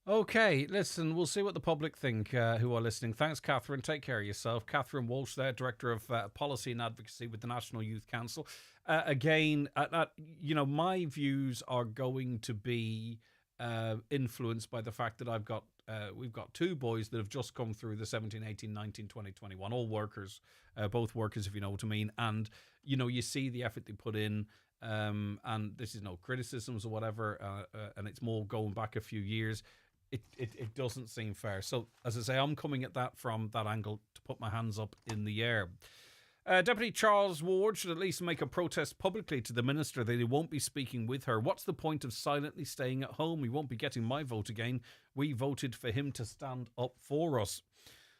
Okay, listen, we'll see what the public think who are listening. Thanks, Catherine. Take care of yourself. Catherine Walsh there, Director of Policy and Advocacy with the National Youth Council. Again, my views are going to be influenced by the fact that we've got two boys that have just come through the 17, 18, 19, 20, 21, all workers, both workers, if you know what I mean. And, you see the effort they put in. And this is no criticisms or whatever, and it's more going back a few years. It doesn't seem fair. So, as I say, I'm coming at that from that angle to put my hands up in the air. Deputy Charles Ward should at least make a protest publicly to the Minister that he won't be speaking with her. What's the point of silently staying at home? He won't be getting my vote again. We voted for him to stand up for us.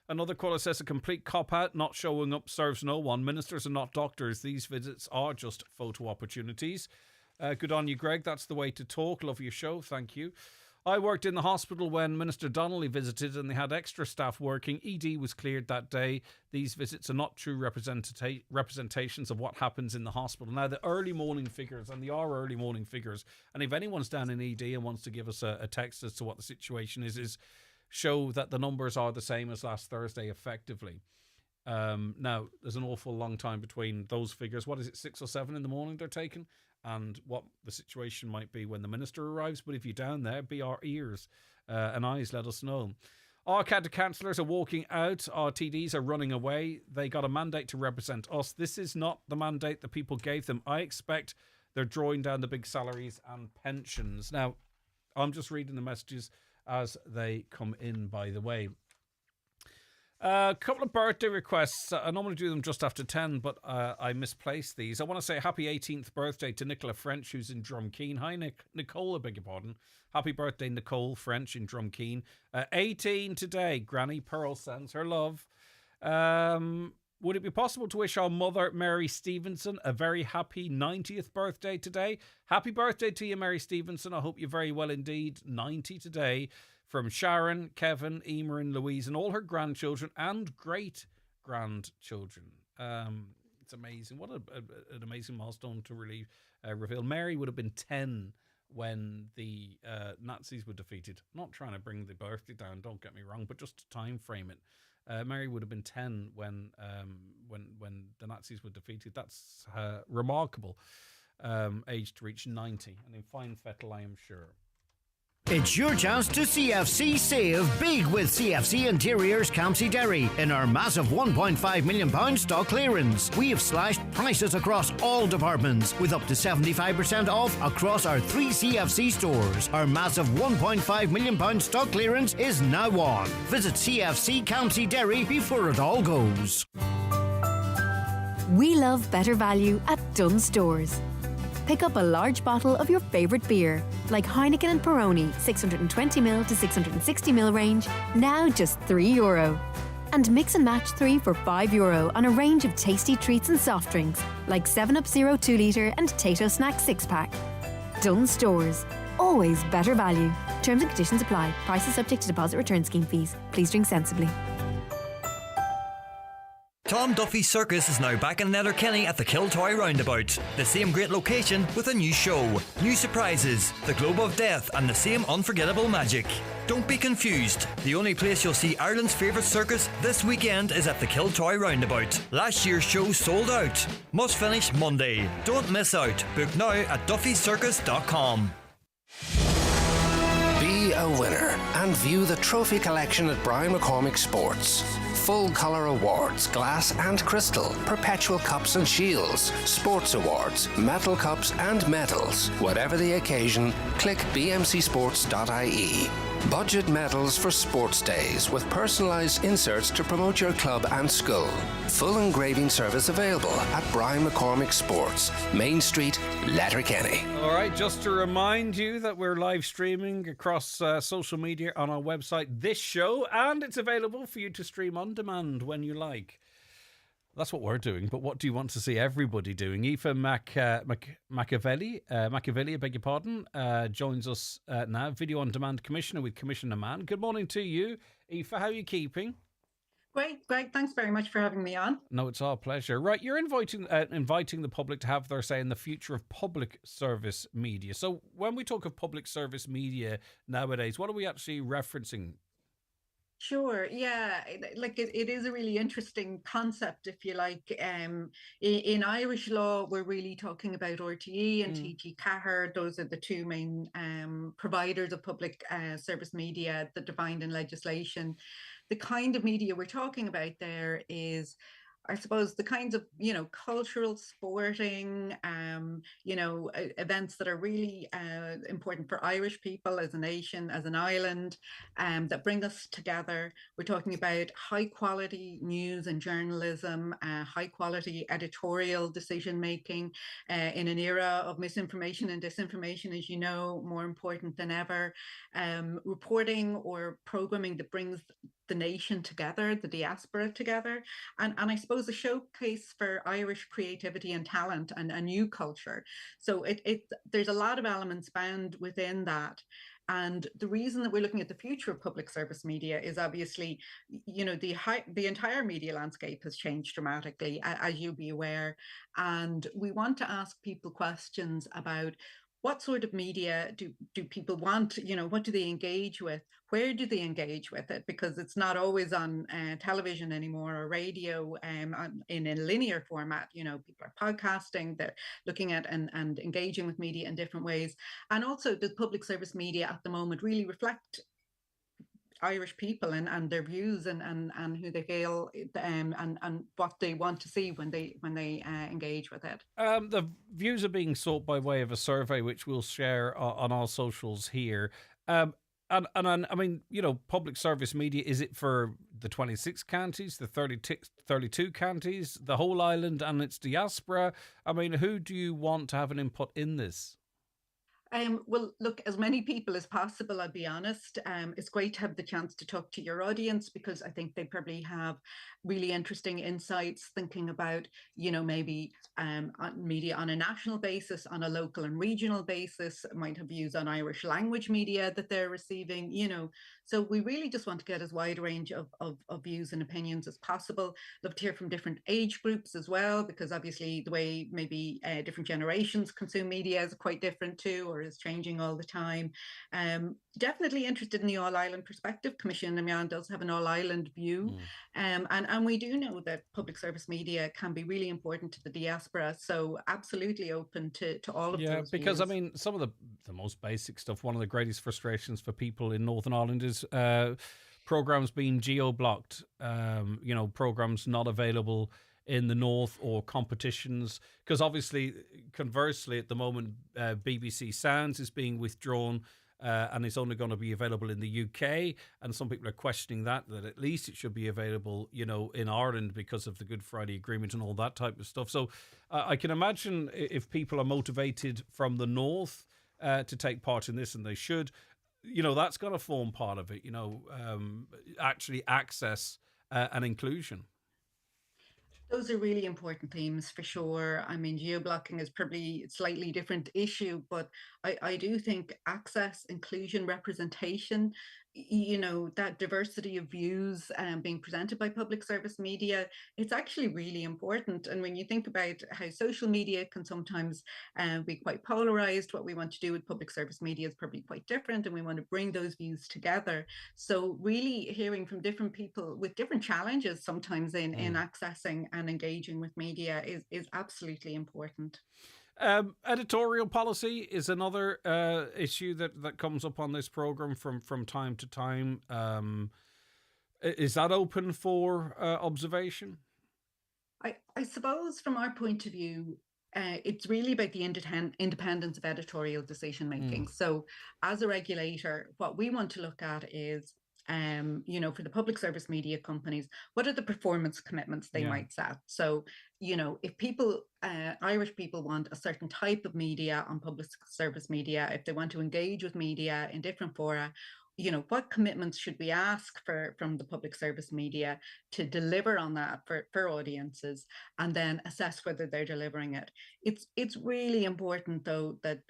Another caller says a complete cop-out, not showing up serves no one. Ministers are not doctors. These visits are just photo opportunities. Good on you, Greg. That's the way to talk. Love your show. Thank you. I worked in the hospital when Minister Donnelly visited and they had extra staff working. ED was cleared that day. These visits are not true representations of what happens in the hospital. Now, the early morning figures, and they are early morning figures, and if anyone's down in ED and wants to give us a text as to what the situation is show that the numbers are the same as last Thursday effectively. Now, there's an awful long time between those figures. What is it, 6 or 7 in the morning they're taken? And what the situation might be when the Minister arrives. But if you're down there, be our ears and eyes, let us know. Our county councillors are walking out. Our TDs are running away. They got a mandate to represent us. This is not the mandate the people gave them. I expect they're drawing down the big salaries and pensions. Now, I'm just reading the messages as they come in, by the way. A couple of birthday requests. I normally do them just after 10, but I misplaced these. I want to say happy 18th birthday to Nicola French, who's in Drumkeen. Hi, Nicole, I beg your pardon. Happy birthday, Nicole French in Drumkeen. 18 today. Granny Pearl sends her love. Would it be possible to wish our mother, Mary Stevenson, a very happy 90th birthday today? Happy birthday to you, Mary Stevenson. I hope you're very well indeed. 90 today. From Sharon, Kevin, Emer and Louise and all her grandchildren and great-grandchildren. It's amazing. What an amazing milestone to really reveal. Mary would have been 10 when the Nazis were defeated. I'm not trying to bring the birthday down, don't get me wrong, but just to time frame it. Mary would have been 10 when the Nazis were defeated. That's remarkable age to reach 90. And in fine fettle, I am sure. It's your chance to CFC save big with CFC Interiors Campsie Derry in our massive £1.5 million stock clearance. We have slashed prices across all departments with up to 75% off across our 3 CFC stores. Our massive £1.5 million stock clearance is now on. Visit CFC Campsie Derry before it all goes. We love better value at Dunnes Stores. Pick up a large bottle of your favourite beer, like Heineken and Peroni 620ml to 660ml range, now just €3. And mix and match 3 for €5 on a range of tasty treats and soft drinks, like 7up Zero 2 litre and Tato Snack 6-pack. Dunnes Stores. Always better value. Terms and conditions apply. Prices subject to deposit return scheme fees. Please drink sensibly. Tom Duffy's Circus is now back in Letterkenny at the Kiltoy Roundabout. The same great location with a new show, new surprises, the Globe of Death and the same unforgettable magic. Don't be confused. The only place you'll see Ireland's favourite circus this weekend is at the Kiltoy Roundabout. Last year's show sold out. Must finish Monday. Don't miss out. Book now at duffycircus.com. Be a winner and view the trophy collection at Brian McCormick Sports. Full colour awards, glass and crystal, perpetual cups and shields, sports awards, metal cups and medals. Whatever the occasion, click bmcsports.ie. Budget medals for sports days with personalised inserts to promote your club and school. Full engraving service available at Brian McCormick Sports, Main Street, Letterkenny. All right, just to remind you that we're live streaming across social media on our website this show, and it's available for you to stream on demand when you like. That's what we're doing, but what do you want to see everybody doing? Aoife Machiavelli, I beg your pardon, joins us now, Video On Demand Commissioner with Commissioner Mann. Good morning to you, Aoife. How are you keeping? Great. Thanks very much for having me on. No, it's our pleasure. Right, you're inviting the public to have their say in the future of public service media. So when we talk of public service media nowadays, what are we actually referencing? Sure. Yeah. It is a really interesting concept, if you like. In Irish law, we're really talking about RTE and TG Cahir. Those are the two main providers of public service media that defined in legislation. The kind of media we're talking about there is, I suppose, the kinds of, cultural, sporting, events that are really important for Irish people as a nation, as an island, that bring us together. We're talking about high quality news and journalism, high quality editorial decision making in an era of misinformation and disinformation, as you know, more important than ever. Reporting or programming that brings the nation together, the diaspora together, and I suppose a showcase for Irish creativity and talent and a new culture. So there's a lot of elements bound within that. And the reason that we're looking at the future of public service media is obviously, the entire media landscape has changed dramatically, as you'll be aware. And we want to ask people questions about what sort of media do people want? What do they engage with? Where do they engage with it? Because it's not always on television anymore or radio in a linear format. People are podcasting, they're looking at and engaging with media in different ways. And also, does public service media at the moment really reflect Irish people and their views and who they feel and what they want to see when they engage with it? The views are being sought by way of a survey, which we'll share on our socials here. And I mean, public service media, is it for the 26 counties, the 32 counties, the whole island and its diaspora? I mean, who do you want to have an input in this? Well, look, as many people as possible, I'll be honest. It's great to have the chance to talk to your audience, because I think they probably have really interesting insights thinking about, maybe media on a national basis, on a local and regional basis, might have views on Irish language media that they're receiving, So we really just want to get as wide a range of views and opinions as possible. Love to hear from different age groups as well, because obviously the way maybe different generations consume media is quite different too, or is changing all the time. Definitely interested in the all-island perspective. Commissioner Mann does have an all-island view. And we do know that public service media can be really important to the diaspora. So absolutely open to all of those. Yeah, because views. I mean, some of the most basic stuff, one of the greatest frustrations for people in Northern Ireland is programs being geo-blocked, programs not available in the north or competitions, because obviously, conversely, at the moment, BBC Sounds is being withdrawn and it's only going to be available in the UK, and some people are questioning that at least it should be available, in Ireland because of the Good Friday Agreement and all that type of stuff. So I can imagine if people are motivated from the north to take part in this, and they should, that's going to form part of it, actually access and inclusion. Those are really important themes for sure. I mean, geo-blocking is probably a slightly different issue, but I do think access, inclusion, representation, that diversity of views being presented by public service media, it's actually really important. And when you think about how social media can sometimes be quite polarized, what we want to do with public service media is probably quite different, and we want to bring those views together. So really hearing from different people with different challenges sometimes in accessing and engaging with media is absolutely important. Editorial policy is another issue that comes up on this program from time to time. Is that open for observation? I suppose from our point of view, it's really about the independence of editorial decision making. So, as a regulator, what we want to look at is, for the public service media companies, what are the performance commitments they might set? So, if people, Irish people, want a certain type of media on public service media, if they want to engage with media in different fora, what commitments should we ask from the public service media to deliver on that for audiences, and then assess whether they're delivering it. It's really important, though, that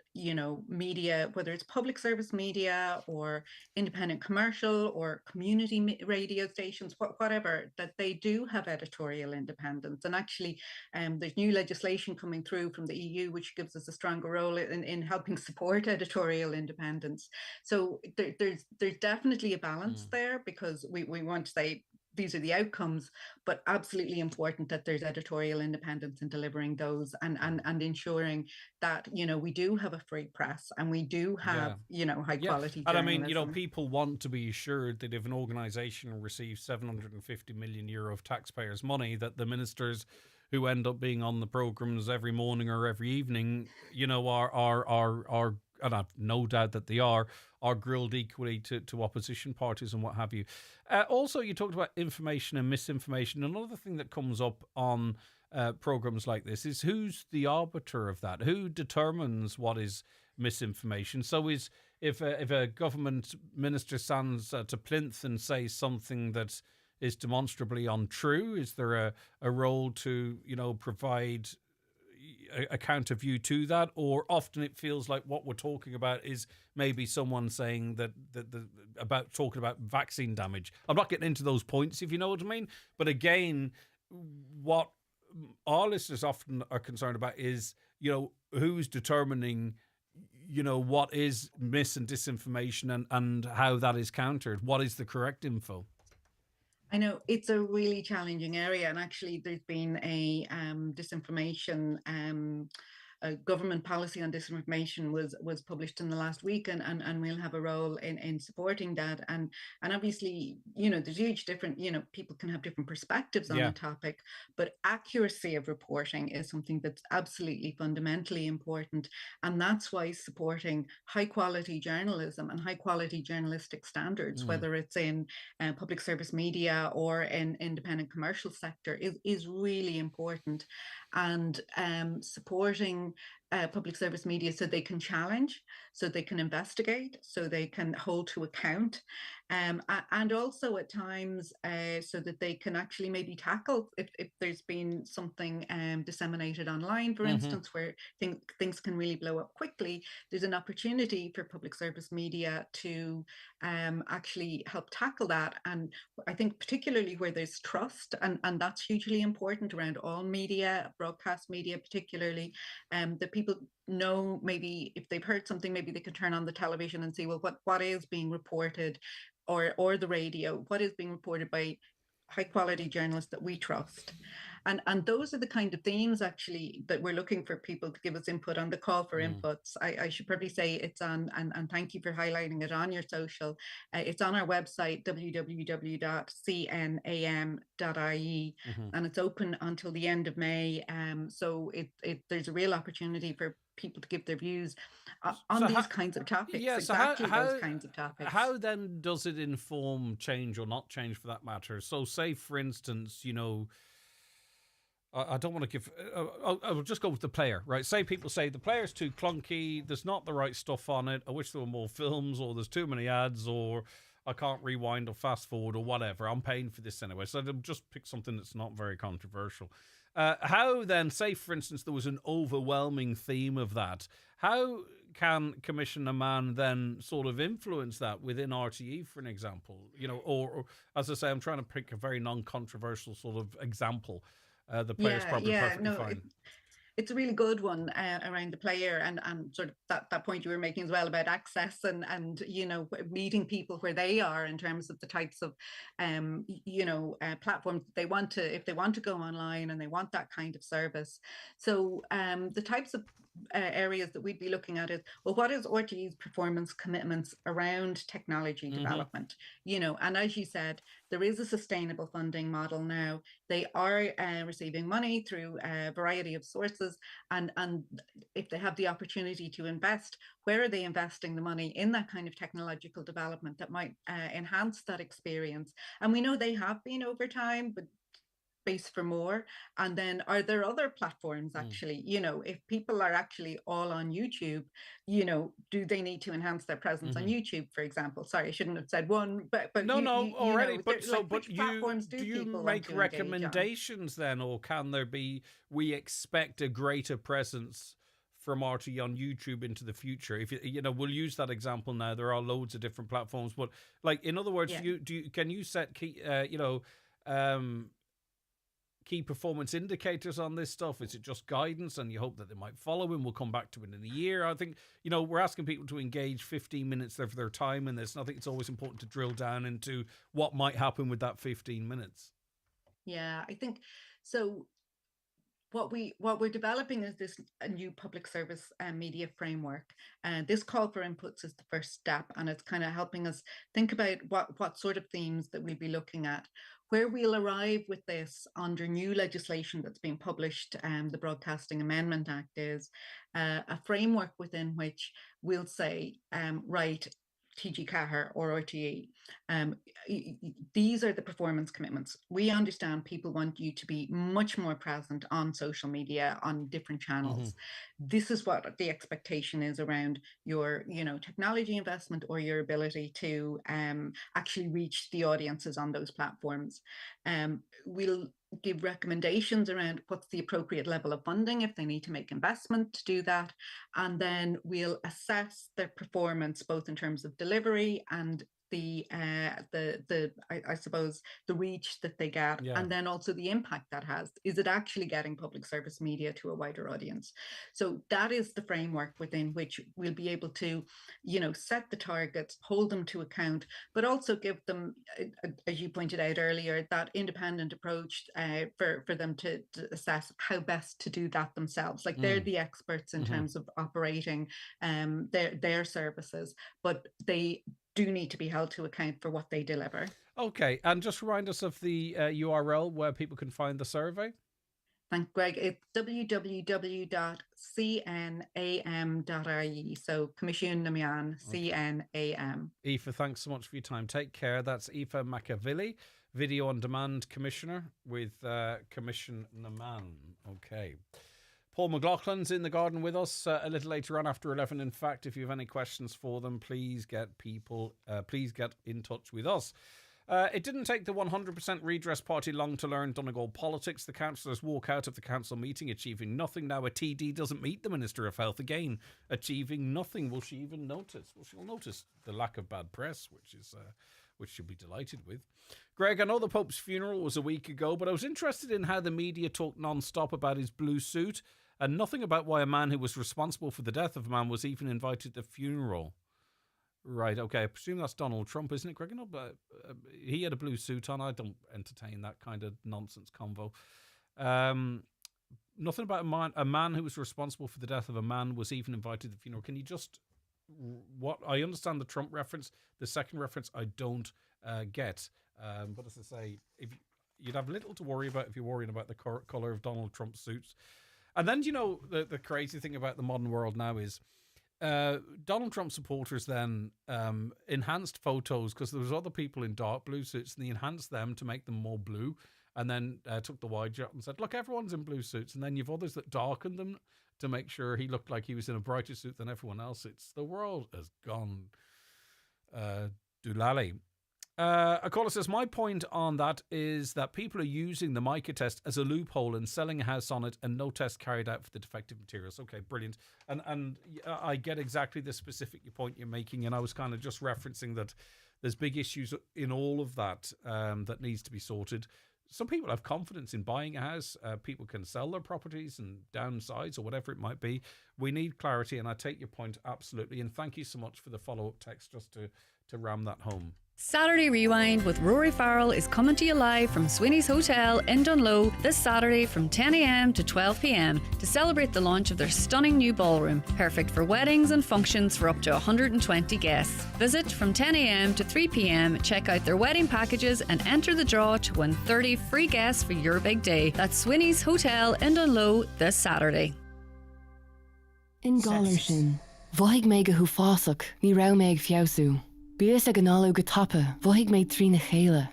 media, whether it's public service media or independent commercial or community radio stations, whatever, that they do have editorial independence. And actually, there's new legislation coming through from the EU which gives us a stronger role in helping support editorial independence. So there's definitely a balance there, because we want to say these are the outcomes, but absolutely important that there's editorial independence in delivering those, and ensuring that we do have a free press, and we do have high quality and journalism. I mean, people want to be assured that if an organisation receives 750 million euro of taxpayers' money, that the ministers who end up being on the programmes every morning or every evening, are and I've no doubt that they are grilled equally to opposition parties and what have you. Also, you talked about information and misinformation. Another thing that comes up on programmes like this is, who's the arbiter of that? Who determines what is misinformation? So if a government minister stands to plinth and says something that is demonstrably untrue, is there a role to provide a counter view to that? Or often it feels like what we're talking about is maybe someone saying that talking about vaccine damage. I'm not getting into those points, if you know what I mean. But again, what our listeners often are concerned about is, who's determining, what is mis and disinformation, and how that is countered. What is the correct info? I know it's a really challenging area, and actually there's been a disinformation a government policy on disinformation was published in the last week, and we'll have a role in supporting that. And obviously, there's huge different, people can have different perspectives on a topic, but accuracy of reporting is something that's absolutely fundamentally important. And that's why supporting high quality journalism and high quality journalistic standards, whether it's in public service media or in independent commercial sector, is really important. And supporting public service media so they can challenge, so they can investigate, so they can hold to account, and also at times so that they can actually maybe tackle if there's been something disseminated online, for instance, where things can really blow up quickly. There's an opportunity for public service media to actually help tackle that. And I think particularly where there's trust, and that's hugely important around all media, broadcast media particularly, that people know, maybe if they've heard something, maybe they can turn on the television and see, well, what is being reported, or the radio, what is being reported by high quality journalists that we trust. And those are the kind of themes actually that we're looking for people to give us input on. The call for inputs, I should probably say it's on, and thank you for highlighting it on your social. It's on our website, www.cnam.ie, and it's open until the end of May. So there's a real opportunity for people to give their views on these kinds of topics. Yeah, exactly those kinds of topics. How then does it inform change, or not change for that matter? So say, for instance, I don't want to give... I'll just go with the player, right? Say people say the player's too clunky, there's not the right stuff on it, I wish there were more films, or there's too many ads, or I can't rewind or fast forward or whatever. I'm paying for this anyway. So I'll just pick something that's not very controversial. How then, say for instance, there was an overwhelming theme of that, how can Commissioner Mann then sort of influence that within RTE, for an example? Or as I say, I'm trying to pick a very non-controversial sort of example. The player's probably perfectly fine. It's a really good one around the player, and sort of that point you were making as well about access and meeting people where they are in terms of the types of platforms they want to, if they want to go online and they want that kind of service. So the types of areas that we'd be looking at is, well, what is RTE's performance commitments around technology development? You know, and as you said, there is a sustainable funding model now. They are receiving money through a variety of sources, and if they have the opportunity to invest, where are they investing the money in that kind of technological development that might enhance that experience? And we know they have been over time, but space for more. And then are there other platforms actually, you know, if people are actually all on YouTube, you know, do they need to enhance their presence on YouTube, for example? Sorry, I shouldn't have said one, but no, already. But so, like, but which platforms do you people make want to engage on? recommendations then, or can there be? We expect a greater presence from RTE on YouTube into the future. If you know, we'll use that example now. There are loads of different platforms, but like, in other words, can you set key, key performance indicators on this stuff? Is it just guidance and you hope that they might follow him? We'll come back to it in a year. I think, you know, we're asking people to engage 15 minutes of their time in this, and I think it's always important to drill down into what might happen with that 15 minutes. Yeah, I think so. What we're developing is a new public service media framework, and this call for inputs is the first step, and it's kind of helping us think about what sort of themes that we'll be looking at. Where we'll arrive with this under new legislation that's been published, the Broadcasting Amendment Act, is a framework within which we'll say, right, TG Cahir or RTE, these are the performance commitments. We understand people want you to be much more present on social media, on different channels. This is what the expectation is around your, you know, technology investment or your ability to actually reach the audiences on those platforms. We'll give recommendations around what's the appropriate level of funding if they need to make investment to do that, and then we'll assess their performance both in terms of delivery and I suppose the reach that they get, and then also the impact that has. Is it actually getting public service media to a wider audience? So that is the framework within which we'll be able to, you know, set the targets, hold them to account, but also give them, as you pointed out earlier, that independent approach for them to assess how best to do that themselves. Like, they're the experts in terms of operating their services, but they do need to be held to account for what they deliver. Okay, and just remind us of the URL where people can find the survey. Thank Greg. It's www.cnam.ie. So Comisiún na Meán, CNAM. Aoife, thanks so much for your time. Take care. That's Aoife McAvilly, Video on Demand Commissioner with Commission na Meán. Okay. Paul McLaughlin's in the garden with us a little later on, after 11. In fact, if you have any questions for them, please get in touch with us. It didn't take the 100% redress party long to learn Donegal politics. The councillors walk out of the council meeting achieving nothing. Now a TD doesn't meet the Minister of Health again, achieving nothing. Will she even notice? Well, she'll notice the lack of bad press, which she'll be delighted with. Greg, I know the Pope's funeral was a week ago, but I was interested in how the media talked non-stop about his blue suit, and nothing about why a man who was responsible for the death of a man was even invited to the funeral. Right, okay, I presume that's Donald Trump, isn't it, Greg? No, but he had a blue suit on. I don't entertain that kind of nonsense convo. Nothing about a man who was responsible for the death of a man was even invited to the funeral. Can you just... What I understand the Trump reference, the second reference I don't get. But as I say, if you'd have little to worry about if you're worrying about the colour of Donald Trump's suits. And then, you know, the crazy thing about the modern world now is Donald Trump supporters then enhanced photos, because there was other people in dark blue suits, and they enhanced them to make them more blue, and then took the wide shot and said, look, everyone's in blue suits. And then you've others that darkened them to make sure he looked like he was in a brighter suit than everyone else. The world has gone doolally. A caller says, my point on that is that people are using the mica test as a loophole and selling a house on it, and no test carried out for the defective materials. Okay, brilliant. And I get exactly the specific point you're making, and I was kind of just referencing that there's big issues in all of that that needs to be sorted. Some people have confidence in buying a house. People can sell their properties and downsize or whatever it might be. We need clarity, and I take your point absolutely. And thank you so much for the follow-up text just to to ram that home. Saturday Rewind with Rory Farrell is coming to you live from Sweeney's Hotel in Dunloe this Saturday from 10 a.m. to 12 p.m. to celebrate the launch of their stunning new ballroom, perfect for weddings and functions for up to 120 guests. Visit from 10 a.m. to 3 p.m. Check out their wedding packages and enter the draw to win 30 free guests for your big day. That's Sweeney's Hotel in Dunloe this Saturday. In Gallarshin, bhuaigh mé go húfásach, ní rá mé ag fiosú. Bíos ag an álu go tapa, bhuaigh mé trína chéile.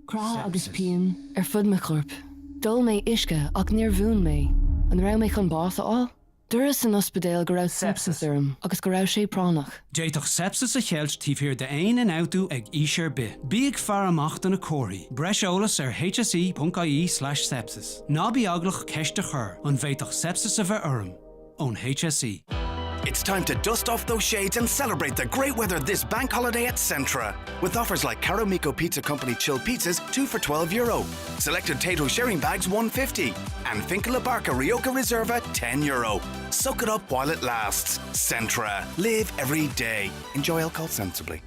Crá agus pian fud me chorp. Dul mé isce ach níor bhún mé. An rá mé chun bása á? Duras an ospedéal go raibh sepsis orm, agus go raibh sé pránach. Déitoch sepsis a cheilt tíbhir de ein in outú ag ísir bi. Bí ag fear amach den a cóirí. Breis ólas hse.ie/sepsis. Ná bí aglach ceiste chur, an bhéitoch sepsis a bheith orm. On HSE. It's time to dust off those shades and celebrate the great weather this bank holiday at Centra. With offers like Caro Mico Pizza Company chilled pizzas, 2 for €12. Selected Tato sharing bags, $1.50. And Finca La Barca Rioja Reserva, €10. Soak it up while it lasts. Centra. Live every day. Enjoy alcohol sensibly.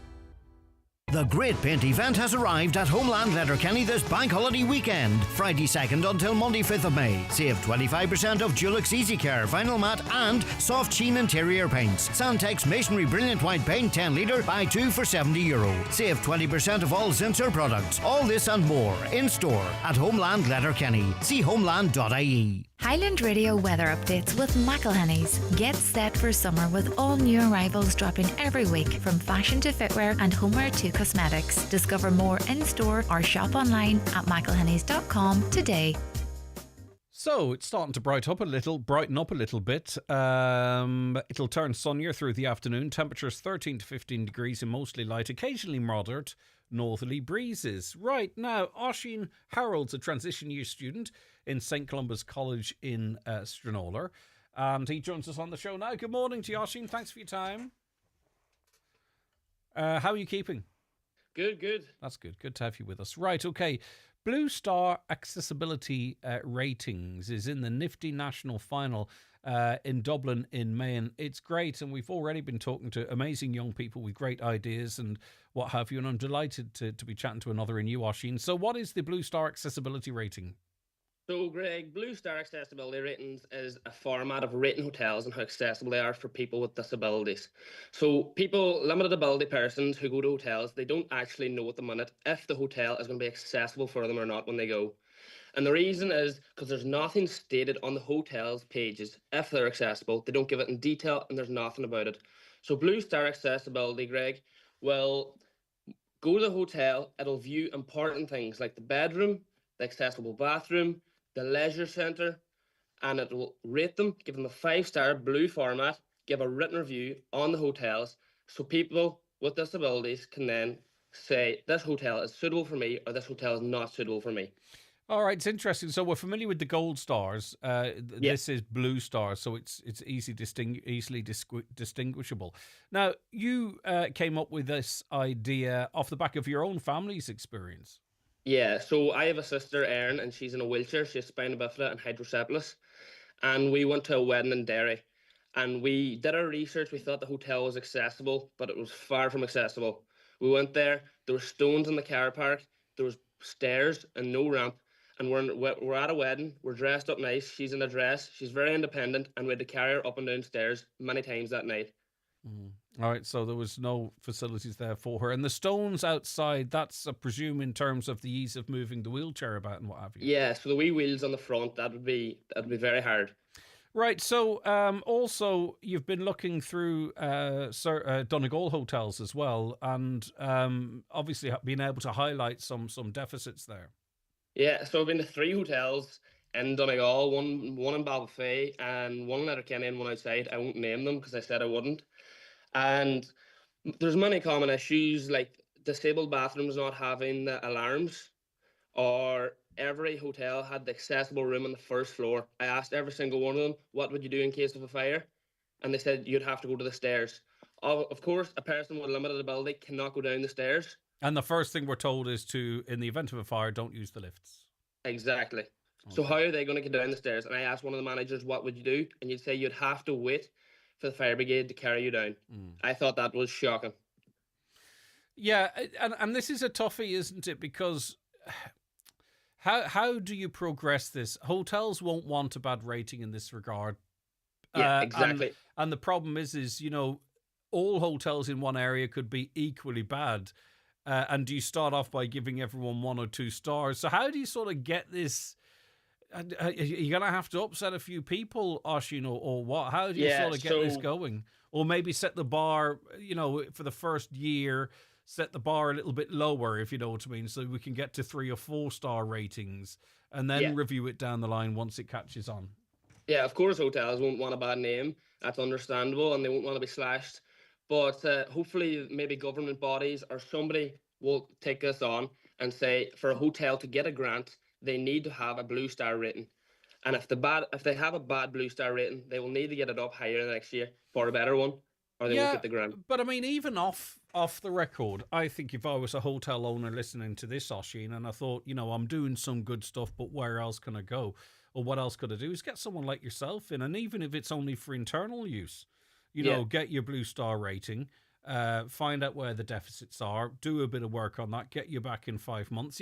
The Great Paint event has arrived at Homeland Letterkenny this bank holiday weekend, Friday 2nd until Monday 5th of May. Save 25% of Dulux Easy Care, Final Matte and Soft Sheen interior paints. Santex Masonry Brilliant White Paint 10 litre, buy 2 for €70. Save 20% of all Zinsser products. All this and more in store at Homeland Letterkenny. See homeland.ie. Highland Radio weather updates with McElhenney's. Get set for summer with all new arrivals dropping every week, from fashion to footwear and homeware to cosmetics. Discover more in-store or shop online at mcelhenneys.com today. So it's starting to brighten up a little bit. It'll turn sunnier through the afternoon. Temperatures 13 to 15 degrees and mostly light, occasionally moderate northerly breezes. Right now, Oisín Harold's a transition year student in St Columba's College in Stranraer, and he joins us on the show now. Good morning to you, Oisín. Thanks for your time. How are you keeping? Good. That's good. Good to have you with us. Right, okay. Blue Star Accessibility Ratings is in the nifty national final in Dublin in May, and it's great, and we've already been talking to amazing young people with great ideas and what have you, and I'm delighted to be chatting to another in you, Oisín. So what is the Blue Star Accessibility Rating? So, Greg, Blue Star Accessibility Ratings is a format of rating hotels and how accessible they are for people with disabilities. So people, limited ability persons who go to hotels, they don't actually know at the minute if the hotel is going to be accessible for them or not when they go. And the reason is because there's nothing stated on the hotel's pages if they're accessible. They don't give it in detail and there's nothing about it. So Blue Star Accessibility, Greg, will go to the hotel, it'll view important things like the bedroom, the accessible bathroom, the leisure centre, and it will rate them, give them a 5-star blue format, give a written review on the hotels, so people with disabilities can then say, this hotel is suitable for me, or this hotel is not suitable for me. All right, it's interesting. So we're familiar with the gold stars. This is blue stars, so it's easily distinguishable. Now, you came up with this idea off the back of your own family's experience. Yeah, so I have a sister, Erin, and she's in a wheelchair. She has spina bifida and hydrocephalus. And we went to a wedding in Derry. And we did our research. We thought the hotel was accessible, but it was far from accessible. We went there. There were stones in the car park. There was stairs and no ramp. And we're at a wedding. We're dressed up nice. She's in a dress. She's very independent. And we had to carry her up and down stairs many times that night. All right, so there was no facilities there for her. And the stones outside, that's, I presume, in terms of the ease of moving the wheelchair about and what have you. Yeah, so the wee wheels on the front, that'd be very hard. Right, so also you've been looking through Donegal hotels as well, and obviously been able to highlight some deficits there. Yeah, so I've been to 3 hotels in Donegal, one in Ballybofey and one in Letterkenny and one outside. I won't name them because I said I wouldn't. And there's many common issues like disabled bathrooms not having the alarms, or every hotel had the accessible room on the first floor. I asked every single one of them, what would you do in case of a fire? And they said you'd have to go to the stairs. Of course, a person with limited ability cannot go down the stairs. And the first thing we're told is to, in the event of a fire, don't use the lifts. Exactly. Okay. So how are they going to get down the stairs? And I asked one of the managers, what would you do? And you'd say you'd have to wait for the fire brigade to carry you down. I thought that was shocking. Yeah, and this is a toughie, isn't it? Because how do you progress this? Hotels won't want a bad rating in this regard. Yeah, exactly. And the problem is all hotels in one area could be equally bad. And do you start off by giving everyone 1 or 2 stars? So how do you sort of get this? You're going to have to upset a few people, Oisín, or what? How do you sort of get this going? Or maybe set the bar, for the first year, set the bar a little bit lower, if you know what I mean, so we can get to 3 or 4 star ratings and then review it down the line once it catches on. Yeah, of course hotels won't want a bad name. That's understandable, and they won't want to be slashed. But hopefully maybe government bodies or somebody will take this on and say for a hotel to get a grant, they need to have a blue star rating. And if they have a bad blue star rating, they will need to get it up higher the next year for a better one, or they won't get the grant. But I mean, even off the record, I think if I was a hotel owner listening to this, Oisín, and I thought, I'm doing some good stuff, but where else can I go? Or what else could I do? Is get someone like yourself in, and even if it's only for internal use, get your blue star rating, find out where the deficits are, do a bit of work on that, get you back in 5 months.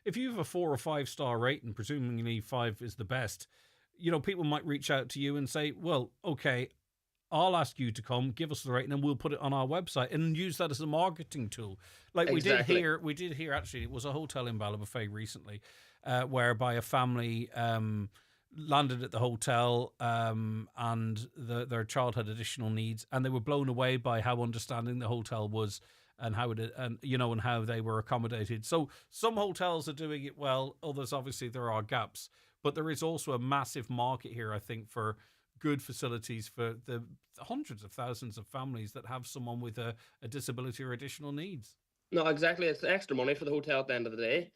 If you have a 4 or 5 star rating, presumably 5 is the best, people might reach out to you and say, well, okay, I'll ask you to come, give us the rating, and we'll put it on our website and use that as a marketing tool. Like we did here, actually, it was a hotel in Ballybofey recently, whereby a family landed at the hotel and their child had additional needs, and they were blown away by how understanding the hotel was and how and how they were accommodated. So some hotels are doing it well, others obviously there are gaps, but there is also a massive market here, I think, for good facilities for the hundreds of thousands of families that have someone with a disability or additional needs. No, exactly. It's extra money for the hotel at the end of the day.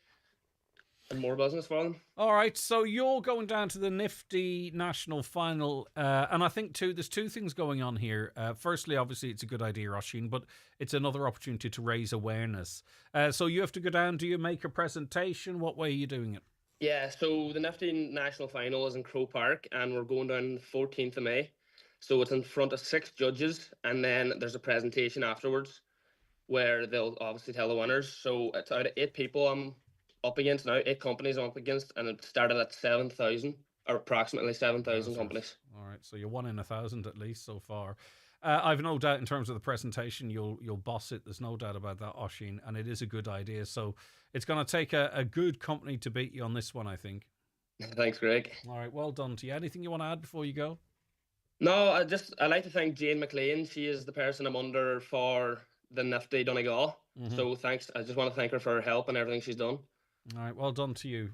And more business for them. All right, so you're going down to the nifty national final, and I think there's 2 things going on here. Firstly, obviously, it's a good idea, Oisín, but it's another opportunity to raise awareness. So you have to go down. Do you make a presentation? What way are you doing it? Yeah, so the nifty national final is in Croke Park, and we're going down the 14th of May. So it's in front of 6 judges, and then there's a presentation afterwards where they'll obviously tell the winners. So it's out of 8 people I'm up against now, 8 companies I'm up against, and it started at 7,000, or approximately 7,000 companies. All right, so you're 1 in 1,000 at least so far. I've no doubt in terms of the presentation, you'll boss it. There's no doubt about that, Oisín, and it is a good idea. So it's going to take a good company to beat you on this one, I think. Thanks, Greg. All right, well done to you. Anything you want to add before you go? No, I'd like to thank Jane McLean. She is the person I'm under for the nifty Donegal. Mm-hmm. So thanks. I just want to thank her for her help and everything she's done. All right, well done to you.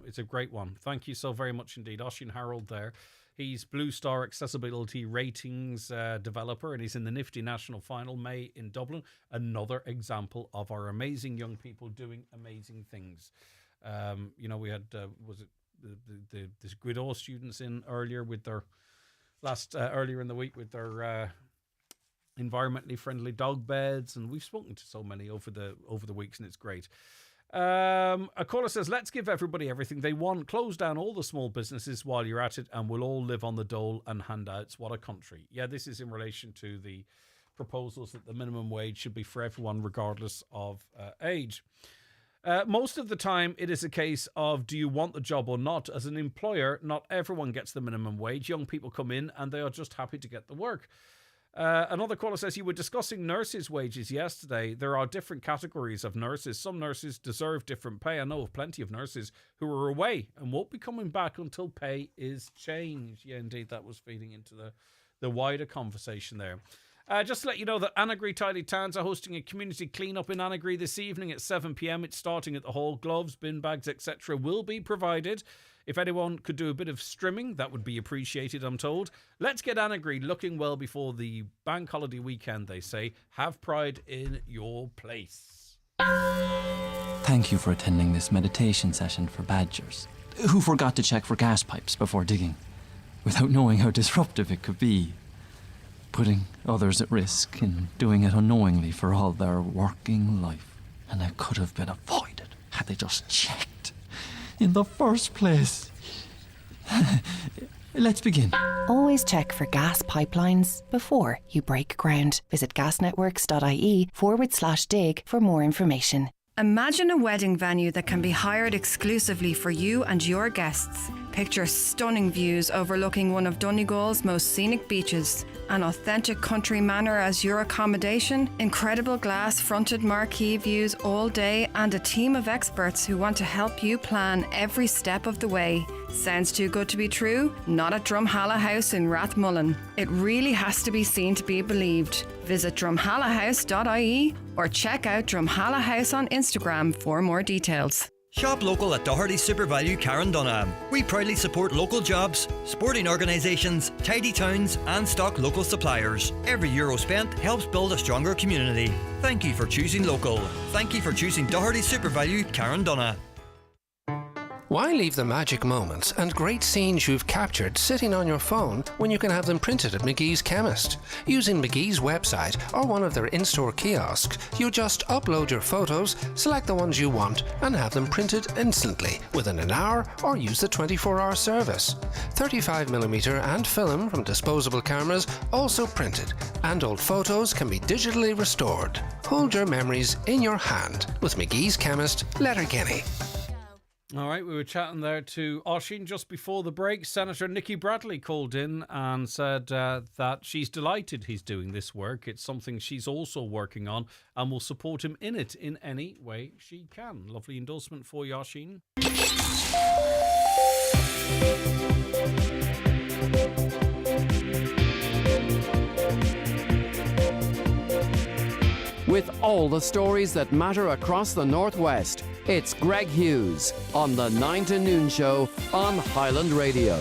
It's a great one. Thank you so very much indeed. Oisín Harold there. He's Blue Star Accessibility Ratings developer, and he's in the nifty national final, May in Dublin. Another example of our amazing young people doing amazing things. We had, the Guido students in earlier with their earlier in the week with their environmentally friendly dog beds, and we've spoken to so many over the weeks, and it's great. A caller says, let's give everybody everything they want. Close down all the small businesses while you're at it, and we'll all live on the dole and handouts. What a country. Yeah, this is in relation to the proposals that the minimum wage should be for everyone regardless of age. Most of the time, it is a case of, do you want the job or not? As an employer, not everyone gets the minimum wage. Young people come in and they are just happy to get the work. Another caller says, you were discussing nurses' wages yesterday. There are different categories of nurses. Some nurses deserve different pay. I know of plenty of nurses who are away and won't be coming back until pay is changed. Yeah, indeed, that was feeding into the wider conversation there. Just to let you know that Annagry Tidy Towns are hosting a community clean-up in Annagry this evening at 7 p.m. It's starting at the hall. Gloves, bin bags, etc. will be provided. If anyone could do a bit of strimming, that would be appreciated, I'm told. Let's get Annagry looking well before the bank holiday weekend, they say. Have pride in your place. Thank you for attending this meditation session for badgers who forgot to check for gas pipes before digging, without knowing how disruptive it could be. Putting others at risk and doing it unknowingly for all their working life. And it could have been avoided had they just checked in the first place. Let's begin. Always check for gas pipelines before you break ground. Visit gasnetworks.ie/dig for more information. Imagine a wedding venue that can be hired exclusively for you and your guests. Picture stunning views overlooking one of Donegal's most scenic beaches, an authentic country manor as your accommodation, incredible glass-fronted marquee views all day, and a team of experts who want to help you plan every step of the way. Sounds too good to be true? Not at Drumhalla House in Rathmullen. It really has to be seen to be believed. Visit drumhallahouse.ie or check out Drumhalla House on Instagram for more details. Shop local at Doherty Super Value Carndonagh. We proudly support local jobs, sporting organisations, tidy towns and stock local suppliers. Every euro spent helps build a stronger community. Thank you for choosing local. Thank you for choosing Doherty Super Value Carndonagh. Why leave the magic moments and great scenes you've captured sitting on your phone when you can have them printed at McGee's Chemist? Using McGee's website or one of their in-store kiosks, you just upload your photos, select the ones you want and have them printed instantly within an hour, or use the 24-hour service. 35mm and film from disposable cameras also printed, and old photos can be digitally restored. Hold your memories in your hand with McGee's Chemist, Letterkenny. All right, we were chatting there to Oisin just before the break. Senator Nikki Bradley called in and said that she's delighted he's doing this work. It's something she's also working on and will support him in it in any way she can. Lovely endorsement for you, Oisin. With all the stories that matter across the Northwest, it's Greg Hughes on the 9 to Noon Show on Highland Radio.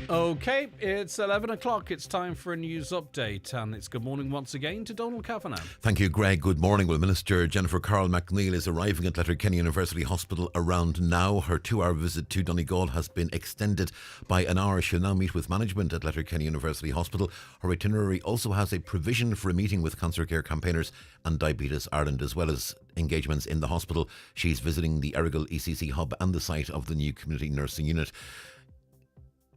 Okay, it's 11 o'clock. It's time for a news update, and it's good morning once again to Donald Kavanagh. Thank you, Greg. Good morning. Well, Minister Jennifer Carl McNeill is arriving at Letterkenny University Hospital around now. Her 2-hour visit to Donegal has been extended by an hour. She'll now meet with management at Letterkenny University Hospital. Her itinerary also has a provision for a meeting with cancer care campaigners and Diabetes Ireland, as well as engagements in the hospital. She's visiting the Errigal ECC hub and the site of the new community nursing unit.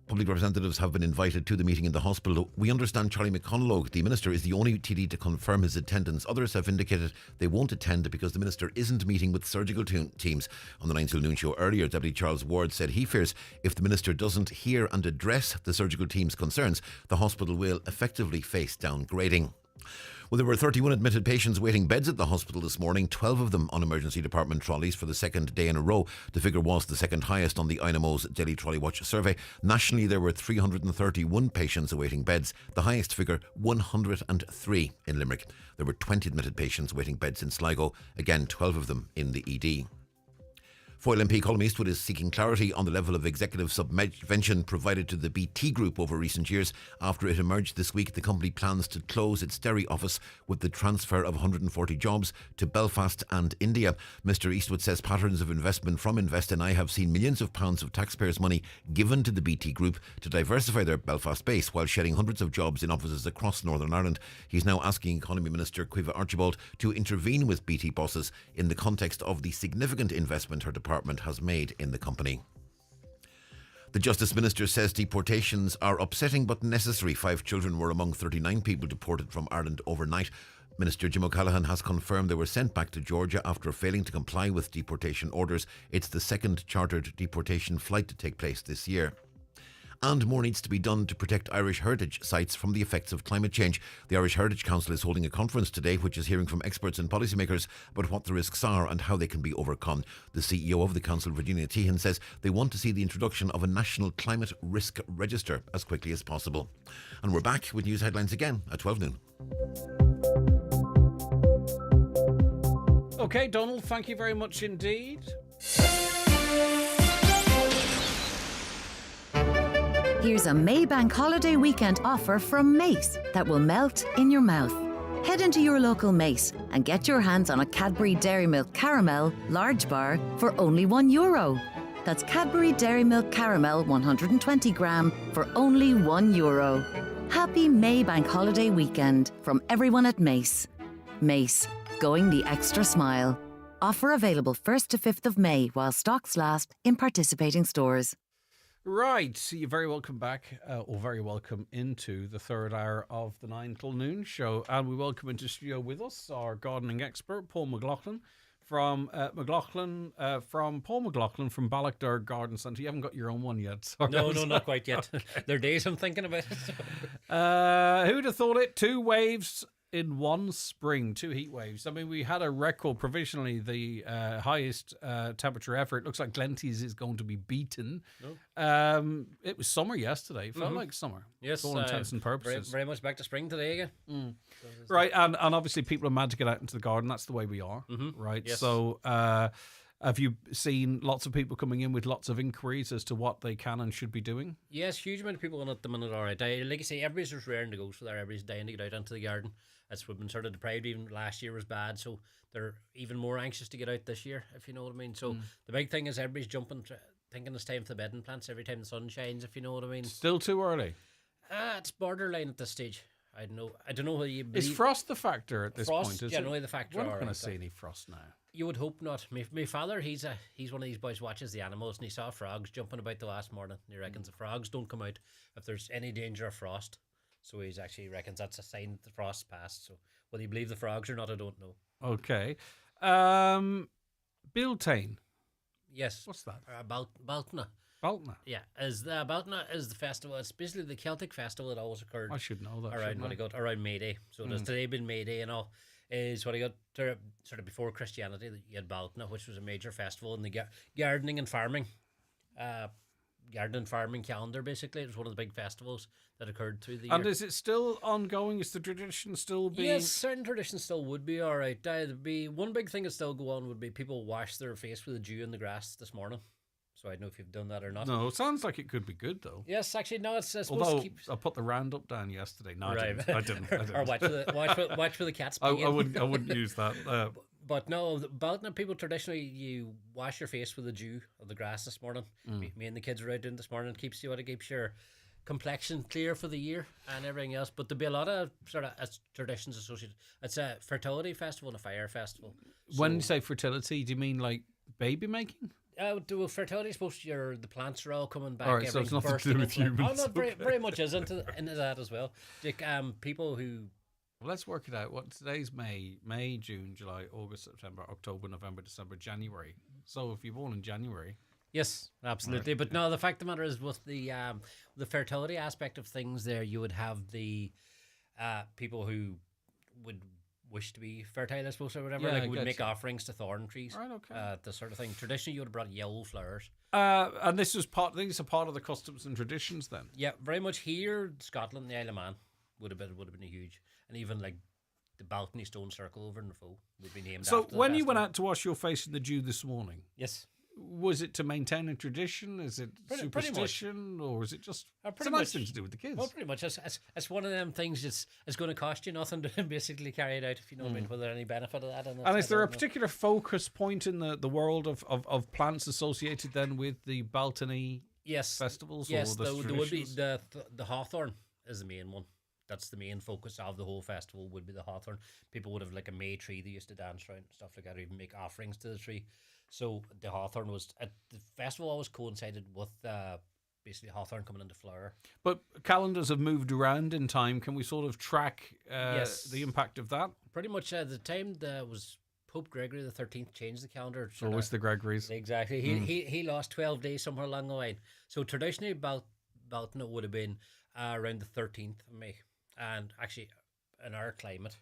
Public representatives have been invited to the meeting in the hospital. We understand Charlie McConalogue, the Minister, is the only TD to confirm his attendance. Others have indicated they won't attend because the Minister isn't meeting with surgical teams. On the 9 till Noon Show earlier, Deputy Charles Ward said he fears if the Minister doesn't hear and address the surgical team's concerns, the hospital will effectively face downgrading. Well, there were 31 admitted patients waiting beds at the hospital this morning, 12 of them on emergency department trolleys for the second day in a row. The figure was the second highest on the INMO's Daily Trolley Watch survey. Nationally, there were 331 patients awaiting beds, the highest figure 103 in Limerick. There were 20 admitted patients waiting beds in Sligo, again 12 of them in the ED. Foyle MP Colm Eastwood is seeking clarity on the level of executive subvention provided to the BT Group over recent years. After it emerged this week, the company plans to close its Derry office with the transfer of 140 jobs to Belfast and India. Mr Eastwood says patterns of investment from InvestNI have seen millions of pounds of taxpayers' money given to the BT Group to diversify their Belfast base while shedding hundreds of jobs in offices across Northern Ireland. He's now asking Economy Minister Caoimhe Archibald to intervene with BT bosses in the context of the significant investment her department has made in the company. The Justice Minister says deportations are upsetting but necessary. 5 children were among 39 people deported from Ireland overnight. Minister Jim O'Callaghan has confirmed they were sent back to Georgia after failing to comply with deportation orders. It's the second chartered deportation flight to take place this year. And more needs to be done to protect Irish heritage sites from the effects of climate change. The Irish Heritage Council is holding a conference today which is hearing from experts and policymakers about what the risks are and how they can be overcome. The CEO of the council, Virginia Tehan, says they want to see the introduction of a national climate risk register as quickly as possible. And we're back with news headlines again at 12 noon. OK, Donald, thank you very much indeed. Here's a Maybank holiday weekend offer from Mace that will melt in your mouth. Head into your local Mace and get your hands on a Cadbury Dairy Milk Caramel large bar for only €1. That's Cadbury Dairy Milk Caramel 120 gram for only €1. Happy Maybank holiday weekend from everyone at Mace. Mace, going the extra smile. Offer available 1st to 5th of May while stocks last in participating stores. Right, so you're very welcome back, or very welcome into the third hour of the 9 till noon show. And we welcome into studio with us our gardening expert, Paul McLaughlin from Paul McLaughlin from Ballochder Garden Centre. You haven't got your own one yet. Sorry. No, not quite yet. Okay. There are days I'm thinking about it. Who'd have thought it? 2 waves in one spring, 2 heat waves. I mean, we had a record provisionally, the highest temperature ever. It looks like Glenties is going to be beaten. It was summer yesterday. It felt like summer. Yes, for all intents and purposes. Very much back to spring today again. Right, and obviously people are mad to get out into the garden. That's the way we are, right? Yes. So have you seen lots of people coming in with lots of inquiries as to what they can and should be doing? Yes, huge amount of people in at the minute. All right, like I say, everybody's just raring to go, so everybody's dying to get out into the garden. We've been sort of deprived. Even last year was bad, so they're even more anxious to get out this year, if you know what I mean. So the big thing is everybody's jumping, thinking it's time for the bedding plants every time the sun shines, if you know what I mean. Still too early? It's borderline at this stage. I don't know whether you believe... Is frost the factor at this Frost, point? Is generally it? the factor. We're not going to see any frost now. You would hope not. My father, he's one of these boys who watches the animals, and he saw frogs jumping about the last morning. And he reckons the frogs don't come out if there's any danger of frost. So he actually reckons that's a sign that the frost's passed. So whether you believe the frogs or not, I don't know. Okay. Beltane. Yes. What's that? Baltna. Baltna. Yeah, Baltna is the festival. It's basically the Celtic festival that always occurred. I should know that. Around May Day. So there's today been May Day and all. Is what I got sort of before Christianity. That you had Baltna, which was a major festival in the gardening and farming. Garden farming calendar, basically. It was one of the big festivals that occurred through the year. And is it still ongoing? Is the tradition still being... Yes, certain traditions still would be all right. There'd be one big thing that still go on would be people wash their face with the dew in the grass this morning. So I don't know if you've done that or not. No, it sounds like it could be good, though. Yes, actually, no, it's supposed Although to keep... I put the Roundup down yesterday. No, right. I didn't. Or watch for the cats. I wouldn't use that. But no, Baltna people traditionally, you wash your face with the dew of the grass this morning. Me and the kids were out doing it this morning. It keeps your complexion clear for the year and everything else. But there'll be a lot of sort of traditions associated. It's a fertility festival and a fire festival. When you say fertility, do you mean like baby making? Fertility is supposed to the plants are all coming back. All right, so it's nothing to do with humans. Oh, no, very much is into that as well. Like, people who... Well, let's work it out. Today's May, June, July, August, September, October, November, December, January. So if you're born in January... Yes, absolutely. Right. But no, the fact of the matter is with the fertility aspect of things there, you would have the people who would wish to be fertile, I suppose, or whatever. Yeah, would make offerings to thorn trees. Right, okay. The sort of thing. Traditionally, you would have brought yellow flowers. And this was these are part of the customs and traditions then? Yeah, very much here, Scotland, the Isle of Man, would have been a huge... And even like the balcony stone circle over in the Foe would be named after. So when you went out to wash your face in the dew this morning, yes, was it to maintain a tradition? Is it superstition, or is it just it's a nice thing to do with the kids? Well, pretty much. It's one of them things. It's going to cost you nothing to basically carry it out, if you know what I mean. Whether any benefit of that. And is there a particular focus point in the world of plants associated then with the Baltony festivals? Yes, or there would be the hawthorn is the main one. That's the main focus of the whole festival would be the hawthorn. People would have like a May tree they used to dance around and stuff like that, or even make offerings to the tree. So the hawthorn was the festival always coincided with basically hawthorn coming into flower. But calendars have moved around in time. Can we sort of track the impact of that? Pretty much the time that was Pope Gregory the 13th changed the calendar. So always the Gregories. Exactly. He lost 12 days somewhere along the line. So traditionally Baltna would have been around the 13th of May. And actually, in our climate,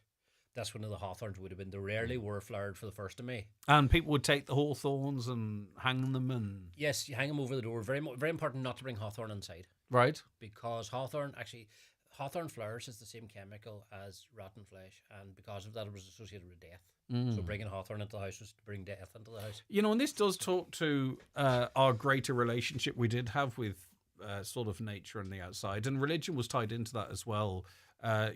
that's when the hawthorns would have been. They rarely were flowered for the 1st of May. And people would take the hawthorns and hang them and... Yes, you hang them over the door. Very important not to bring hawthorn inside. Right. Because hawthorn flowers is the same chemical as rotten flesh. And because of that, it was associated with death. So bringing hawthorn into the house was to bring death into the house. You know, and this does talk to our greater relationship we did have with sort of nature and the outside. And religion was tied into that as well.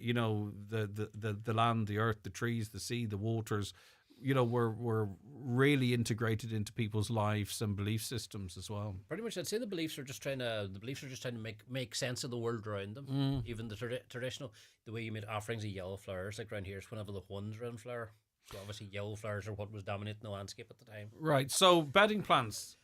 You know, the land, the earth, the trees, the sea, the waters, you know, were really integrated into people's lives and belief systems as well. Pretty much, I'd say the beliefs are just trying to make sense of the world around them. Even the traditional, the way you made offerings of yellow flowers, like around here, is whenever the ones are in flower. So obviously yellow flowers are what was dominating the landscape at the time. Right. So bedding plants,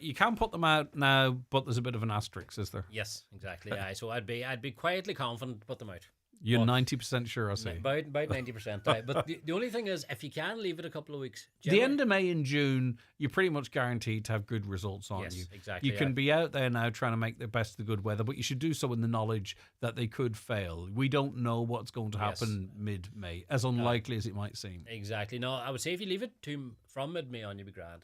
you can put them out now, but there's a bit of an asterisk, is there? Yes, exactly. Aye. So I'd be quietly confident to put them out. You're 90% sure, I see. About 90%. Aye. But the only thing is, if you can leave it a couple of weeks, The end of May and June, you're pretty much guaranteed to have good results on Yes, you. exactly, You can yeah. be out there now trying to make the best of the good weather, but you should do so in the knowledge that they could fail. We don't know what's going to happen mid-May, as unlikely as it might seem. Exactly. No, I would say if you leave it from mid-May on, you'll be grand.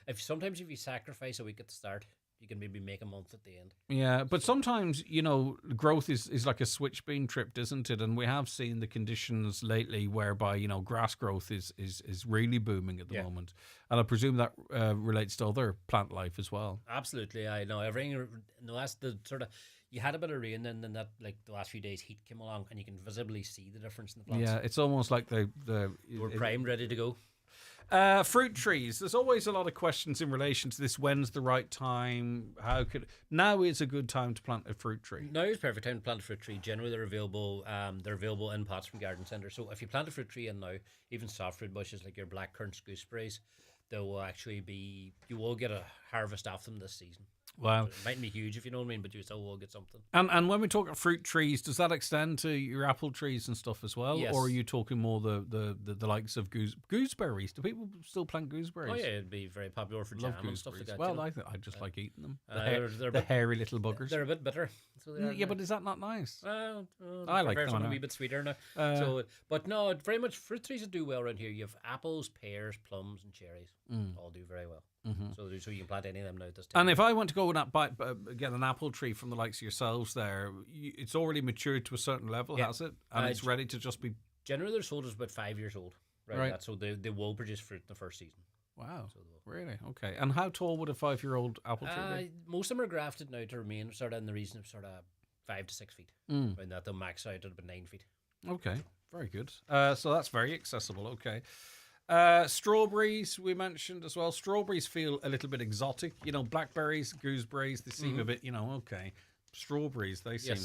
If you sacrifice a week at the start, you can maybe make a month at the end. Yeah, but sometimes, growth is like a switch being tripped, isn't it? And we have seen the conditions lately whereby, grass growth is really booming at the moment. And I presume that relates to other plant life as well. Absolutely. I know everything in the last you had a bit of rain, and then that like the last few days heat came along, and you can visibly see the difference in the plants. Yeah, it's almost like we're primed, ready to go. Fruit trees. There's always a lot of questions in relation to this. When's the right time? Now is a good time to plant a fruit tree? Now is perfect time to plant a fruit tree. Generally, they're available. They're available in pots from garden centres. So if you plant a fruit tree in now, even soft fruit bushes like your blackcurrants, gooseberries, they will actually be. You will get a harvest off them this season. Wow. So it mightn't be huge if you know what I mean, but you still will get something. And when we talk about fruit trees, does that extend to your apple trees and stuff as well? Yes. Or are you talking more the likes of gooseberries? Do people still plant gooseberries? Oh yeah, it'd be very popular for jam and stuff like that. Well, I just like eating them. They're The hairy little buggers. They're a bit bitter. So they are, Yeah, but is that not nice? Well, I like them. something a anyway. wee bit sweeter now. But no, very much fruit trees that do well around here. You have apples, pears, plums, and cherries. All do very well. Mhm. So you can plant any of them now at this time. And if I went to go and get an apple tree from the likes of yourselves there, it's already matured to a certain level, Yeah. has it? And it's ready to just be... Generally, they're sold as about 5 years old. Right. So they will produce fruit in the first season. Wow, really? Okay. And how tall would a 5-year-old apple tree be? Most of them are grafted now to remain sort of in the region of sort of 5 to 6 feet. Mm. And that they'll max out at about 9 feet. Okay, very good. So that's very accessible. Okay. Strawberries we mentioned as well. Strawberries feel a little bit exotic. Blackberries, gooseberries, they seem a bit, okay. Strawberries, they seem,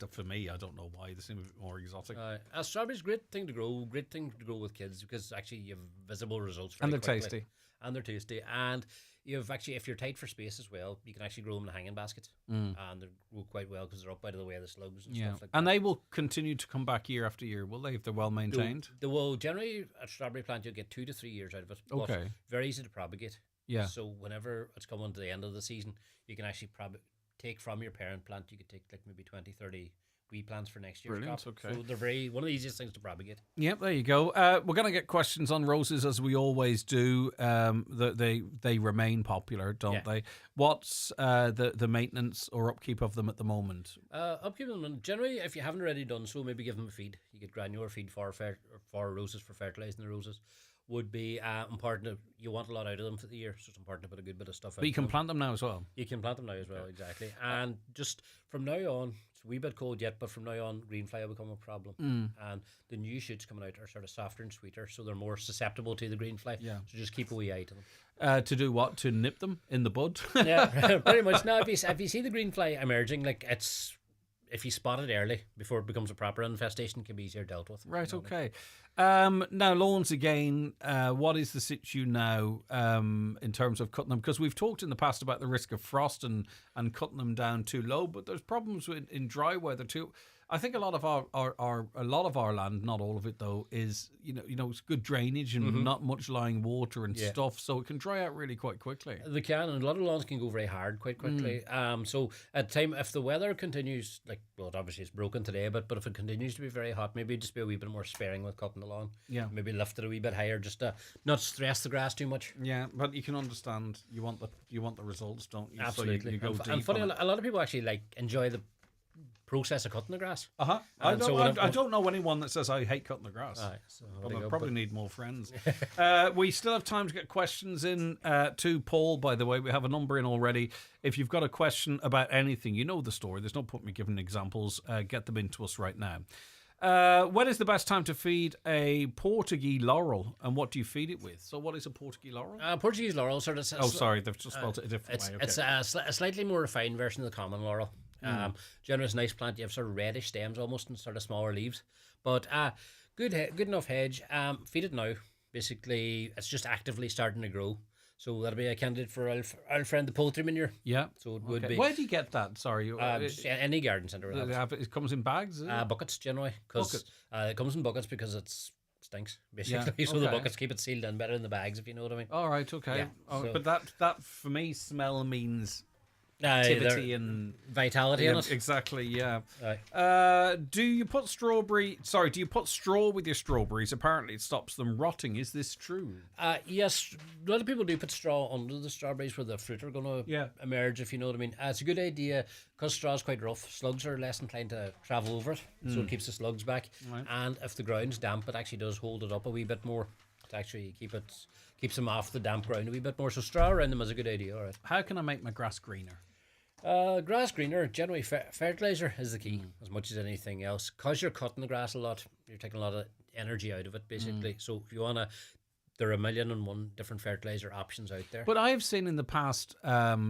for me, I don't know why, they seem a bit more exotic. Strawberries, great thing to grow with kids because actually you have visible results very And they're quickly. tasty. And they're tasty. And you've actually, if you're tight for space as well, you can actually grow them in hanging baskets. Mm. And they grow quite well because they're up out of the way of the slugs and Yeah, stuff like and that. they will continue to come back year after year, will they, if they're well maintained? They will generally, a strawberry plant, you'll get 2 to 3 years out of it. But Okay. very easy to propagate. Yeah. So whenever it's coming to the end of the season, you can actually take from your parent plant, you could take like maybe 20, 30 wee plants for next year's Brilliant, crop. okay. So they're one of the easiest things to propagate. Yep, there you go. We're going to get questions on roses as we always do. They remain popular, don't they? What's the maintenance or upkeep of them at the moment? Upkeep them, and generally, if you haven't already done so, maybe give them a feed. You get granular feed for roses, for fertilising the roses. Would be important. You want a lot out of them for the year, so it's important to put a good bit of stuff out. But you can plant them now as well. You can plant them now as well, exactly. And just from now on, it's a wee bit cold yet, but from now on, greenfly will become a problem. And the new shoots coming out are sort of softer and sweeter, so they're more susceptible to the greenfly. Yeah. So just keep a wee eye to them. To do what? To nip them in the bud? Yeah, pretty much. Now, if you see the greenfly emerging, if you spot it early before it becomes a proper infestation, it can be easier dealt with. Right, okay. Now, lawns again, what is the situ now in terms of cutting them? Because we've talked in the past about the risk of frost and cutting them down too low, but there's problems in dry weather too. I think a lot of our land, not all of it though, is it's good drainage and not much lying water and stuff, so it can dry out really quite quickly. They can, and a lot of lawns can go very hard quite quickly. So at the time, if the weather continues, obviously it's broken today, but if it continues to be very hot, maybe just be a wee bit more sparing with cutting the lawn. Yeah, maybe lift it a wee bit higher, just to not stress the grass too much. Yeah, but you can understand you want the results, don't you? Absolutely. So you go deep and funny, on it. a lot of people actually enjoy the process of cutting the grass. I don't know anyone that says I hate cutting the grass. But I probably need more friends. We still have time to get questions in to Paul, by the way. We have a number in already. If you've got a question about anything, you know the story. There's no point me giving examples. Get them into us right now. When is the best time to feed a Portuguese laurel, and what do you feed it with? So what is a Portuguese laurel? Portuguese laurel sort of... sorry, they've just spelled it a different way. Okay. It's a slightly more refined version of the common laurel. Generous, nice plant. You have sort of reddish stems almost and sort of smaller leaves. But good enough hedge. Feed it now. Basically, it's just actively starting to grow. So that'll be a candidate for our friend the poultry manure. Yeah. So it would be. Where do you get that? Sorry. Just any garden centre. It comes in bags? Is it? Buckets, generally. Because it comes in buckets because it stinks, basically. Yeah, So the buckets keep it sealed in better than the bags, if you know what I mean. All right, okay. Yeah, But that, for me, smell means activity and vitality in it. Exactly, yeah. Right. Do you put straw with your strawberries? Apparently it stops them rotting. Is this true? Yes, a lot of people do put straw under the strawberries where the fruit are going to emerge, if you know what I mean. It's a good idea because straw is quite rough. Slugs are less inclined to travel over it, so it keeps the slugs back. Right. And if the ground's damp, it actually does hold it up a wee bit more to actually keeps them off the damp ground a wee bit more. So straw around them is a good idea, all right. How can I make my grass greener? Grass greener, generally fertilizer is the key as much as anything else. Because you're cutting the grass a lot, you're taking a lot of energy out of it, basically. So if you want to, there are 1,000,001 different fertilizer options out there. But I have seen in the past, grass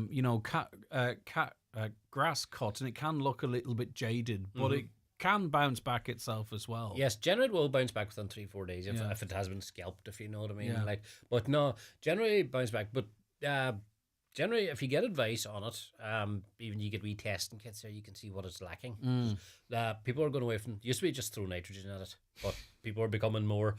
cut, and it can look a little bit jaded, but it can bounce back itself as well. Yes, generally it will bounce back within 3-4 days if it has been scalped, if you know what I mean. Yeah. But no, generally bounce back. But generally, if you get advice on it, even you get wee testing kits there, you can see what it's lacking. People are going away from, used to be just throw nitrogen at it, but people are becoming more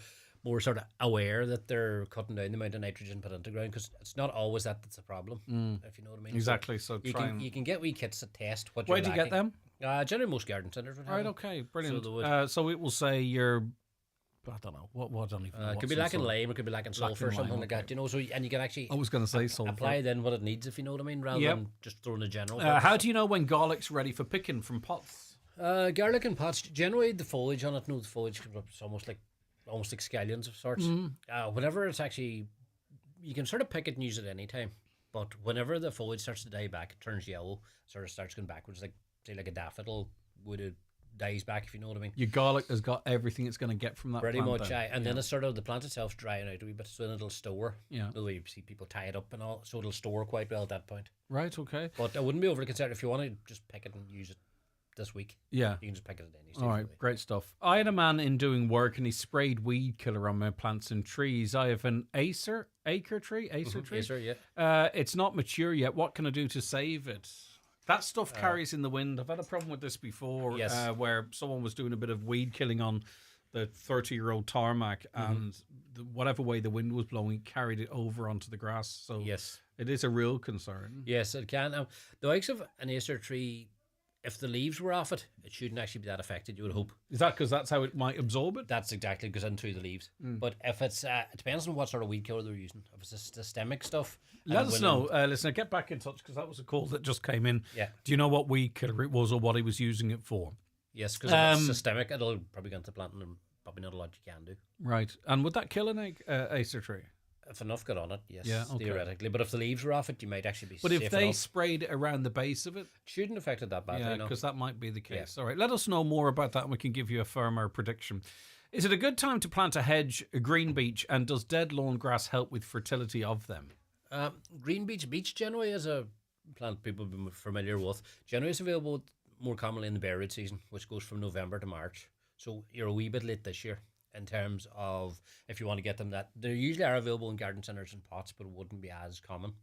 sort of aware that they're cutting down the amount of nitrogen put into ground, because it's not always that's a problem, if you know what I mean. Exactly. So you can get wee kits that test what Where you're do you get them? Generally, most garden centres would have Right, them. okay, brilliant. So, So it will say you're, I don't know, what I don't even know. it could be lacking lime, it could be lacking sulfur, or something like that, you know. So and you can actually I was going to say sulfur. apply then what it needs, if you know what I mean, rather than just throwing a general. How do you know when garlic's ready for picking from pots? Garlic in pots, generally the foliage on it, the foliage comes up, it's almost like scallions of sorts. Whenever it's actually, you can sort of pick it and use it any time, but whenever the foliage starts to die back, it turns yellow, sort of starts going backwards, like say like a daffodil would have dies back, if you know what I mean. Your garlic has got everything it's going to get from that pretty plant much, and then it's sort of, the plant itself's drying out a wee bit, so then it'll store. The way you see people tie it up and all, so it'll store quite well at that point. Right, okay. But I wouldn't be overly concerned if you want to just pick it and use it this week. Yeah. You can just pick it at any stage. All right, great stuff. I had a man in doing work and he sprayed weed killer on my plants and trees. I have an Acer tree. Acer, yeah. It's not mature yet. What can I do to save it? That stuff carries in the wind. I've had a problem with this before, where someone was doing a bit of weed killing on the 30-year-old tarmac, and whatever way the wind was blowing, it carried it over onto the grass. So it is a real concern. Yes, it can. The likes of an Acer tree, if the leaves were off it, it shouldn't actually be that affected, you would hope. Is that because that's how it might absorb it? That's exactly, it goes in through the leaves. But if it's, it depends on what sort of weed killer they're using. If it's a systemic stuff. Let us know, listener. Get back in touch, because that was a call that just came in. Yeah. Do you know what weed killer it was or what he was using it for? Yes, because if it's systemic, it'll probably go into the plant and probably not a lot you can do. Right. And would that kill an Acer tree? If enough got on it, yes, okay. Theoretically. But if the leaves were off it, you might actually be But safe if they enough. sprayed it around the base of it? Shouldn't affect it that badly, Yeah, no. because that might be the case. Yeah. All right, let us know more about that and we can give you a firmer prediction. Is it a good time to plant a hedge, a green beech, and does dead lawn grass help with fertility of them? Green beech generally is a plant people have been familiar with. Generally is available more commonly in the berry season, which goes from November to March. So you're a wee bit late this year in terms of if you want to get them. That they usually are available in garden centres and pots, but it wouldn't be as common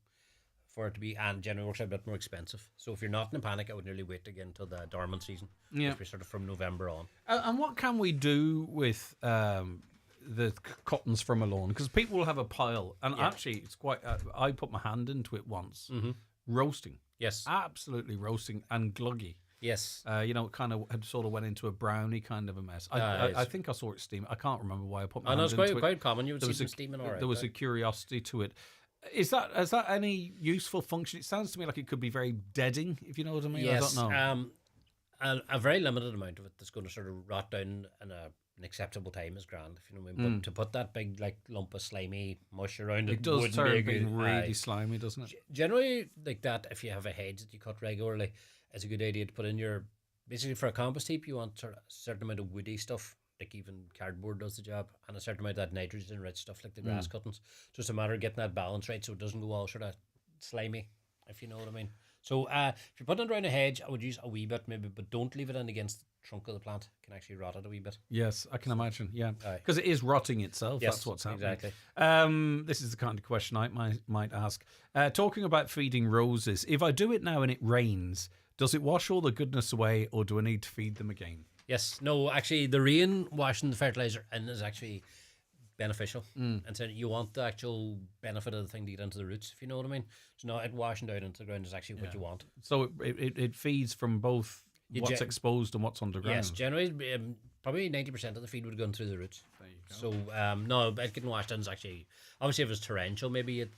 for it to be, and generally works out a bit more expensive. So if you're not in a panic, I would nearly wait again until the dormant season, which is sort of from November on. And what can we do with the cottons from a lawn? Because people will have a pile, and actually it's quite, I put my hand into it once, roasting. Yes. Absolutely roasting and gluggy. Yes. It kind of had sort of went into a brownie kind of a mess. I think I saw it steam. I can't remember why I put my hand into it. No, it's quite common. You would see some steaming all right. There was a curiosity to it. Has that any useful function? It sounds to me like it could be very deading, if you know what I mean. Yes. I don't know. A very limited amount of it that's going to sort of rot down in an acceptable time is grand, if you know what I mean. But to put that big lump of slimy mush around it does wouldn't turn be a good, being really slimy, doesn't it? Generally, like that, if you have a hedge that you cut regularly, it's a good idea to put in your, basically for a compost heap, you want sort of a certain amount of woody stuff, like even cardboard does the job, and a certain amount of that nitrogen-rich stuff like the grass cuttings. So it's a matter of getting that balance right so it doesn't go all sort of slimy, if you know what I mean. So if you're putting it around a hedge, I would use a wee bit maybe, but don't leave it in against the trunk of the plant. It can actually rot it a wee bit. Yes, I can imagine. Yeah, Aye. because it is rotting itself. Yes, That's what's happening. exactly. This is the kind of question I might ask. Talking about feeding roses, if I do it now and it rains, does it wash all the goodness away, or do I need to feed them again? Yes, no, actually, the rain washing the fertilizer in is actually beneficial. And so you want the actual benefit of the thing to get into the roots, if you know what I mean. So no, it washing down into the ground is actually what you want. So it feeds from both what's exposed and what's underground. Yes, generally, probably 90% of the feed would have gone through the roots. There you go. So no, it getting washed in is actually, obviously if it's torrential, maybe you'd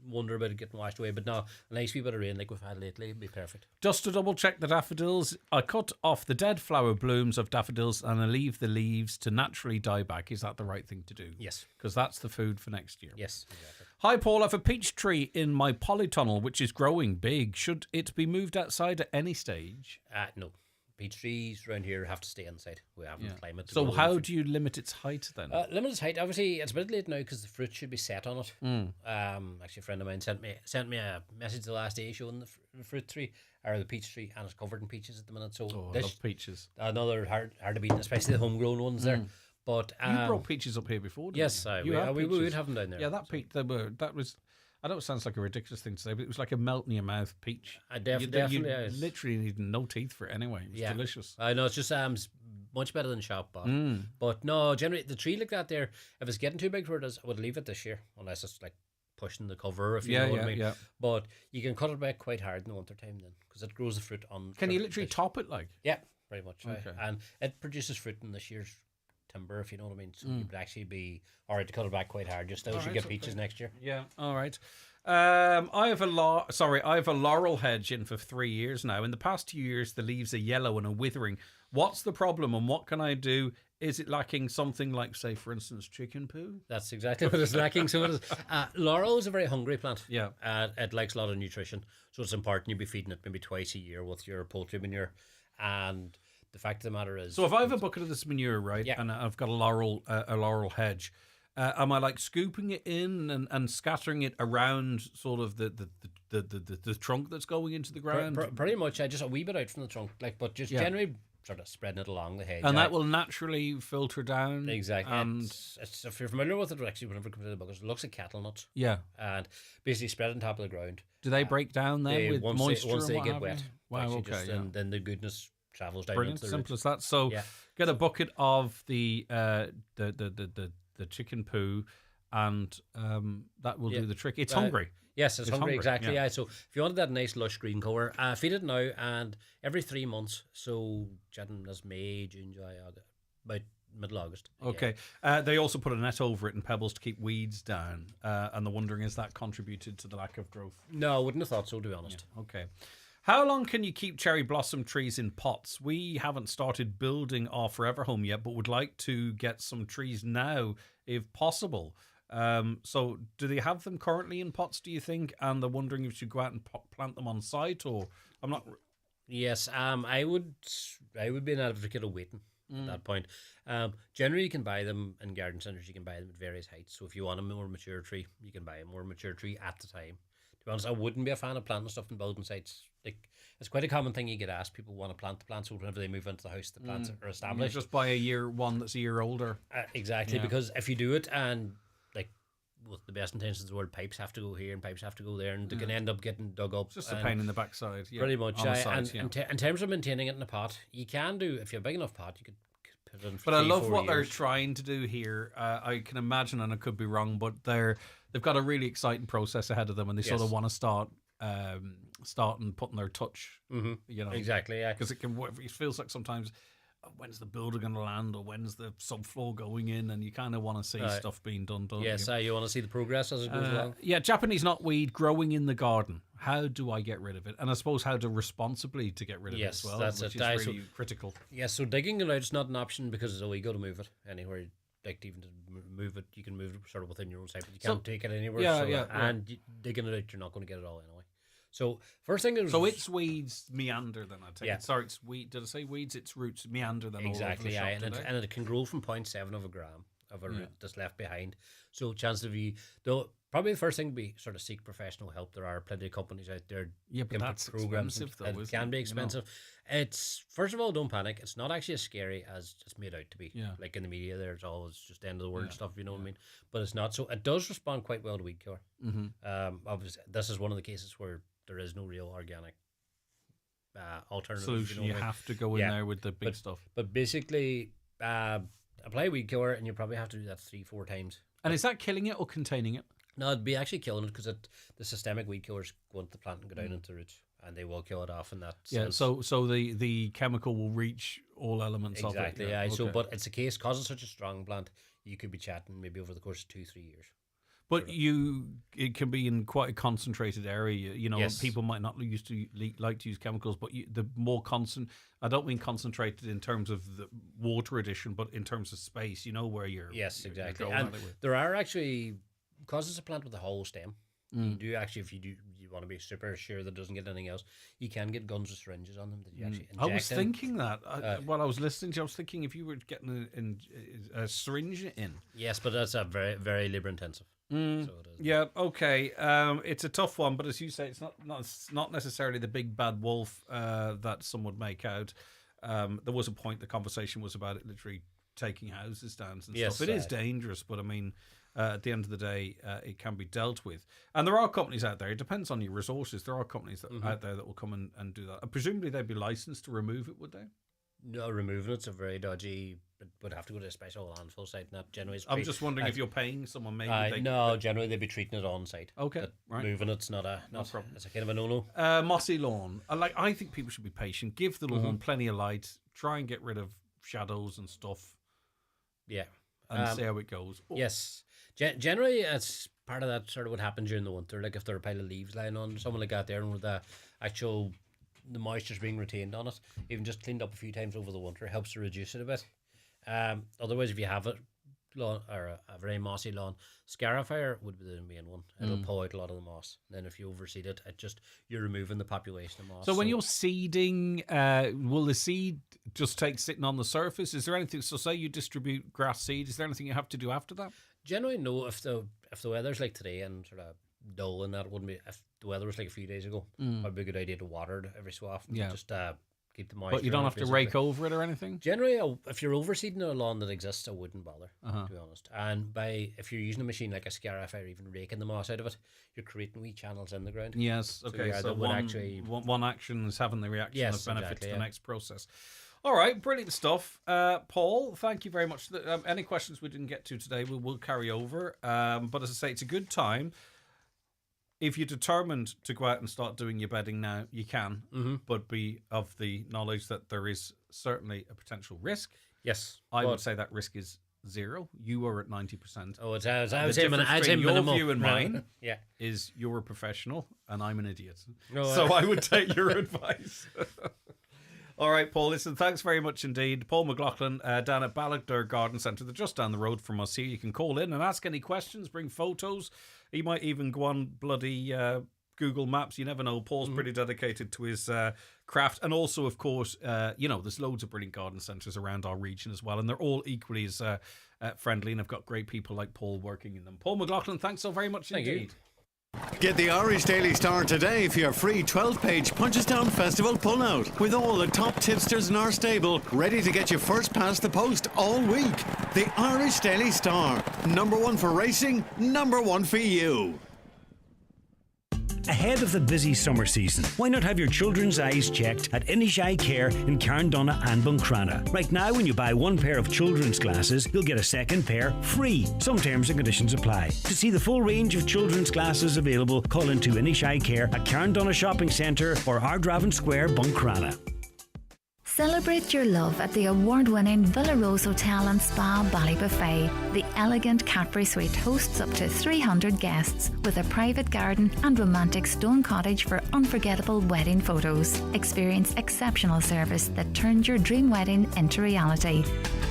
wonder about it getting washed away, but no, a nice wee bit of rain like we've had lately would be perfect. Just to double check the daffodils, I cut off the dead flower blooms of daffodils and I leave the leaves to naturally die back. Is that the right thing to do? Yes. Because that's the food for next year. Yes, exactly. Hi Paul, I have a peach tree in my polytunnel which is growing big. Should it be moved outside at any stage? No. Peach trees around here have to stay inside. We haven't climate. So how do you limit its height then? Limit its height. Obviously, it's a bit late now because the fruit should be set on it. Actually, a friend of mine sent me a message the last day showing the fruit tree or the peach tree, and it's covered in peaches at the minute. So I love peaches. Another hard to beat, especially the homegrown ones there. But you brought peaches up here before, didn't yes, you? we would have them down there. Yeah, that was. I know it sounds like a ridiculous thing to say, but it was like a melt in your mouth peach. Definitely, you literally need no teeth for it anyway. It was delicious. I know, it's just much better than shop bought. But no, generally the tree like that there, if it's getting too big for it, I would leave it this year unless it's like pushing the cover, if you know what I mean. Yeah. But you can cut it back quite hard in the winter time then, because it grows the fruit on. Can you literally top it like? Yeah, pretty much. Okay. And it produces fruit in this year's timber, if you know what I mean. So you would actually be alright to cut it back quite hard. Just so you get peaches next year. Yeah. All right. I have a laurel hedge in for 3 years now. In the past 2 years, the leaves are yellow and are withering. What's the problem, and what can I do? Is it lacking something like, say, for instance, chicken poo? That's exactly what it's lacking. So it is. Laurel is a very hungry plant. Yeah. It likes a lot of nutrition, so it's important you be feeding it maybe twice a year with your poultry manure. And the fact of the matter is, so if I have a bucket of this manure, right, and I've got a laurel hedge. Am I like scooping it in and scattering it around sort of the trunk that's going into the ground? Pretty much, just a wee bit out from the trunk, but just generally sort of spreading it along the hedge. And that will naturally filter down. Exactly. And it's, if you're familiar with it, actually, whenever it comes to the buckets, it looks like cattle nuts. Yeah. And basically spread on top of the ground. Do they break down then with moisture? Once they get wet. Wow, okay. And then the goodness travels down Brilliant, into the simple roots. as that. So get a bucket of the chicken poo, and that will do the trick. It's hungry. Yes, it's hungry, exactly. Yeah. So if you wanted that nice lush green colour, feed it now and every 3 months. So that's May, June, July, August, about middle August. Okay. They also put a net over it and pebbles to keep weeds down. And the wondering, is that contributed to the lack of growth? No, I wouldn't have thought so, to be honest. Yeah. Okay. How long can you keep cherry blossom trees in pots? We haven't started building our forever home yet, but would like to get some trees now if possible. So do they have them currently in pots, do you think? And they're wondering if you should go out and plant them on site, or I'm not. Yes, I would be an advocate of waiting at that point. Generally, you can buy them in garden centres. You can buy them at various heights. So if you want a more mature tree, you can buy a more mature tree at the time. To be honest, I wouldn't be a fan of planting stuff in building sites. Like, it's quite a common thing you get asked. People want to plant the plants, so whenever they move into the house, the plants are established. You just buy one that's a year older. Exactly, because if you do it and with the best intentions of the world, pipes have to go here and pipes have to go there, and they can end up getting dug up. It's just a pain in the backside. Yeah, pretty much. Side, in terms of maintaining it in a pot, you can do, if you have a big enough pot, you could put it in for But I love 3-4 what years. they're trying to do here. I can imagine, and I could be wrong, but they've got a really exciting process ahead of them, and they sort of want to start and putting their touch. Exactly, yeah. Because it feels like sometimes, when's the builder going to land, or when's the subfloor going in, and you kind of want to see stuff being done, don't yes, you? you want to see the progress as it goes along. Yeah, Japanese knotweed growing in the garden. How do I get rid of it? And I suppose how to responsibly to get rid of it as well, that's which it. is really critical. Yes, so digging it out is not an option because it's illegal to move it anywhere. Like, even to move it, you can move it sort of within your own site, but you can't take it anywhere. And digging it out, you're not going to get it all anyway. So first thing is, so its weeds meander then, I take it. Sorry, it's weed. Did I say weeds? Its roots meander then. Exactly, all over the shop, and it can grow from 0.7 of a gram of a root that's left behind. So chances of you, though, Probably the first thing would be sort of seek professional help. There are plenty of companies out there. Yeah, but that's expensive though, It isn't can be it? expensive. It's, first of all, don't panic. It's not actually as scary as it's made out to be. Yeah. Like in the media, there's always just end of the world Yeah, stuff, you know what I mean? But it's not. So it does respond quite well to weed killer. Obviously, this is one of the cases where there is no real organic alternative Solution. You have to go in there with the big stuff. But basically, apply weed killer, and you probably have to do that 3-4 times. And is that killing it or containing it? No, it'd be actually killing it because the systemic weed killers go into the plant and go down into the roots, and they will kill it off. And that So the chemical will reach all elements of it. exactly. Yeah. So, but it's a case because it's such a strong plant, you could be chatting maybe over the course of 2-3 years. But it can be in quite a concentrated area. You know, Yes. people might not used to like to use chemicals, but the more I don't mean concentrated in terms of the water addition, but in terms of space. You know where you're. Yes, exactly. You're And going at it with. there are actually, because it's a plant with a hollow stem, you do actually, if you want to be super sure that it doesn't get anything else, you can get guns with syringes on them that you actually inject I was in. thinking that while I was listening to you, I was thinking if you were getting a syringe in. Yes, but that's a very, very labour intensive. So it is. Yeah, okay. It's a tough one, but as you say, it's not necessarily the big bad wolf that some would make out. There was a point the conversation was about it literally taking houses down and Yes, stuff. It is dangerous, but I mean, at the end of the day, it can be dealt with. And there are companies out there. It depends on your resources. There are companies out there that will come and do that. Presumably, they'd be licensed to remove it, would they? No, removing it's a very dodgy. It would have to go to a special landfill site. Not generally. I'm just wondering if you're paying someone, maybe. No, generally they'd be treating it on site. Okay, But right. moving it's not a problem. It's a kind of a no-no. Mossy lawn. I think people should be patient. Give the lawn plenty of light. Try and get rid of shadows and stuff. Yeah. And see how it goes. Yes. Generally, it's part of that sort of what happens during the winter. Like if there are a pile of leaves lying on, someone like that there, and with the moisture's being retained on it, even just cleaned up a few times over the winter helps to reduce it a bit. Otherwise, if you have a lawn or a very mossy lawn, scarifier would be the main one. It'll pull out a lot of the moss. Then if you overseed it, you're removing the population of moss. So when you're seeding, will the seed just take sitting on the surface? Is there anything? So say you distribute grass seed. Is there anything you have to do after that? Generally, no. If the weather's like today and sort of dull, and that wouldn't be. If the weather was like a few days ago, probably a good idea to water it every so often. Yeah. Just keep the moisture. But you don't on it, have to rake basically. over it or anything? Generally, if you're overseeding a lawn that exists, I wouldn't bother, to be honest. And if you're using a machine like a scarifier, even raking the moss out of it, you're creating wee channels in the ground. Yes. Okay. So one action is having the reaction of benefit to the next process. All right, brilliant stuff. Paul, thank you very much. Any questions we didn't get to today, we'll carry over. But as I say, it's a good time. If you're determined to go out and start doing your bedding now, you can, but be of the knowledge that there is certainly a potential risk. Yes. I would say that risk is 0. You are at 90%. Oh, I was the aiming difference between your minimal. view and mine Yeah. is you're a professional and I'm an idiot. No, so I would take your advice. All right, Paul, listen, thanks very much indeed. Paul McLaughlin down at Ballagher Garden Centre. They're just down the road from us here. You can call in and ask any questions, bring photos. He might even go on bloody Google Maps. You never know. Paul's pretty dedicated to his craft. And also, of course, there's loads of brilliant garden centres around our region as well. And they're all equally as friendly and have got great people like Paul working in them. Paul McLaughlin, thanks so very much indeed. Get the Irish Daily Star today for your free 12-page Punchestown Festival pullout with all the top tipsters in our stable ready to get you first past the post all week. The Irish Daily Star, #1 for racing, #1 for you. Ahead of the busy summer season, why not have your children's eyes checked at Inish Eye Care in Carndonna and Buncrana? Right now, when you buy one pair of children's glasses, you'll get a second pair free. Some terms and conditions apply. To see the full range of children's glasses available, call into Inish Eye Care at Carndonna Shopping Centre or Ardravin Square, Buncrana. Celebrate your love at the award-winning Villa Rose Hotel and Spa Ballybuffet. The elegant Cadbury Suite hosts up to 300 guests with a private garden and romantic stone cottage for unforgettable wedding photos. Experience exceptional service that turns your dream wedding into reality.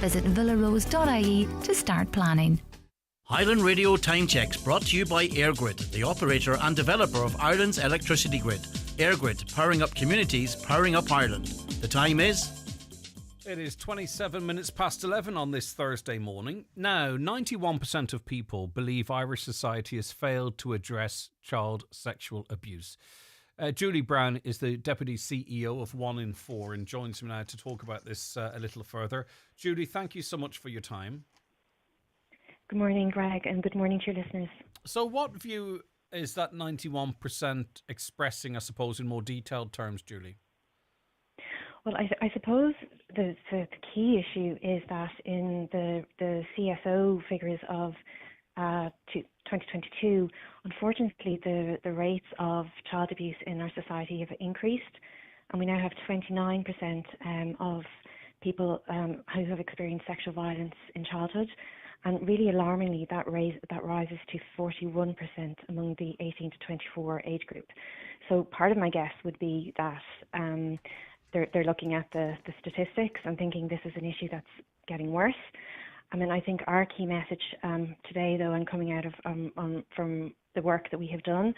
Visit villarose.ie to start planning. Highland Radio Time Checks brought to you by EirGrid, the operator and developer of Ireland's electricity grid. EirGrid, powering up communities, powering up Ireland. The time is It is 27 minutes past 11 on this Thursday morning. Now, 91% of people believe Irish society has failed to address child sexual abuse. Julie Brown is the Deputy CEO of 1 in 4 and joins me now to talk about this a little further. Julie, thank you so much for your time. Good morning, Greg, and good morning to your listeners. So what view is that 91% expressing, I suppose, in more detailed terms, Julie? Well, I suppose the key issue is that in the CSO figures of 2022, unfortunately, the rates of child abuse in our society have increased, and we now have 29% of people who have experienced sexual violence in childhood, and really alarmingly, that rises to 41% among the 18 to 24 age group. So part of my guess would be that they're looking at the statistics and thinking this is an issue that's getting worse. I mean, I think our key message today, though, and coming out of from the work that we have done,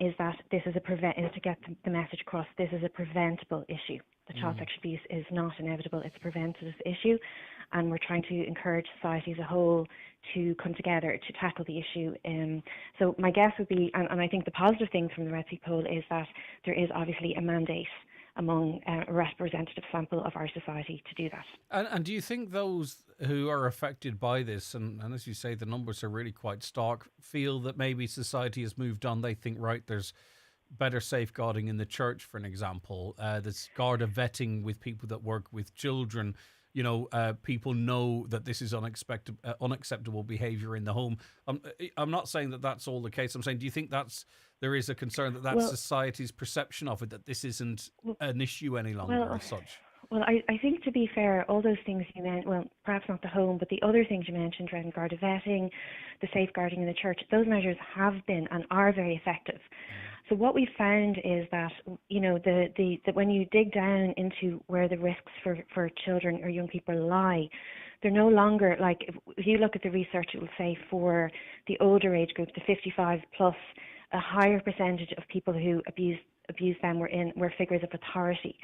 is that this is to get the message across. This is a preventable issue. The child sexual abuse is not inevitable; it's a preventative issue, and we're trying to encourage society as a whole to come together to tackle the issue. So my guess would be, and I think the positive thing from the Red Sea poll is that there is obviously a mandate among a representative sample of our society to do that. And do you think those who are affected by this, and as you say, the numbers are really quite stark, feel that maybe society has moved on? They think, right, there's better safeguarding in the church, for an example. There's Garda vetting with people that work with children. You know, people know that this is unacceptable behaviour in the home. I'm not saying that that's all the case. I'm saying, do you think there is a concern that that's society's perception of it, that this isn't an issue any longer as such? Well, I think, to be fair, all those things you mentioned, well, perhaps not the home, but the other things you mentioned around Garda vetting, the safeguarding in the church, those measures have been and are very effective. So what we found is that, you know, that when you dig down into where the risks for children or young people lie, they're no longer, like, if you look at the research, it will say for the older age group, the 55 plus, a higher percentage of people who abused them were figures of authority.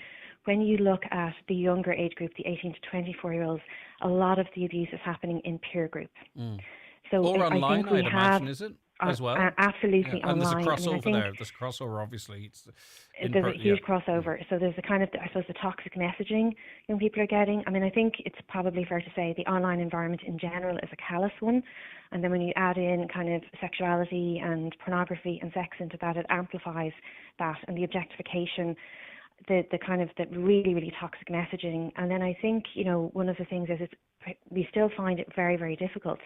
When you look at the younger age group, the 18 to 24-year-olds, a lot of the abuse is happening in peer group. So or I online, think we I'd imagine, is it? As well, absolutely, yeah. And online. there's a crossover there. There's a crossover, obviously. There's a huge crossover. So there's the kind of, I suppose, the toxic messaging young people are getting. I mean, I think it's probably fair to say the online environment in general is a callous one, and then when you add in kind of sexuality and pornography and sex into that, it amplifies that, and the objectification, the kind of the really, really toxic messaging. And then I think, you know, one of the things is we still find it very, very difficult.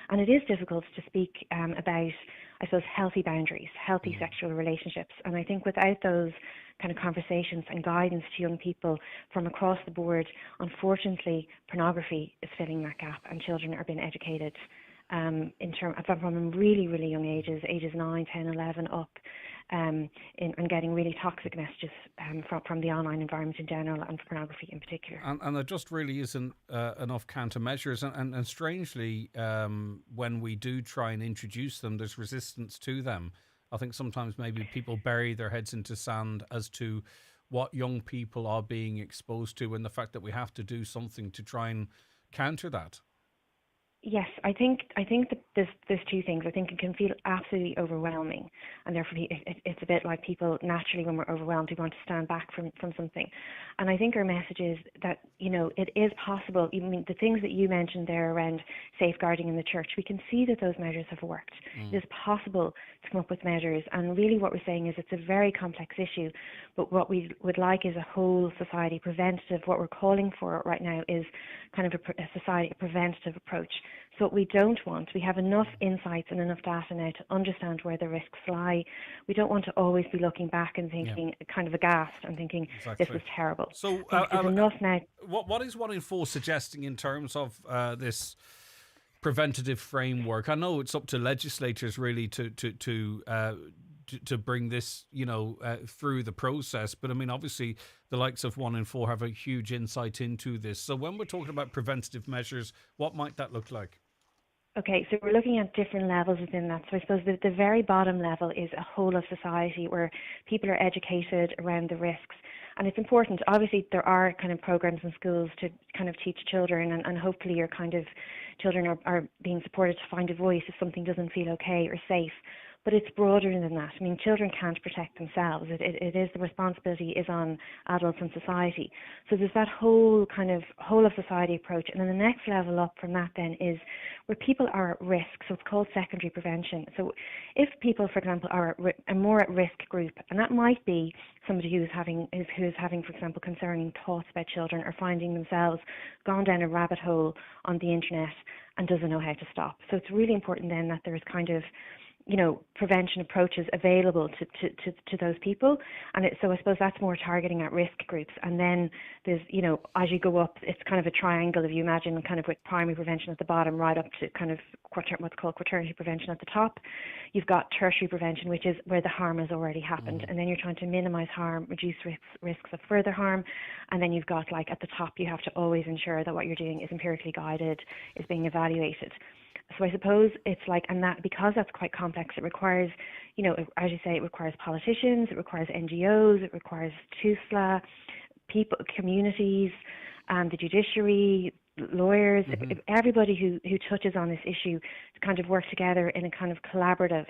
And it is difficult to speak about, I suppose, healthy boundaries, healthy sexual relationships. And I think without those kind of conversations and guidance to young people from across the board, unfortunately, pornography is filling that gap, and children are being educated from really, really young ages 9, 10, 11 up, and getting really toxic messages from the online environment in general and pornography in particular. And there just really isn't enough countermeasures. And strangely, when we do try and introduce them, there's resistance to them. I think sometimes maybe people bury their heads into sand as to what young people are being exposed to, and the fact that we have to do something to try and counter that. Yes, I think that there's two things. I think it can feel absolutely overwhelming, and therefore it's a bit like people naturally, when we're overwhelmed, we want to stand back from something. And I think our message is that, you know, it is possible. Even the things that you mentioned there around safeguarding in the church, we can see that those measures have worked. It is possible to come up with measures, and really what we're saying is it's a very complex issue, but what we would like is a whole society preventative. What we're calling for right now is kind of a society, a preventative approach. So what we don't want, we have enough insights and enough data now to understand where the risks lie. We don't want to always be looking back and thinking kind of aghast and thinking this was terrible. So there's enough now. What is 1 in 4 suggesting in terms of this preventative framework? I know it's up to legislators really to bring this, you know, through the process. But I mean, obviously, the likes of 1 in 4 have a huge insight into this. So when we're talking about preventative measures, what might that look like? Okay, so we're looking at different levels within that. So I suppose the very bottom level is a whole of society where people are educated around the risks. And it's important. Obviously, there are kind of programs in schools to kind of teach children, and hopefully your kind of children are being supported to find a voice if something doesn't feel okay or safe. But it's broader than that. I mean, children can't protect themselves. It is, the responsibility is on adults and society. So there's that whole kind of whole of society approach. And then the next level up from that then is where people are at risk. So it's called secondary prevention. So if people, for example, are a more at risk group, and that might be somebody who is having, for example, concerning thoughts about children, or finding themselves gone down a rabbit hole on the internet and doesn't know how to stop. So it's really important then that there's kind of, you know, prevention approaches available to those people. And so I suppose that's more targeting at risk groups. And then there's, you know, as you go up, it's kind of a triangle, if you imagine, kind of with primary prevention at the bottom, right up to kind of what's called quaternary prevention at the top. You've got tertiary prevention, which is where the harm has already happened. And then you're trying to minimize harm, reduce risks of further harm. And then you've got, like, at the top, you have to always ensure that what you're doing is empirically guided, is being evaluated. So I suppose it's like, and that, because that's quite complex, it requires, you know, as you say, it requires politicians, it requires NGOs, it requires TUSLA, people, communities, the judiciary, lawyers, everybody who touches on this issue to kind of work together in a kind of collaborative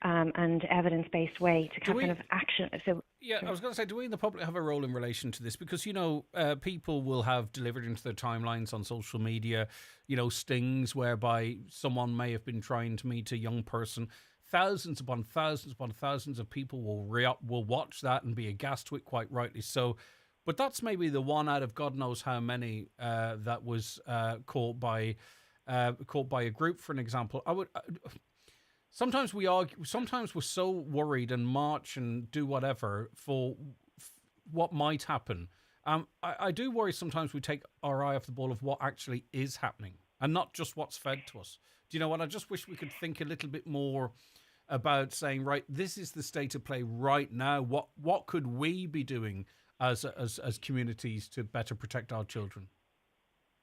and evidence-based way to kind of action. So yeah, I was going to say, do we in the public have a role in relation to this? Because, you know, people will have delivered into their timelines on social media, you know, stings whereby someone may have been trying to meet a young person. Thousands upon thousands upon thousands of people will watch that and be aghast to it, quite rightly so. But that's maybe the one out of God knows how many that was caught by a group, for an example. Sometimes we argue. Sometimes we're so worried and march and do whatever for what might happen. I do worry sometimes we take our eye off the ball of what actually is happening and not just what's fed to us. Do you know what? I just wish we could think a little bit more about saying, right, this is the state of play right now. What could we be doing as communities to better protect our children?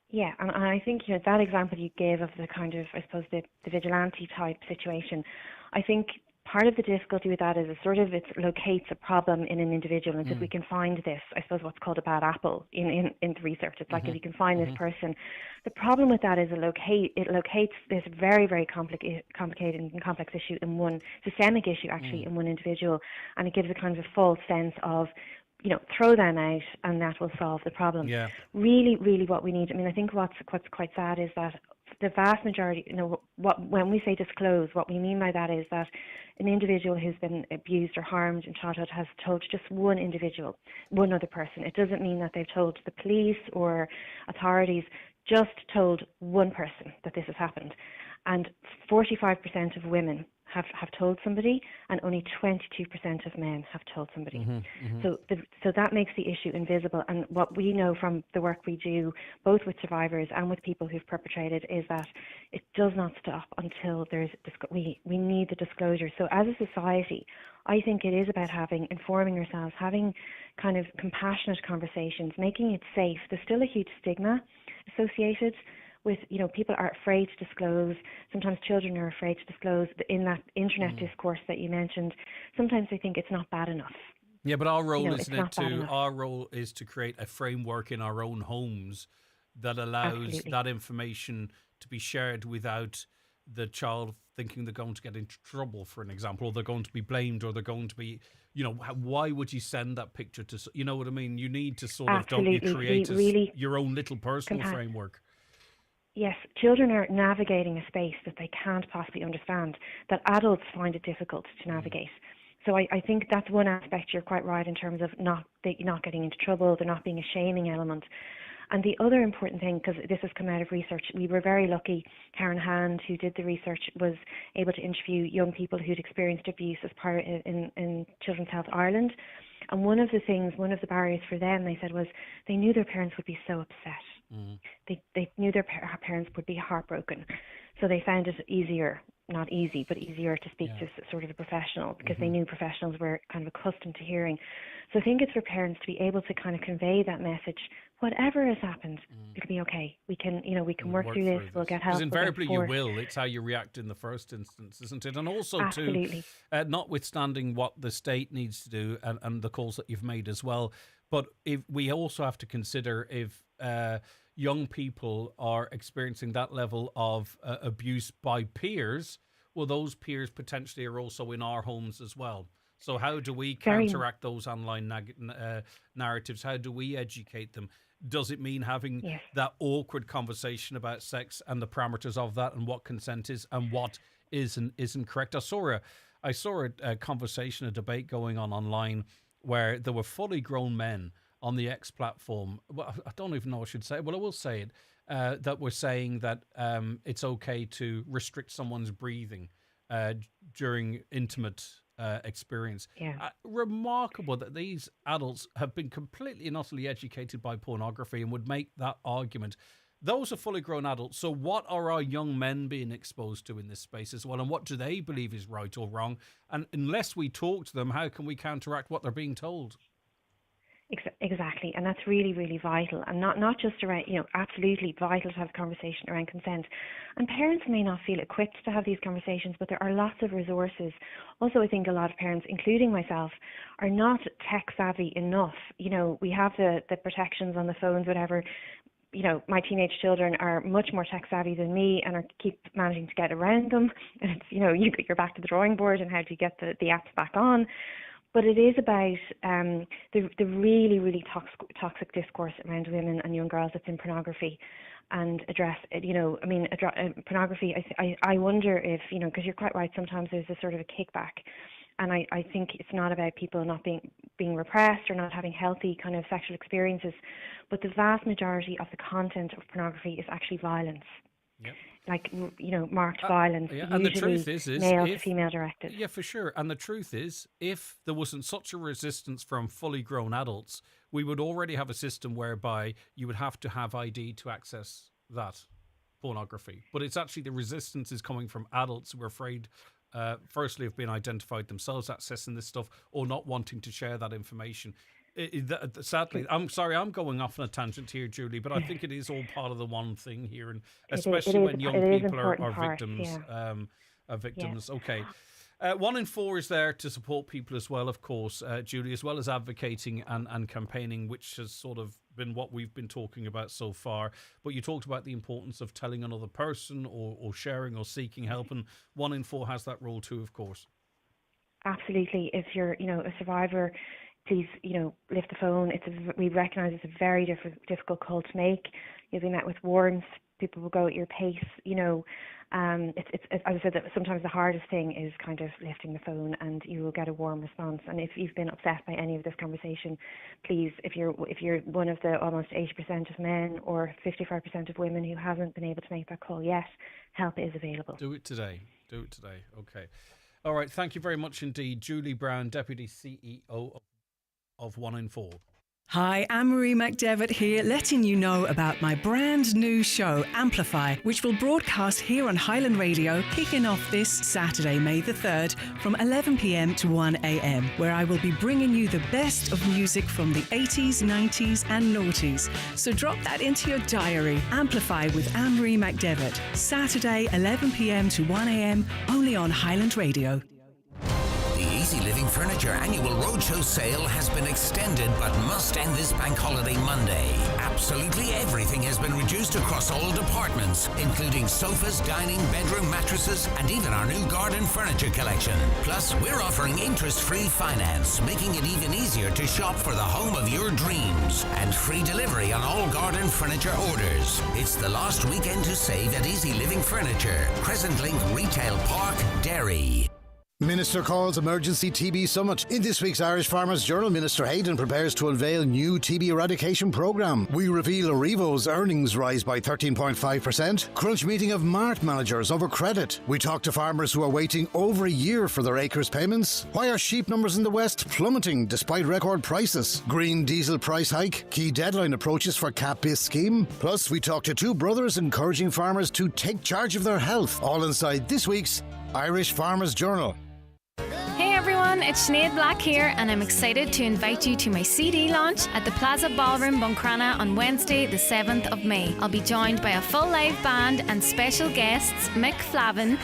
Yeah, and I think, you know, that example you gave of the kind of, I suppose, the vigilante type situation, I think part of the difficulty with that is it locates a problem in an individual, and if we can find this, I suppose, what's called a bad apple in the research. It's like, if you can find this person. The problem with that is it locates this very, very complicated and complex issue in one, systemic issue actually, in one individual, and it gives a kind of a false sense of, you know, throw them out and that will solve the problem. Yeah. Really, really what we need, I mean, I think what's quite sad is that the vast majority, you know, when we say disclose, what we mean by that is that an individual who's been abused or harmed in childhood has told just one individual, one other person. It doesn't mean that they've told the police or authorities, just told one person that this has happened. And 45% of women have told somebody, and only 22% of men have told somebody. So that makes the issue invisible. And what we know from the work we do, both with survivors and with people who've perpetrated, is that it does not stop until there's we need the disclosure. So as a society, I think it is about informing ourselves, having kind of compassionate conversations, making it safe. There's still a huge stigma associated with, you know, people are afraid to disclose. Sometimes children are afraid to disclose. In that internet discourse that you mentioned, sometimes they think it's not bad enough. Yeah, but our role, our role is to create a framework in our own homes that allows that information to be shared without the child thinking they're going to get into trouble, for an example, or they're going to be blamed, or they're going to be, you know, why would you send that picture to, you know what I mean? You need to sort of, don't you, create your own little personal framework. Yes, children are navigating a space that they can't possibly understand, that adults find it difficult to navigate. So I think that's one aspect. You're quite right in terms of not getting into trouble, there not being a shaming element. And the other important thing, because this has come out of research, we were very lucky. Karen Hand, who did the research, was able to interview young people who'd experienced abuse as part in Children's Health Ireland. And one of the barriers for them, they said, was they knew their parents would be so upset. They knew their parents would be heartbroken. So they found it easier not easy, but easier to speak to sort of a professional, because they knew professionals were kind of accustomed to hearing. So I think it's for parents to be able to kind of convey that message. Whatever has happened, it'll be okay. We can, we can work through this. We'll get help. Because invariably you will. It's how you react in the first instance, isn't it? And also, Absolutely. notwithstanding what the state needs to do and the calls that you've made as well, but if we also have to consider if young people are experiencing that level of abuse by peers, well, those peers potentially are also in our homes as well. So how do we counteract those online narratives? How do we educate them? Does it mean having that awkward conversation about sex and the parameters of that and what consent is and what is and isn't correct? I saw a conversation, a debate going on online where there were fully grown men on the X platform. Well, I don't even know what I should say. Well, I will say it. That were saying that it's okay to restrict someone's breathing during intimate experience. Remarkable that these adults have been completely and utterly educated by pornography and would make that argument. Those are fully grown adults. So what are our young men being exposed to in this space as well? And what do they believe is right or wrong? And unless we talk to them, how can we counteract what they're being told? Exactly, and that's really, really vital, and not just around, absolutely vital to have a conversation around consent. And parents may not feel equipped to have these conversations, but there are lots of resources. Also, I think a lot of parents, including myself, are not tech savvy enough. We have the protections on the phones, whatever. My teenage children are much more tech savvy than me and keep managing to get around them. And it's, you're back to the drawing board and how do you get the apps back on. But it is about the really, really toxic discourse around women and young girls that's in pornography, and address it. Pornography. I wonder if because you're quite right. Sometimes there's a sort of a kickback, and I think it's not about people not being repressed or not having healthy kind of sexual experiences, but the vast majority of the content of pornography is actually violence. Yep. Like, marked violence, and the truth is male to female directed. Yeah, for sure. And the truth is, if there wasn't such a resistance from fully grown adults, we would already have a system whereby you would have to have ID to access that pornography. But it's actually the resistance is coming from adults who are afraid, firstly, of being identified themselves accessing this stuff or not wanting to share that information. Sadly, I'm sorry, I'm going off on a tangent here, Julie, but I think it is all part of the one thing here, and especially when young people are victims. Are victims. Yeah. Okay. 1 in 4 is there to support people as well, of course, Julie, as well as advocating and campaigning, which has sort of been what we've been talking about so far. But you talked about the importance of telling another person or sharing or seeking help, and 1 in 4 has that role too, of course. Absolutely. If you're, a survivor, please, lift the phone. We recognise it's a very difficult call to make. You'll be met with warmth. People will go at your pace. It's as I said, that sometimes the hardest thing is kind of lifting the phone, and you will get a warm response. And if you've been upset by any of this conversation, please, if you're one of the almost 80% of men or 55% of women who hasn't been able to make that call yet, help is available. Do it today. Okay. All right. Thank you very much indeed, Julie Brown, Deputy CEO of 1 in 4. Hi, Anne-Marie McDevitt here, letting you know about my brand new show, Amplify, which will broadcast here on Highland Radio, kicking off this Saturday, May the 3rd, from 11 p.m. to 1 a.m, where I will be bringing you the best of music from the 80s, 90s and noughties. So drop that into your diary. Amplify with Anne-Marie McDevitt, Saturday, 11 p.m. to 1 a.m, only on Highland Radio. Easy Living Furniture annual roadshow sale has been extended but must end this bank holiday Monday. Absolutely everything has been reduced across all departments, including sofas, dining, bedroom mattresses, and even our new garden furniture collection. Plus, we're offering interest-free finance, making it even easier to shop for the home of your dreams, and free delivery on all garden furniture orders. It's the last weekend to save at Easy Living Furniture, Crescent Link Retail Park, Derry. Minister calls emergency TB summit. In this week's Irish Farmers Journal, Minister Hayden prepares to unveil new TB eradication programme. We reveal Arrivo's earnings rise by 13.5%. Crunch meeting of mart managers over credit. We talk to farmers who are waiting over a year for their acres payments. Why are sheep numbers in the West plummeting despite record prices? Green diesel price hike. Key deadline approaches for cap-based scheme. Plus, we talk to two brothers encouraging farmers to take charge of their health. All inside this week's Irish Farmers Journal. Hey everyone, it's Sinead Black here, and I'm excited to invite you to my CD launch at the Plaza Ballroom, Buncrana on Wednesday, the 7th of May. I'll be joined by a full live band and special guests Mick Flavin,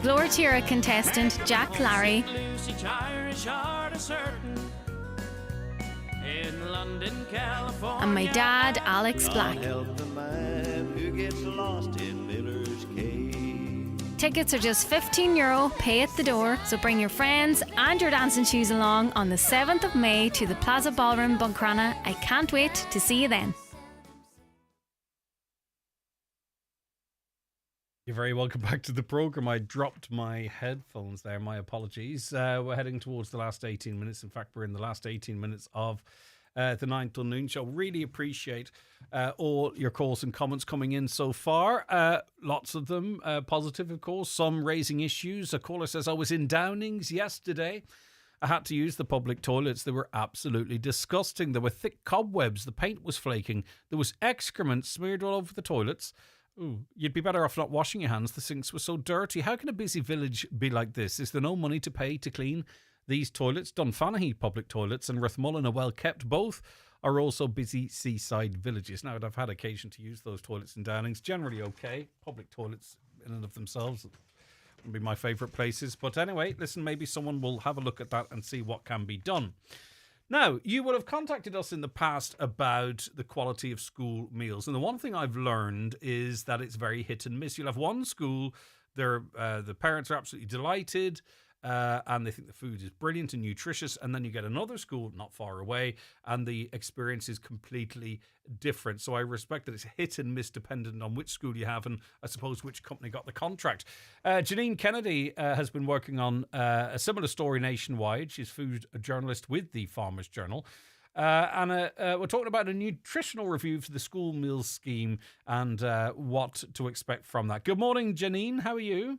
Glory Tira contestant Jack Larry, and my dad, Alex Black. Tickets are just €15, pay at the door, so bring your friends and your dancing shoes along on the 7th of May to the Plaza Ballroom, Buncrana. I can't wait to see you then. You're very welcome back to the programme. I dropped my headphones there. My apologies. We're heading towards the last 18 minutes. In fact, we're in the last 18 minutes of the 9 till noon show. Really appreciate all your calls and comments coming in so far. Lots of them positive, of course. Some raising issues. A caller says, I was in Downings yesterday. I had to use the public toilets. They were absolutely disgusting. There were thick cobwebs. The paint was flaking. There was excrement smeared all over the toilets. Ooh, you'd be better off not washing your hands. The sinks were so dirty. How can a busy village be like this? Is there no money to pay to clean these toilets? Dunfanaghy public toilets and Rathmullen are well kept. Both are also busy seaside villages. Now, I've had occasion to use those toilets in Downings. Generally okay. Public toilets in and of themselves would be my favourite places. But anyway, listen, maybe someone will have a look at that and see what can be done. Now, you would have contacted us in the past about the quality of school meals. And the one thing I've learned is that it's very hit and miss. You'll have one school, the parents are absolutely delighted, and they think the food is brilliant and nutritious. And then you get another school not far away, and the experience is completely different. So I respect that it's hit and miss dependent on which school you have and I suppose which company got the contract. Janine Kennedy has been working on a similar story nationwide. She's food journalist with the Farmers Journal. And we're talking about a nutritional review for the school meals scheme and what to expect from that. Good morning, Janine. How are you?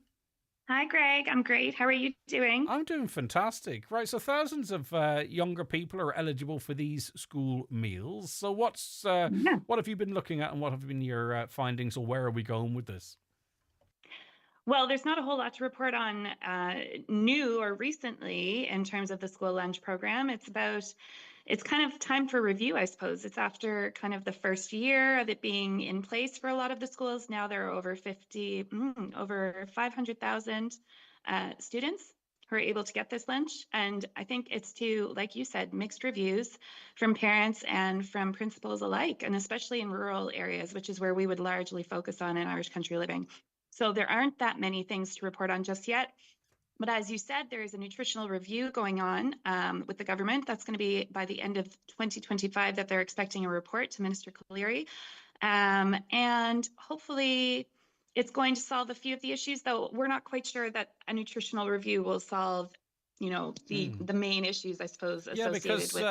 Hi, Greg. I'm great. How are you doing? I'm doing fantastic. Right, so thousands of younger people are eligible for these school meals. So what have you been looking at and what have been your findings, or where are we going with this? Well, there's not a whole lot to report on new or recently in terms of the school lunch program. It's kind of time for review, I suppose. It's after kind of the first year of it being in place for a lot of the schools. Now there are over 500,000 students who are able to get this lunch. And I think it's to, like you said, mixed reviews from parents and from principals alike, and especially in rural areas, which is where we would largely focus on in Irish Country Living. So there aren't that many things to report on just yet. But as you said, there is a nutritional review going on with the government. That's going to be by the end of 2025 that they're expecting a report to Minister Cleary. And hopefully it's going to solve a few of the issues, though we're not quite sure that a nutritional review will solve, the main issues, I suppose, associated with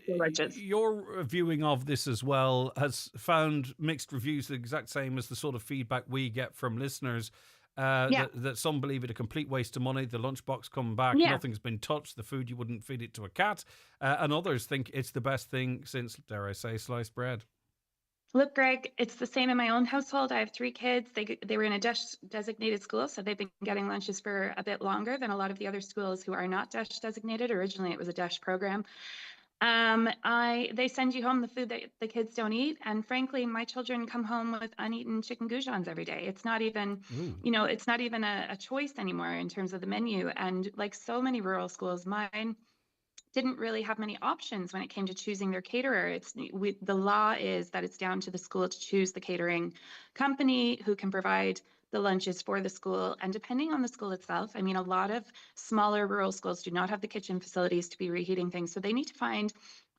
lunches. Your viewing of this as well has found mixed reviews, the exact same as the sort of feedback we get from listeners. That some believe it a complete waste of money. The lunchbox come back, nothing's been touched. The food, you wouldn't feed it to a cat. And others think it's the best thing since, dare I say, sliced bread. Look, Greg, it's the same in my own household. I have 3 kids. They were in a DESH designated school, so they've been getting lunches for a bit longer than a lot of the other schools who are not DESH designated. Originally, it was a DESH program. They send you home the food that the kids don't eat. And frankly, my children come home with uneaten chicken goujons every day. It's not even, it's not even a choice anymore in terms of the menu. And like so many rural schools, mine didn't really have many options when it came to choosing their caterer. The law is that it's down to the school to choose the catering company who can provide the lunches for the school. And depending on the school itself, I mean, a lot of smaller rural schools do not have the kitchen facilities to be reheating things. So they need to find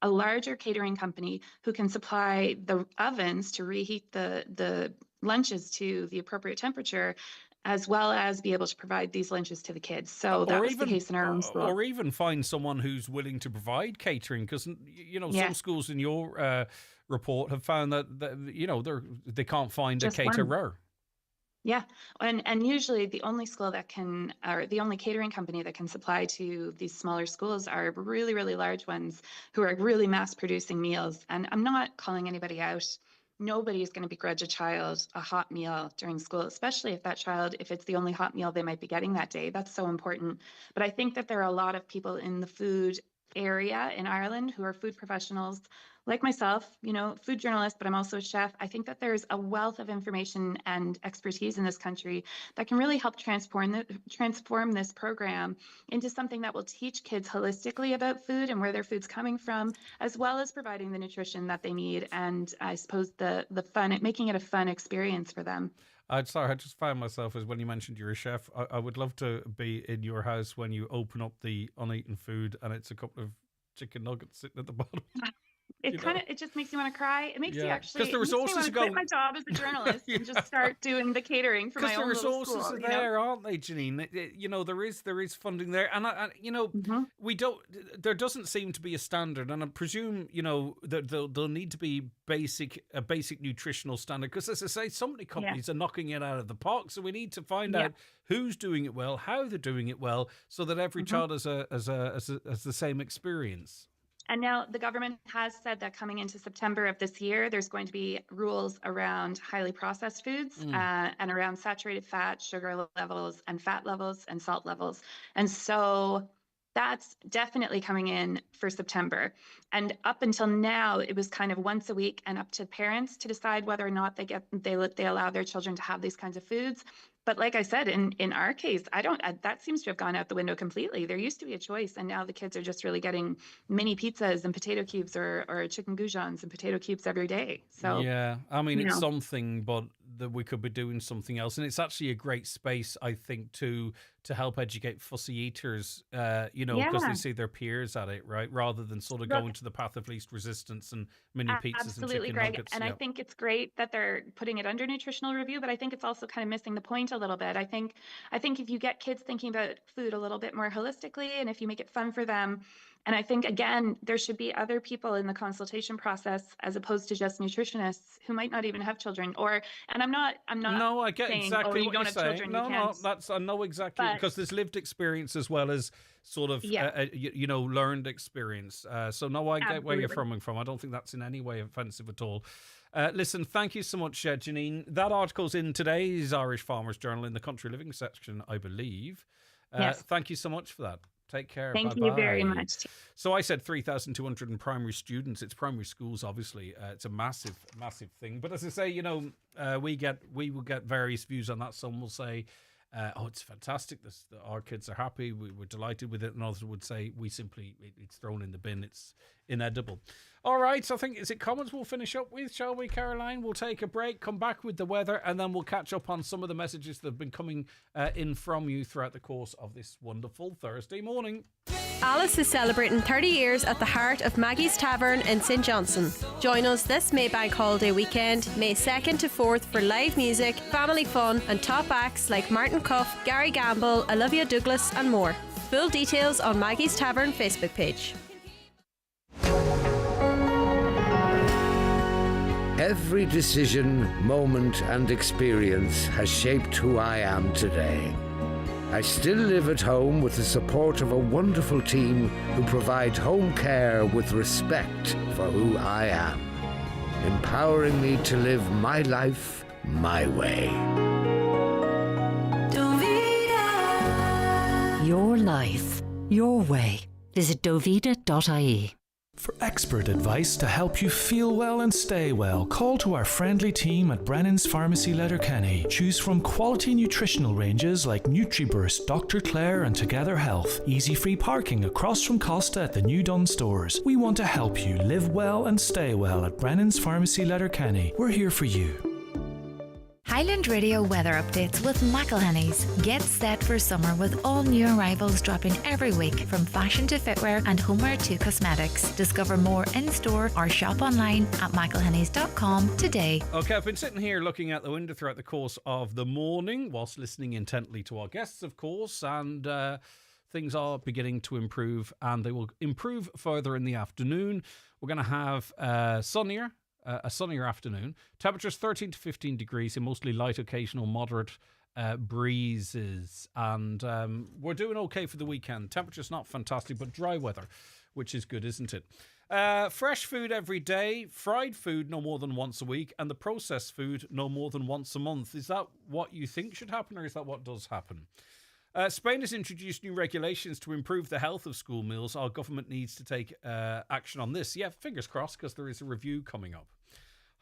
a larger catering company who can supply the ovens to reheat the lunches to the appropriate temperature, as well as be able to provide these lunches to the kids. So that was the case in our own school. Or even find someone who's willing to provide catering, because some schools in your report have found that they can't find Just a caterer. Yeah, and usually the only school that can, or the only catering company that can supply to these smaller schools are really, really large ones who are really mass producing meals. And I'm not calling anybody out. Nobody is going to begrudge a child a hot meal during school, especially if that child, if it's the only hot meal they might be getting that day. That's so important. But I think that there are a lot of people in the food area in Ireland who are food professionals like myself, food journalist, but I'm also a chef. I think that there's a wealth of information and expertise in this country that can really help transform this program into something that will teach kids holistically about food and where their food's coming from, as well as providing the nutrition that they need. And I suppose the fun, making it a fun experience for them. I just found myself, as when you mentioned you're a chef, I would love to be in your house when you open up the uneaten food and it's a couple of chicken nuggets sitting at the bottom. It just makes you want to cry. It makes you actually, because the resources quit my job as a journalist and just start doing the catering for my own little school. Because the resources are there, aren't they, Janine? There is funding there, and we don't. There doesn't seem to be a standard, and I presume that there'll need to be a basic nutritional standard. Because as I say, so many companies are knocking it out of the park, so we need to find out who's doing it well, how they're doing it well, so that every child has the same experience. And now the government has said that coming into September of this year, there's going to be rules around highly processed foods and around saturated fat, sugar levels, and fat levels, and salt levels. And so that's definitely coming in for September. And up until now, it was kind of once a week and up to parents to decide whether or not they allow their children to have these kinds of foods. But like I said, in our case, that seems to have gone out the window completely. There used to be a choice, and now the kids are just really getting mini pizzas and potato cubes or chicken goujons and potato cubes every day. So yeah, I mean, it's something, but that we could be doing something else. And it's actually a great space, I think, to help educate fussy eaters, because they see their peers at it, right? Rather than sort of going to the path of least resistance and mini pizzas and chicken nuggets. And I think it's great that they're putting it under nutritional review, but I think it's also kind of missing the point a little bit. I think if you get kids thinking about food a little bit more holistically, and if you make it fun for them, and I think, again, there should be other people in the consultation process as opposed to just nutritionists who might not even have children. I'm not No, I get saying, exactly you what don't you're have saying. children, No, you can't. I know exactly, because there's lived experience as well as sort of, learned experience. So no, I get where you're coming from. I don't think that's in any way offensive at all. Listen, thank you so much, Janine. That article's in today's Irish Farmers Journal in the Country Living section, I believe. Yes. Thank you so much for that. Take care. Thank Bye-bye. you very much. So I said 3,200 in primary students. It's primary schools, obviously. It's a massive, massive thing. But as I say, we will get various views on that. Some will say, it's fantastic. Our kids are happy. We're delighted with it. And others would say, it's thrown in the bin. It's inedible. All right. So I think, is it comments we'll finish up with, shall we, Caroline? We'll take a break, come back with the weather, and then we'll catch up on some of the messages that have been coming in from you throughout the course of this wonderful Thursday morning. Alice is celebrating 30 years at the heart of Maggie's Tavern in St Johnson. Join us this Maybank holiday weekend, May 2nd to 4th, for live music, family fun, and top acts like Martin Cuff, Gary Gamble, Olivia Douglas, and more. Full details on Maggie's Tavern Facebook page. Every decision, moment, and experience has shaped who I am today. I still live at home with the support of a wonderful team who provide home care with respect for who I am, empowering me to live my life my way. Your life, your way. Visit dovita.ie. For expert advice to help you feel well and stay well, call to our friendly team at Brennan's Pharmacy Letterkenny. Choose from quality nutritional ranges like NutriBurst, Dr. Claire and Together Health. Easy free parking across from Costa at the new Dunn stores. We want to help you live well and stay well at Brennan's Pharmacy Letterkenny. We're here for you. Highland Radio weather updates with McElhenney's. Get set for summer with all new arrivals dropping every week from fashion to footwear and homeware to cosmetics. Discover more in-store or shop online at mchelhenneys.com today. Okay, I've been sitting here looking out the window throughout the course of the morning whilst listening intently to our guests, of course, and things are beginning to improve, and they will improve further in the afternoon. We're going to have a sunnier afternoon. Temperatures 13 to 15 degrees and mostly light, occasional moderate breezes. And we're doing okay for the weekend. Temperature's not fantastic, but dry weather, which is good, isn't it? Fresh food every day, fried food no more than once a week, and the processed food no more than once a month. Is that what you think should happen, or is that what does happen? Spain has introduced new regulations to improve the health of school meals. Our government needs to take action on this. Yeah, fingers crossed, because there is a review coming up.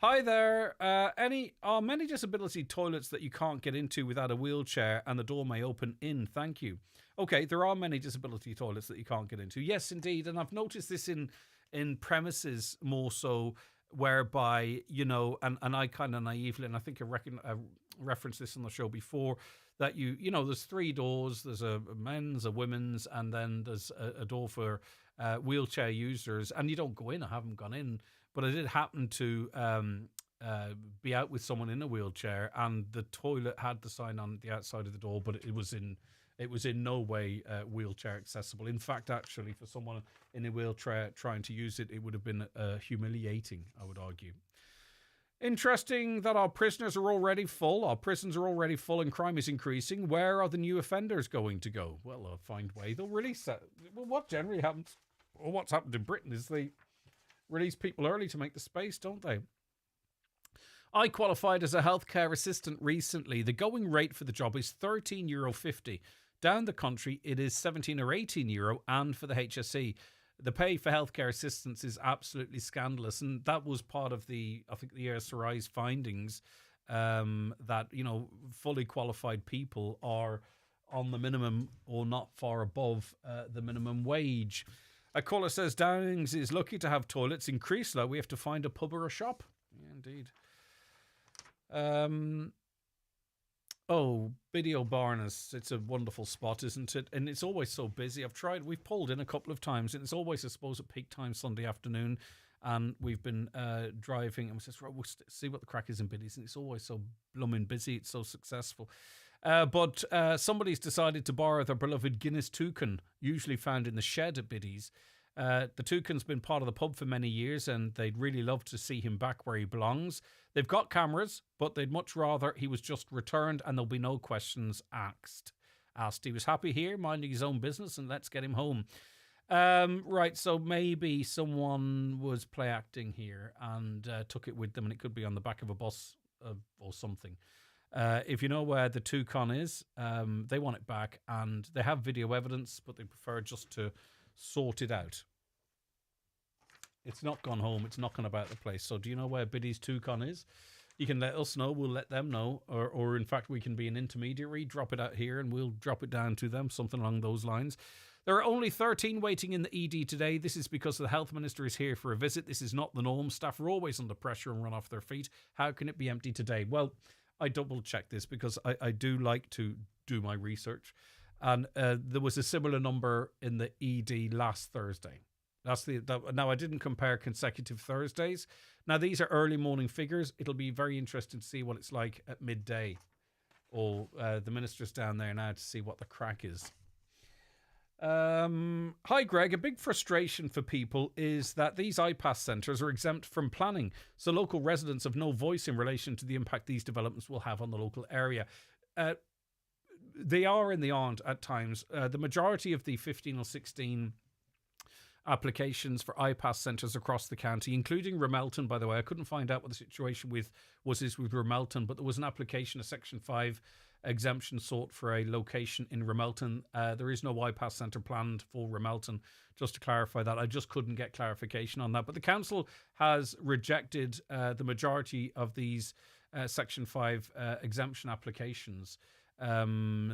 Hi there. Are many disability toilets that you can't get into without a wheelchair and the door may open in? Thank you. Okay, there are many disability toilets that you can't get into. Yes, indeed. And I've noticed this in premises more so, whereby, you know, and I kind of naively, and I think I referenced this on the show before, that you know, there's three doors. There's a men's, a women's, and then there's a door for wheelchair users. And you don't go in. I haven't gone in, but I did happen to be out with someone in a wheelchair, and the toilet had the sign on the outside of the door, but it was in no way wheelchair accessible. In fact, actually, for someone in a wheelchair trying to use it, it would have been humiliating, I would argue. Interesting that our prisoners are already full. Our prisons are already full and crime is increasing. Where are the new offenders going to go? Well, they'll find a way. They'll release that. Well, what generally happens, or what's happened in Britain, is they release people early to make the space, don't they? I qualified as a healthcare assistant recently. The going rate for the job is €13.50. Down the country, it is €17 or €18, and for the HSE. The pay for healthcare assistants is absolutely scandalous, and that was part of the ESRI's findings, that, you know, fully qualified people are on the minimum or not far above the minimum wage. A caller says Downings is lucky to have toilets. In Creaslow, we have to find a pub or a shop. Yeah, indeed. Biddy O'Barnes. It's a wonderful spot, isn't it? And it's always so busy. We've pulled in a couple of times, and it's always, I suppose, at peak time Sunday afternoon. And we've been driving, and we said, right, we'll see what the crack is in Biddy's. And it's always so blooming busy. It's so successful. But somebody's decided to borrow their beloved Guinness toucan, usually found in the shed at Biddy's. The toucan's been part of the pub for many years, and they'd really love to see him back where he belongs. They've got cameras, but they'd much rather he was just returned and there'll be no questions asked. He was happy here, minding his own business, and let's get him home. Right, so maybe someone was play acting here and took it with them, and it could be on the back of a bus or something. If you know where the toucan is, they want it back, and they have video evidence, but they prefer just to sort it out. It's not gone home. It's knocking about the place. So do you know where Biddy's toucan is? You can let us know. We'll let them know. Or in fact, we can be an intermediary, drop it out here, and we'll drop it down to them, something along those lines. There are only 13 waiting in the ED today. This is because the health minister is here for a visit. This is not the norm. Staff are always under pressure and run off their feet. How can it be empty today? Well, I double check this because I do like to do my research. And there was a similar number in the ED last Thursday. Now, I didn't compare consecutive Thursdays. Now, these are early morning figures. It'll be very interesting to see what it's like at midday. The minister's down there now to see what the crack is. Hi, Greg. A big frustration for people is that these iPass centres are exempt from planning, so local residents have no voice in relation to the impact these developments will have on the local area. They are and they aren't at times. The majority of the 15 or 16 applications for iPass centres across the county, including Ramelton, by the way. I couldn't find out what the situation with Ramelton, but there was an application, a Section 5 exemption sought for a location in Ramelton. There is no iPass centre planned for Ramelton, just to clarify that. I just couldn't get clarification on that. But the council has rejected the majority of these Section 5 exemption applications.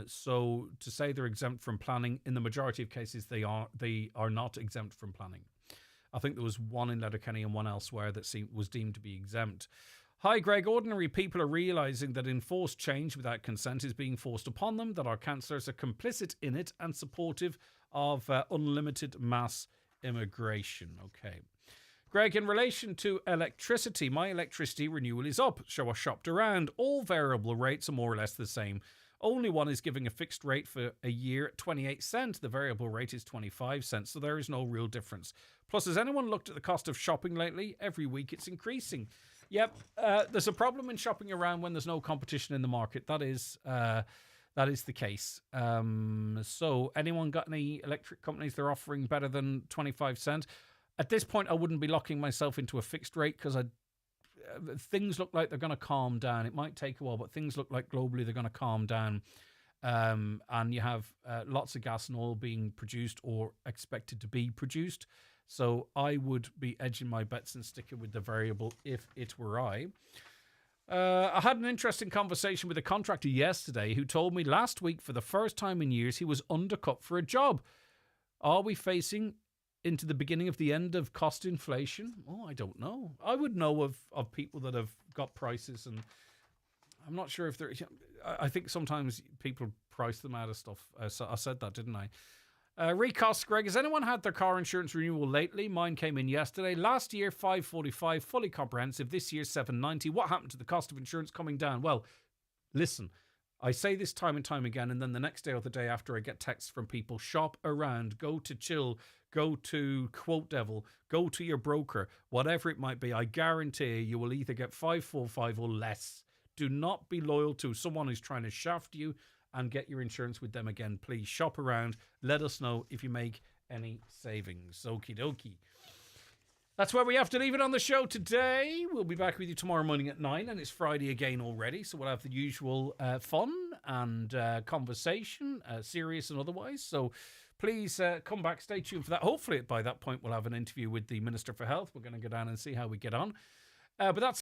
So to say they're exempt from planning, in the majority of cases they are not exempt from planning. I think there was one in Letterkenny and one elsewhere that was deemed to be exempt. Hi, Greg. Ordinary people are realising that enforced change without consent is being forced upon them, that our councillors are complicit in it and supportive of unlimited mass immigration. Okay. Greg, in relation to electricity, my electricity renewal is up. So I shopped around. All variable rates are more or less the same. Only one is giving a fixed rate for a year at 28 cents. The variable rate is 25 cents, so there is no real difference. Plus, has anyone looked at the cost of shopping lately? Every week it's increasing. Yep, there's a problem in shopping around when there's no competition in the market. That is the case. So anyone got any electric companies they're offering better than 25 cents? At this point, I wouldn't be locking myself into a fixed rate because things look like they're going to calm down. It might take a while, but things look like globally they're going to calm down. And you have lots of gas and oil being produced or expected to be produced. So I would be edging my bets and sticking with the variable if it were I. I had an interesting conversation with a contractor yesterday who told me last week for the first time in years he was undercut for a job. Are we facing into the beginning of the end of cost inflation? Oh, I don't know. I would know of people that have got prices, and I'm not sure if they're... I think sometimes people price them out of stuff. So I said that, didn't I? Recost, Greg, has anyone had their car insurance renewal lately? Mine came in yesterday. Last year, $545, fully comprehensive. This year, $790. What happened to the cost of insurance coming down? Well, listen, I say this time and time again, and then the next day or the day after I get texts from people. Shop around, go to Chill, go to Quote Devil, go to your broker, whatever it might be. I guarantee you will either get $545 or less. Do not be loyal to someone who's trying to shaft you and get your insurance with them again. Please shop around. Let us know if you make any savings. Okie dokie. That's where we have to leave it on the show today. We'll be back with you tomorrow morning at 9, and it's Friday again already, so we'll have the usual fun and conversation, serious and otherwise. So please come back, stay tuned for that. Hopefully by that point we'll have an interview with the Minister for Health. We're going to go down and see how we get on. But that's